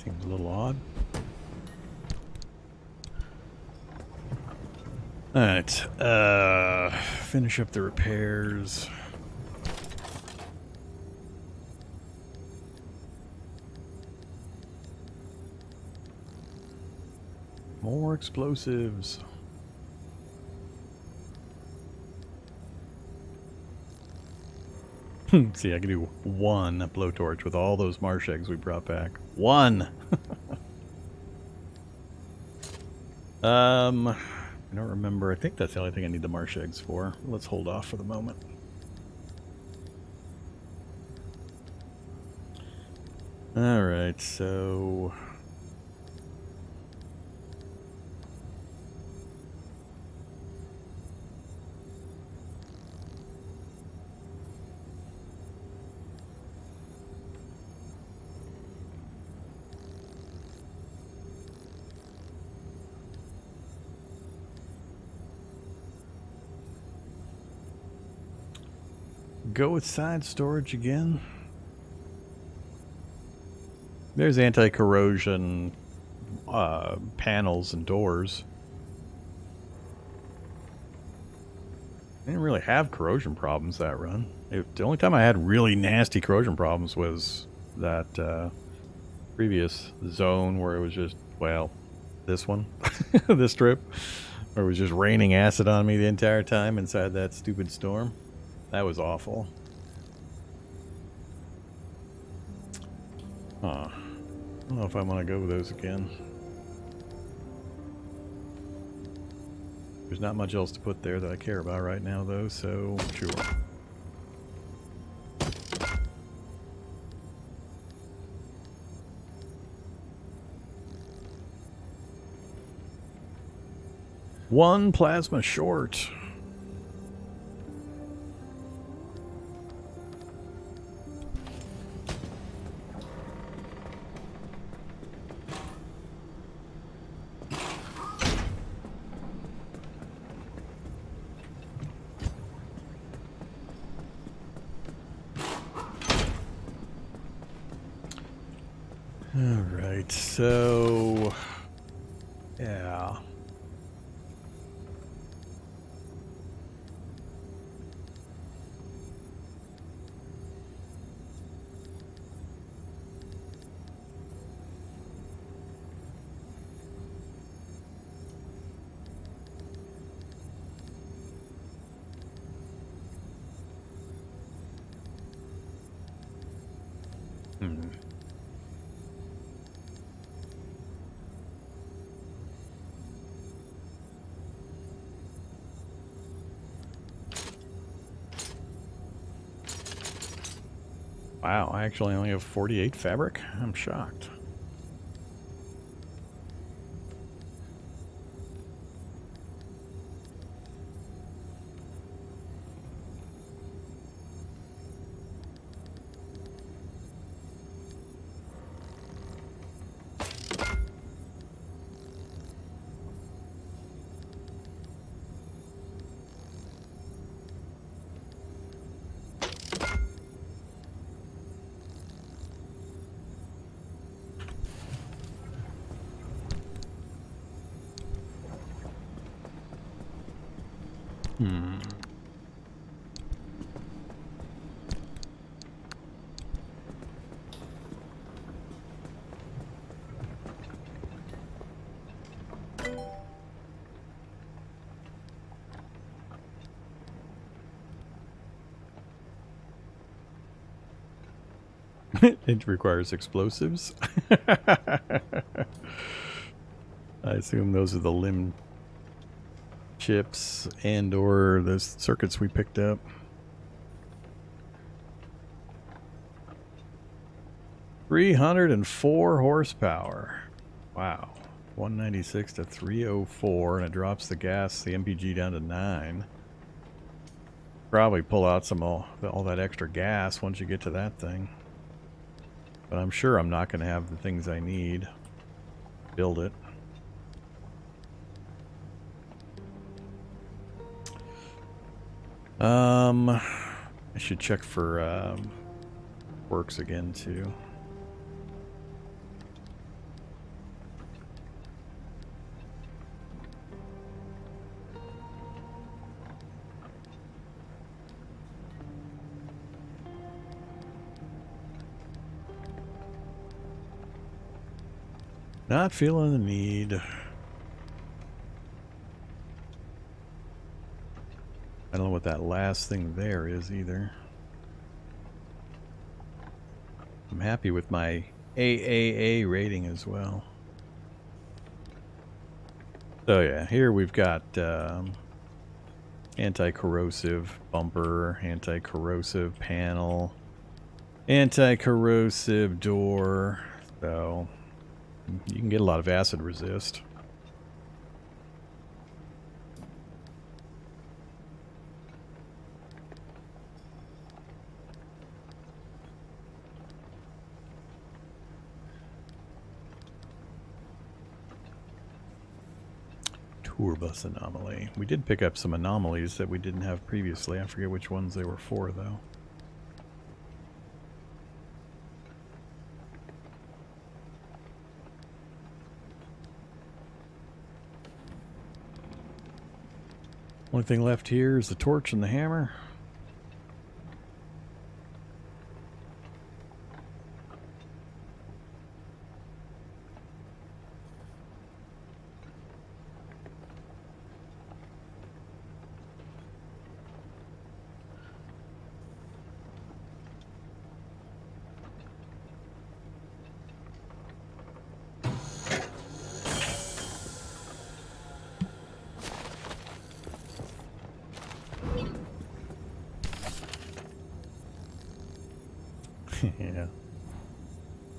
Seems a little odd. Alright, finish up the repairs. More explosives. See, I can do one blowtorch with all those marsh eggs we brought back. One! I don't remember. I think that's the only thing I need the marsh eggs for. Let's hold off for the moment. Alright, so... go with side storage again. There's anti-corrosion panels and doors. I didn't really have corrosion problems that run. The only time I had really nasty corrosion problems was that previous zone where it was just, well, this one, this trip, where it was just raining acid on me the entire time inside that stupid storm. That was awful. Huh. I don't know if I want to go with those again. There's not much else to put there that I care about right now, though, so sure. One plasma short. Alright, so... yeah. Wow, I actually only have 48 fabric? I'm shocked. It requires explosives. I assume those are the limb chips and or those circuits we picked up. 304 horsepower. Wow. 196 to 304, and it drops the gas, the MPG down to 9. Probably pull out some all that extra gas once you get to that thing. But I'm sure I'm not going to have the things I need. Build it. I should check for works again too. Not feeling the need. I don't know what that last thing there is either. I'm happy with my AAA rating as well. So yeah, here we've got anti-corrosive bumper, anti-corrosive panel, anti-corrosive door. So you can get a lot of acid resist. Tour bus anomaly. We did pick up some anomalies that we didn't have previously. I forget which ones they were for, though. Only thing left here is the torch and the hammer. Yeah.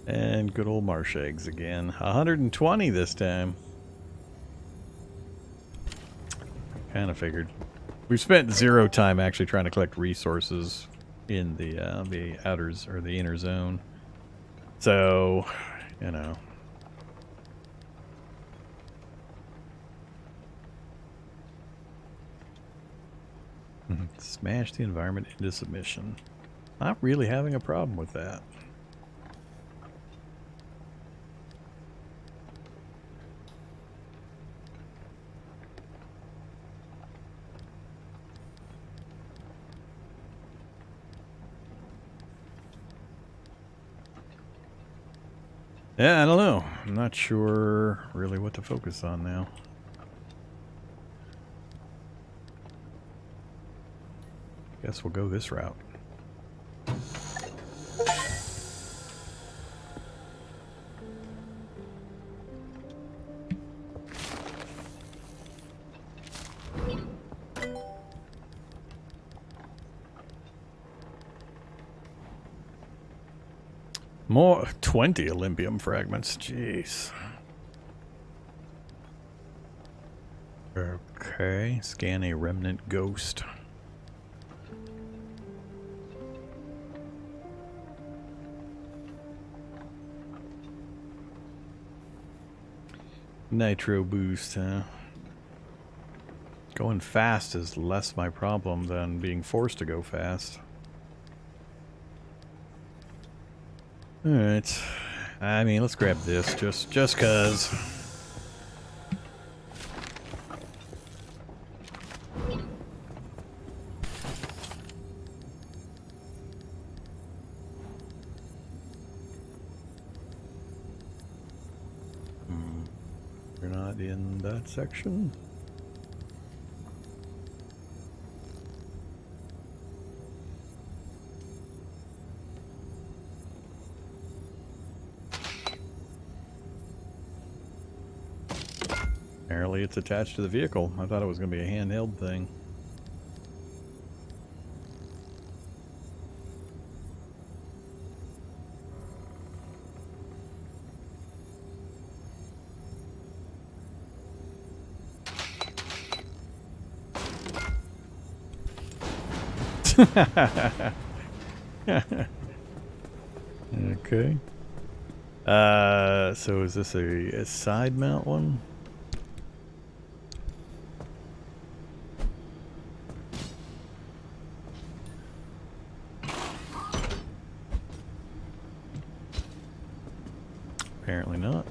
And good old marsh eggs again. 120 this time. Kind of figured. We've spent 0 time actually trying to collect resources in the outers or the inner zone. So, you know. Smash the environment into submission. Not really having a problem with that. Yeah, I don't know. I'm not sure really what to focus on now. Guess we'll go this route. More 20 Olympium fragments. Jeez. Okay, scan a remnant ghost. Nitro boost, huh? Going fast is less my problem than being forced to go fast. Alright. I mean, let's grab this just cause. We're not in that section. Apparently it's attached to the vehicle. I thought it was going to be a handheld thing. Okay. So is this a side mount one? Apparently not.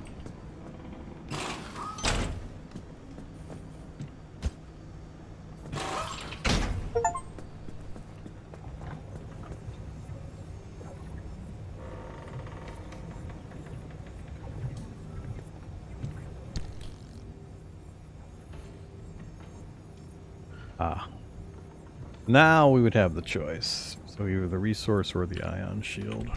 Ah. Now we would have the choice. So either the resource or the ion shield.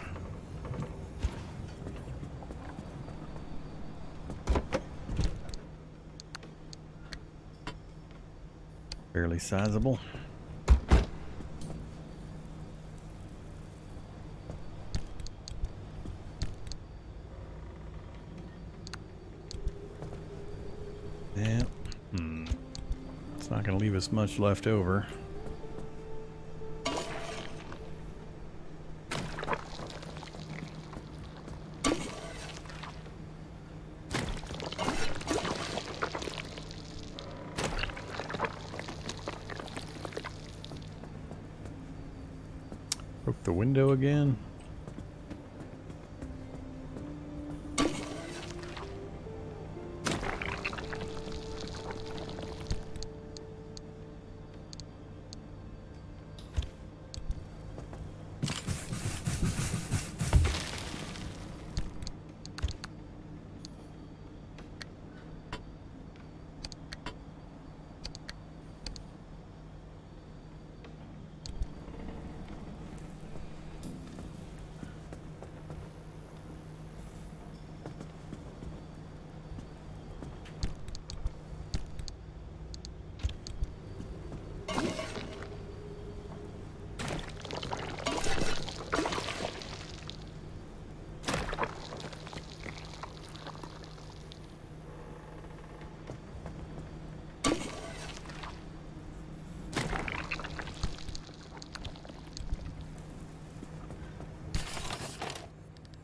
Fairly sizable. Yeah. It's not going to leave us much left over. Broke the window again.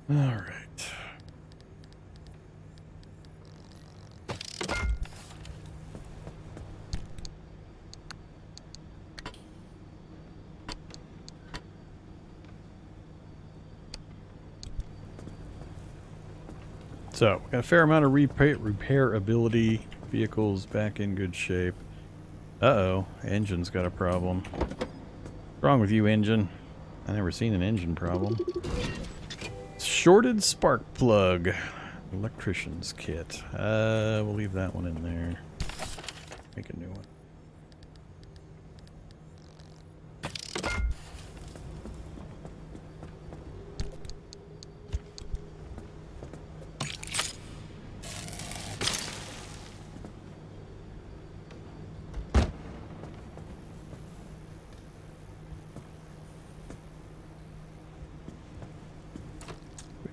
All right. So, got a fair amount of repair ability. Vehicles back in good shape. Uh-oh, engine's got a problem. What's wrong with you, engine? I've never seen an engine problem. Shorted spark plug. Electrician's kit. We'll leave that one in there. Make a new one.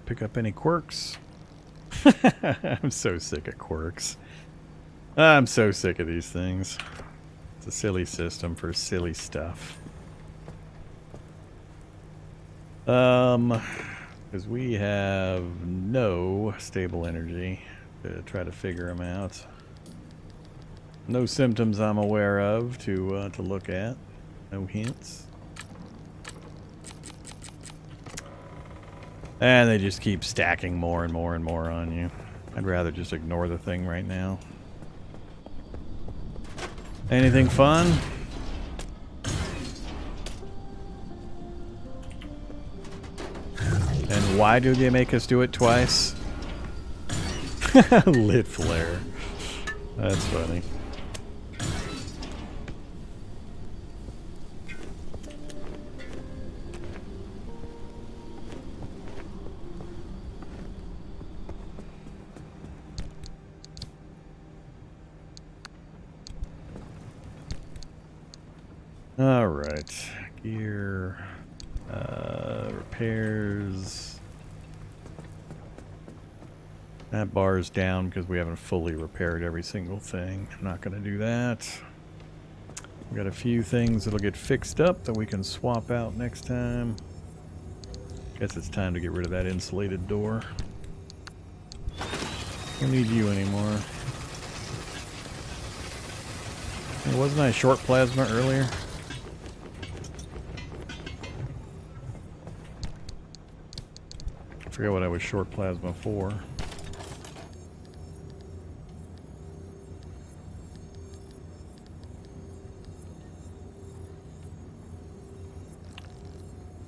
Pick up any quirks? I'm so sick of quirks. I'm so sick of these things. It's a silly system for silly stuff. Because we have no stable energy to try to figure them out. No symptoms I'm aware of to look at. No hints. And they just keep stacking more and more and more on you. I'd rather just ignore the thing right now. Anything fun? And why do they make us do it twice? Lit flare. That's funny. All right, gear, repairs. That bar's down because we haven't fully repaired every single thing. I'm not going to do that. We got a few things that'll get fixed up that we can swap out next time. Guess it's time to get rid of that insulated door. Don't need you anymore. Hey, wasn't I short plasma earlier? I forget what I was short plasma for.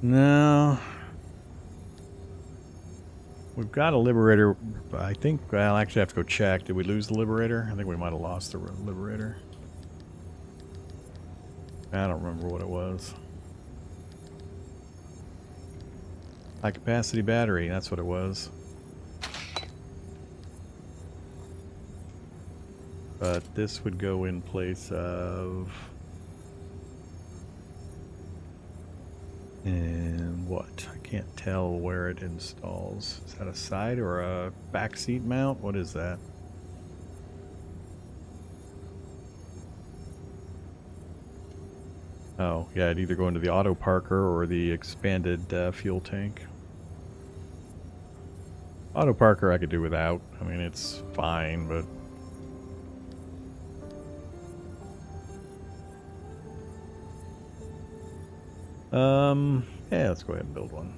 No. We've got a liberator. I think I'll actually have to go check. Did we lose the liberator? I think we might have lost the liberator. I don't remember what it was. High capacity battery, that's what it was. But this would go in place of... And what? I can't tell where it installs. Is that a side or a back seat mount? What is that? Oh, yeah, it'd either go into the auto parker or the expanded fuel tank. Auto parker I could do without. I mean, it's fine, but... yeah, let's go ahead and build one.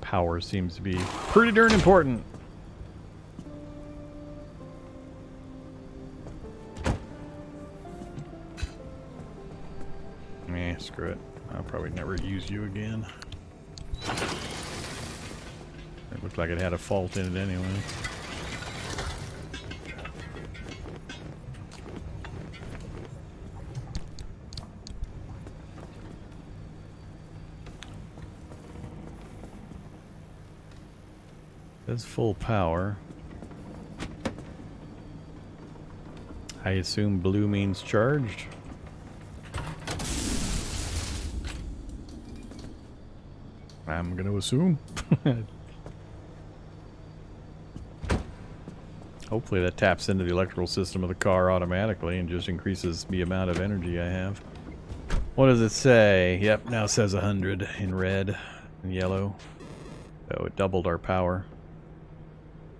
Power seems to be pretty darn important. Eh, screw it. I'll probably never use you again. It looked like it had a fault in it anyway. That's full power. I assume blue means charged. I'm gonna assume. Hopefully that taps into the electrical system of the car automatically and just increases the amount of energy I have. What does it say? Yep, now it says 100 in red and yellow. So it doubled our power.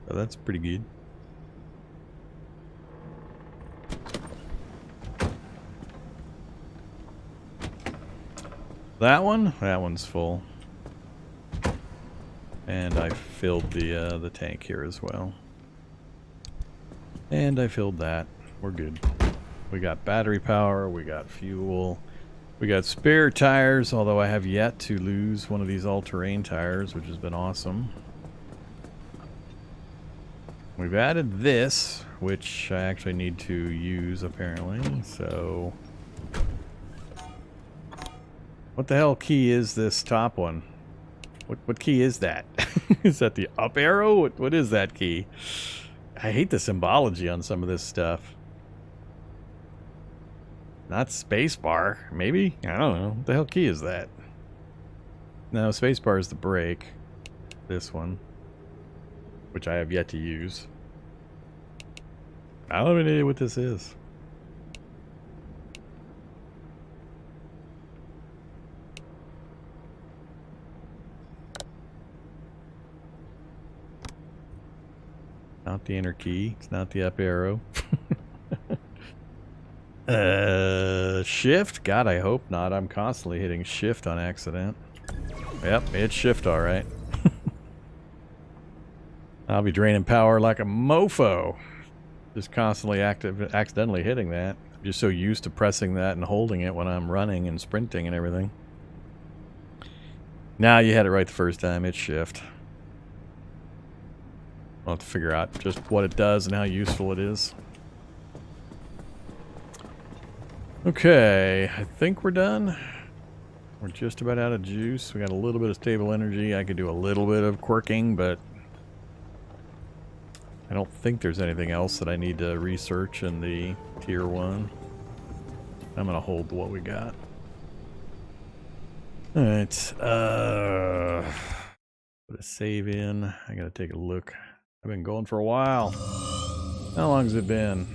So that's pretty good. That one's full. And I filled the tank here as well. And I filled that. We're good. We got battery power, we got fuel, we got spare tires, although I have yet to lose one of these all-terrain tires, which has been awesome. We've added this, which I actually need to use apparently, so... What the hell key is this top one? What key is that? Is that the up arrow? What is that key? I hate the symbology on some of this stuff. Not spacebar, maybe? I don't know. What the hell key is that? No, spacebar is the brake. This one. Which I have yet to use. I don't have any idea what this is. Not the enter key. It's not the up arrow. Shift? God, I hope not. I'm constantly hitting shift on accident. Yep, it's shift alright. I'll be draining power like a mofo. Just constantly accidentally hitting that. I'm just so used to pressing that and holding it when I'm running and sprinting and everything. Now you had it right the first time. It's shift. I'll have to figure out just what it does and how useful it is. Okay, I think we're done. We're just about out of juice. We got a little bit of stable energy. I could do a little bit of quirking, but I don't think there's anything else that I need to research in the tier 1. I'm gonna hold what we got. Alright, Put a save in. I gotta take a look. I've been going for a while. How long has it been?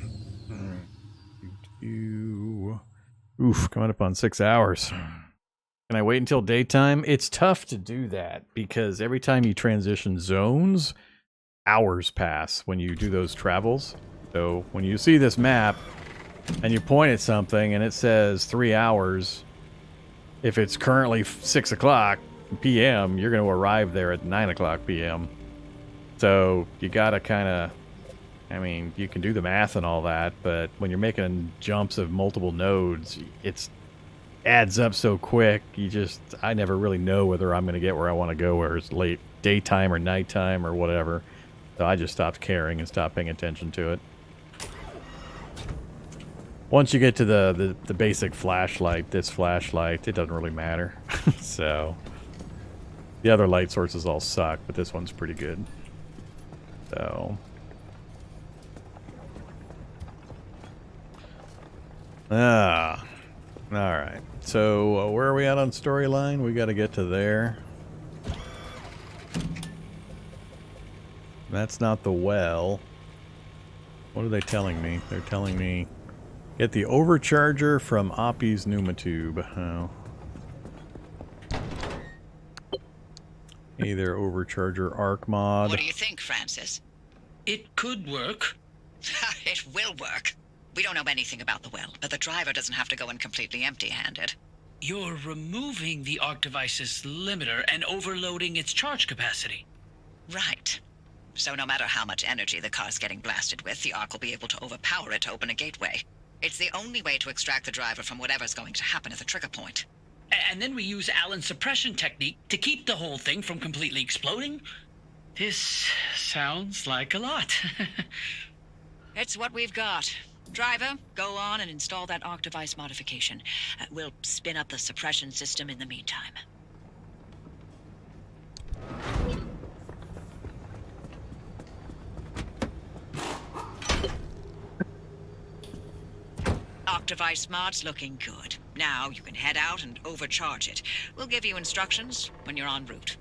Oof, coming up on 6 hours. Can I wait until daytime? It's tough to do that because every time you transition zones, hours pass when you do those travels. So when you see this map and you point at something and it says 3 hours, if it's currently 6 o'clock p.m., you're going to arrive there at 9 o'clock p.m. So you got to kind of, I mean, you can do the math and all that, but when you're making jumps of multiple nodes, it's adds up so quick. I never really know whether I'm going to get where I want to go, where it's late daytime or nighttime or whatever. So I just stopped caring and stopped paying attention to it. Once you get to the basic flashlight, this flashlight, it doesn't really matter. So the other light sources all suck, but this one's pretty good. So alright. So where are we at on storyline? We got to get to there. That's not the well. What are they telling me? They're telling me get the overcharger from Oppie's pneumatube. Oh. Either overcharger arc mod. What do you think, Francis? It could work. It will work. We don't know anything about the well, but the driver doesn't have to go in completely empty-handed. You're removing the arc device's limiter and overloading its charge capacity. Right. So no matter how much energy the car's getting blasted with, the arc will be able to overpower it to open a gateway. It's the only way to extract the driver from whatever's going to happen at the trigger point. And then we use Allen's suppression technique to keep the whole thing from completely exploding? This sounds like a lot. It's what we've got. Driver, go on and install that arc device modification. We'll spin up the suppression system in the meantime. Arc device mod's looking good. Now you can head out and overcharge it. We'll give you instructions when you're en route.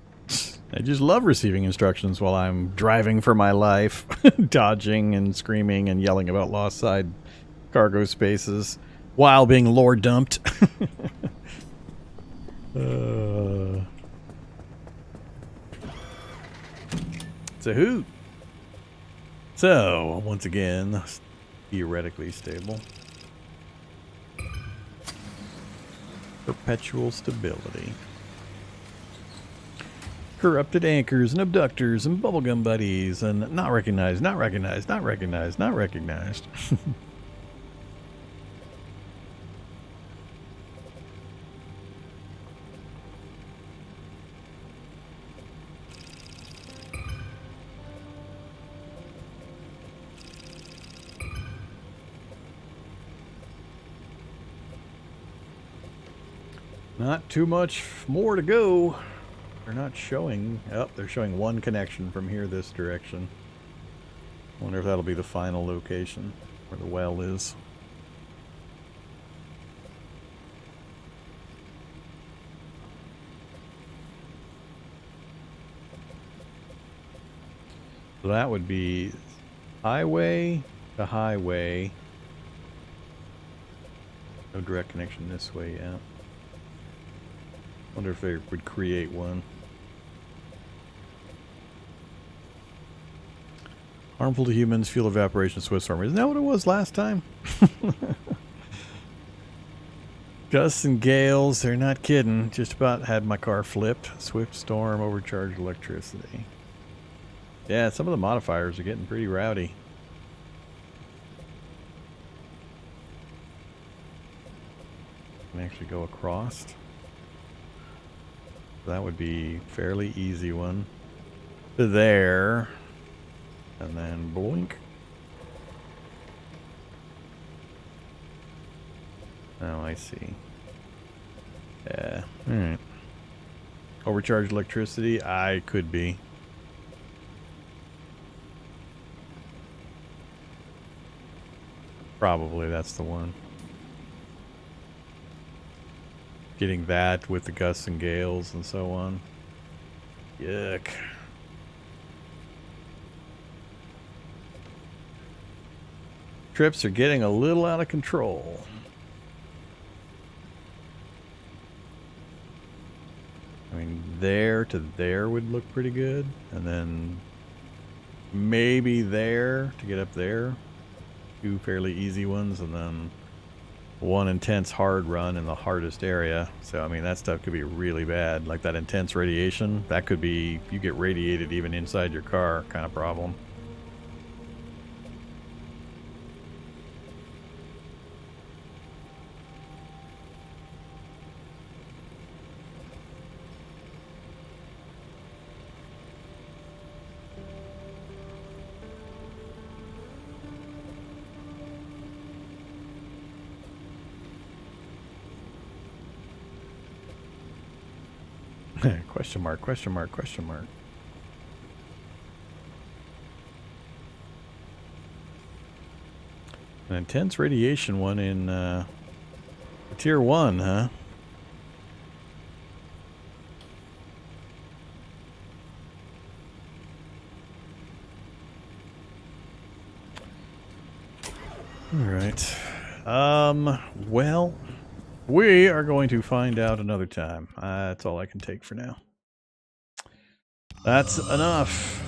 I just love receiving instructions while I'm driving for my life, dodging and screaming and yelling about lost side cargo spaces while being lore dumped. It's a hoot. So, once again, theoretically stable. Perpetual stability. Corrupted anchors and abductors and bubblegum buddies and not recognized, not recognized, not recognized, not recognized. Not too much more to go. They're not showing. Oh, they're showing one connection from here this direction. Wonder if that'll be the final location where the well is. So that would be highway to highway. No direct connection this way yet. Wonder if they would create one. Harmful to humans, fuel evaporation, swift storm. Isn't that what it was last time? Gusts and gales, they're not kidding. Just about had my car flipped. Swift storm, overcharged electricity. Yeah, some of the modifiers are getting pretty rowdy. Can actually go across. That would be fairly easy one. To there. And then blink. Oh, I see. Yeah. Alright. Overcharged electricity? I could be. Probably that's the one. Getting that with the gusts and gales and so on. Yuck. Trips are getting a little out of control. I mean, there to there would look pretty good. And then maybe there to get up there. 2 fairly easy ones, and then 1 intense hard run in the hardest area. So, I mean, that stuff could be really bad. Like that intense radiation, that could be, you get radiated even inside your car kind of problem. Question mark, question mark, question mark. An intense radiation one in tier 1, huh? All right. Well, we are going to find out another time. That's all I can take for now. That's enough.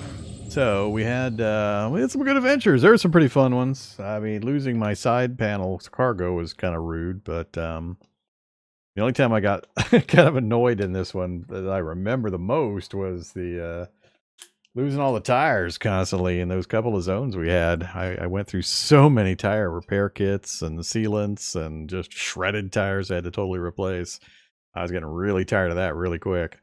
So we had some good adventures. There were some pretty fun ones. I mean, losing my side panel's cargo was kind of rude, but the only time I got kind of annoyed in this one that I remember the most was the losing all the tires constantly in those couple of zones we had. I went through so many tire repair kits and sealants and just shredded tires I had to totally replace. I was getting really tired of that really quick.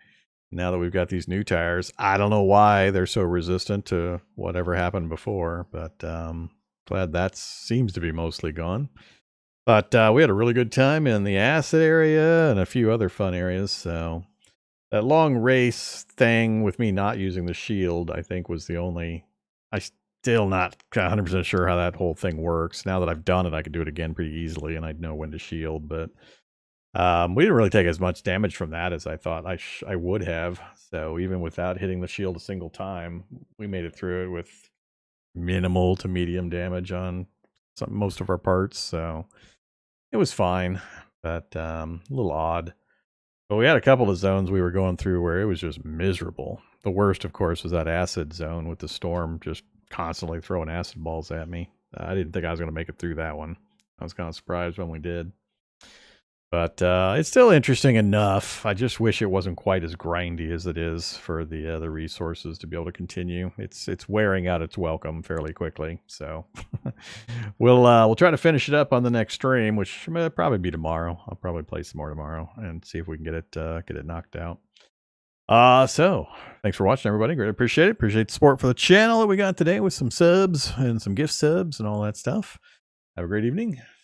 Now that we've got these new tires, I don't know why they're so resistant to whatever happened before, but glad that seems to be mostly gone. But we had a really good time in the acid area and a few other fun areas, so that long race thing with me not using the shield, I think, was the only... I'm still not 100% sure how that whole thing works. Now that I've done it, I could do it again pretty easily, and I'd know when to shield, but we didn't really take as much damage from that as I thought I would have. So even without hitting the shield a single time, we made it through it with minimal to medium damage on most of our parts, so it was fine, but a little odd. But we had a couple of zones we were going through where it was just miserable. The worst, of course, was that acid zone with the storm just constantly throwing acid balls at me. I didn't think I was going to make it through that one. I was kind of surprised when we did. But it's still interesting enough. I just wish it wasn't quite as grindy as it is for the resources to be able to continue. It's wearing out its welcome fairly quickly. So we'll try to finish it up on the next stream, which may probably be tomorrow. I'll probably play some more tomorrow and see if we can get it knocked out. So thanks for watching, everybody. Great, appreciate it. Appreciate the support for the channel that we got today with some subs and some gift subs and all that stuff. Have a great evening.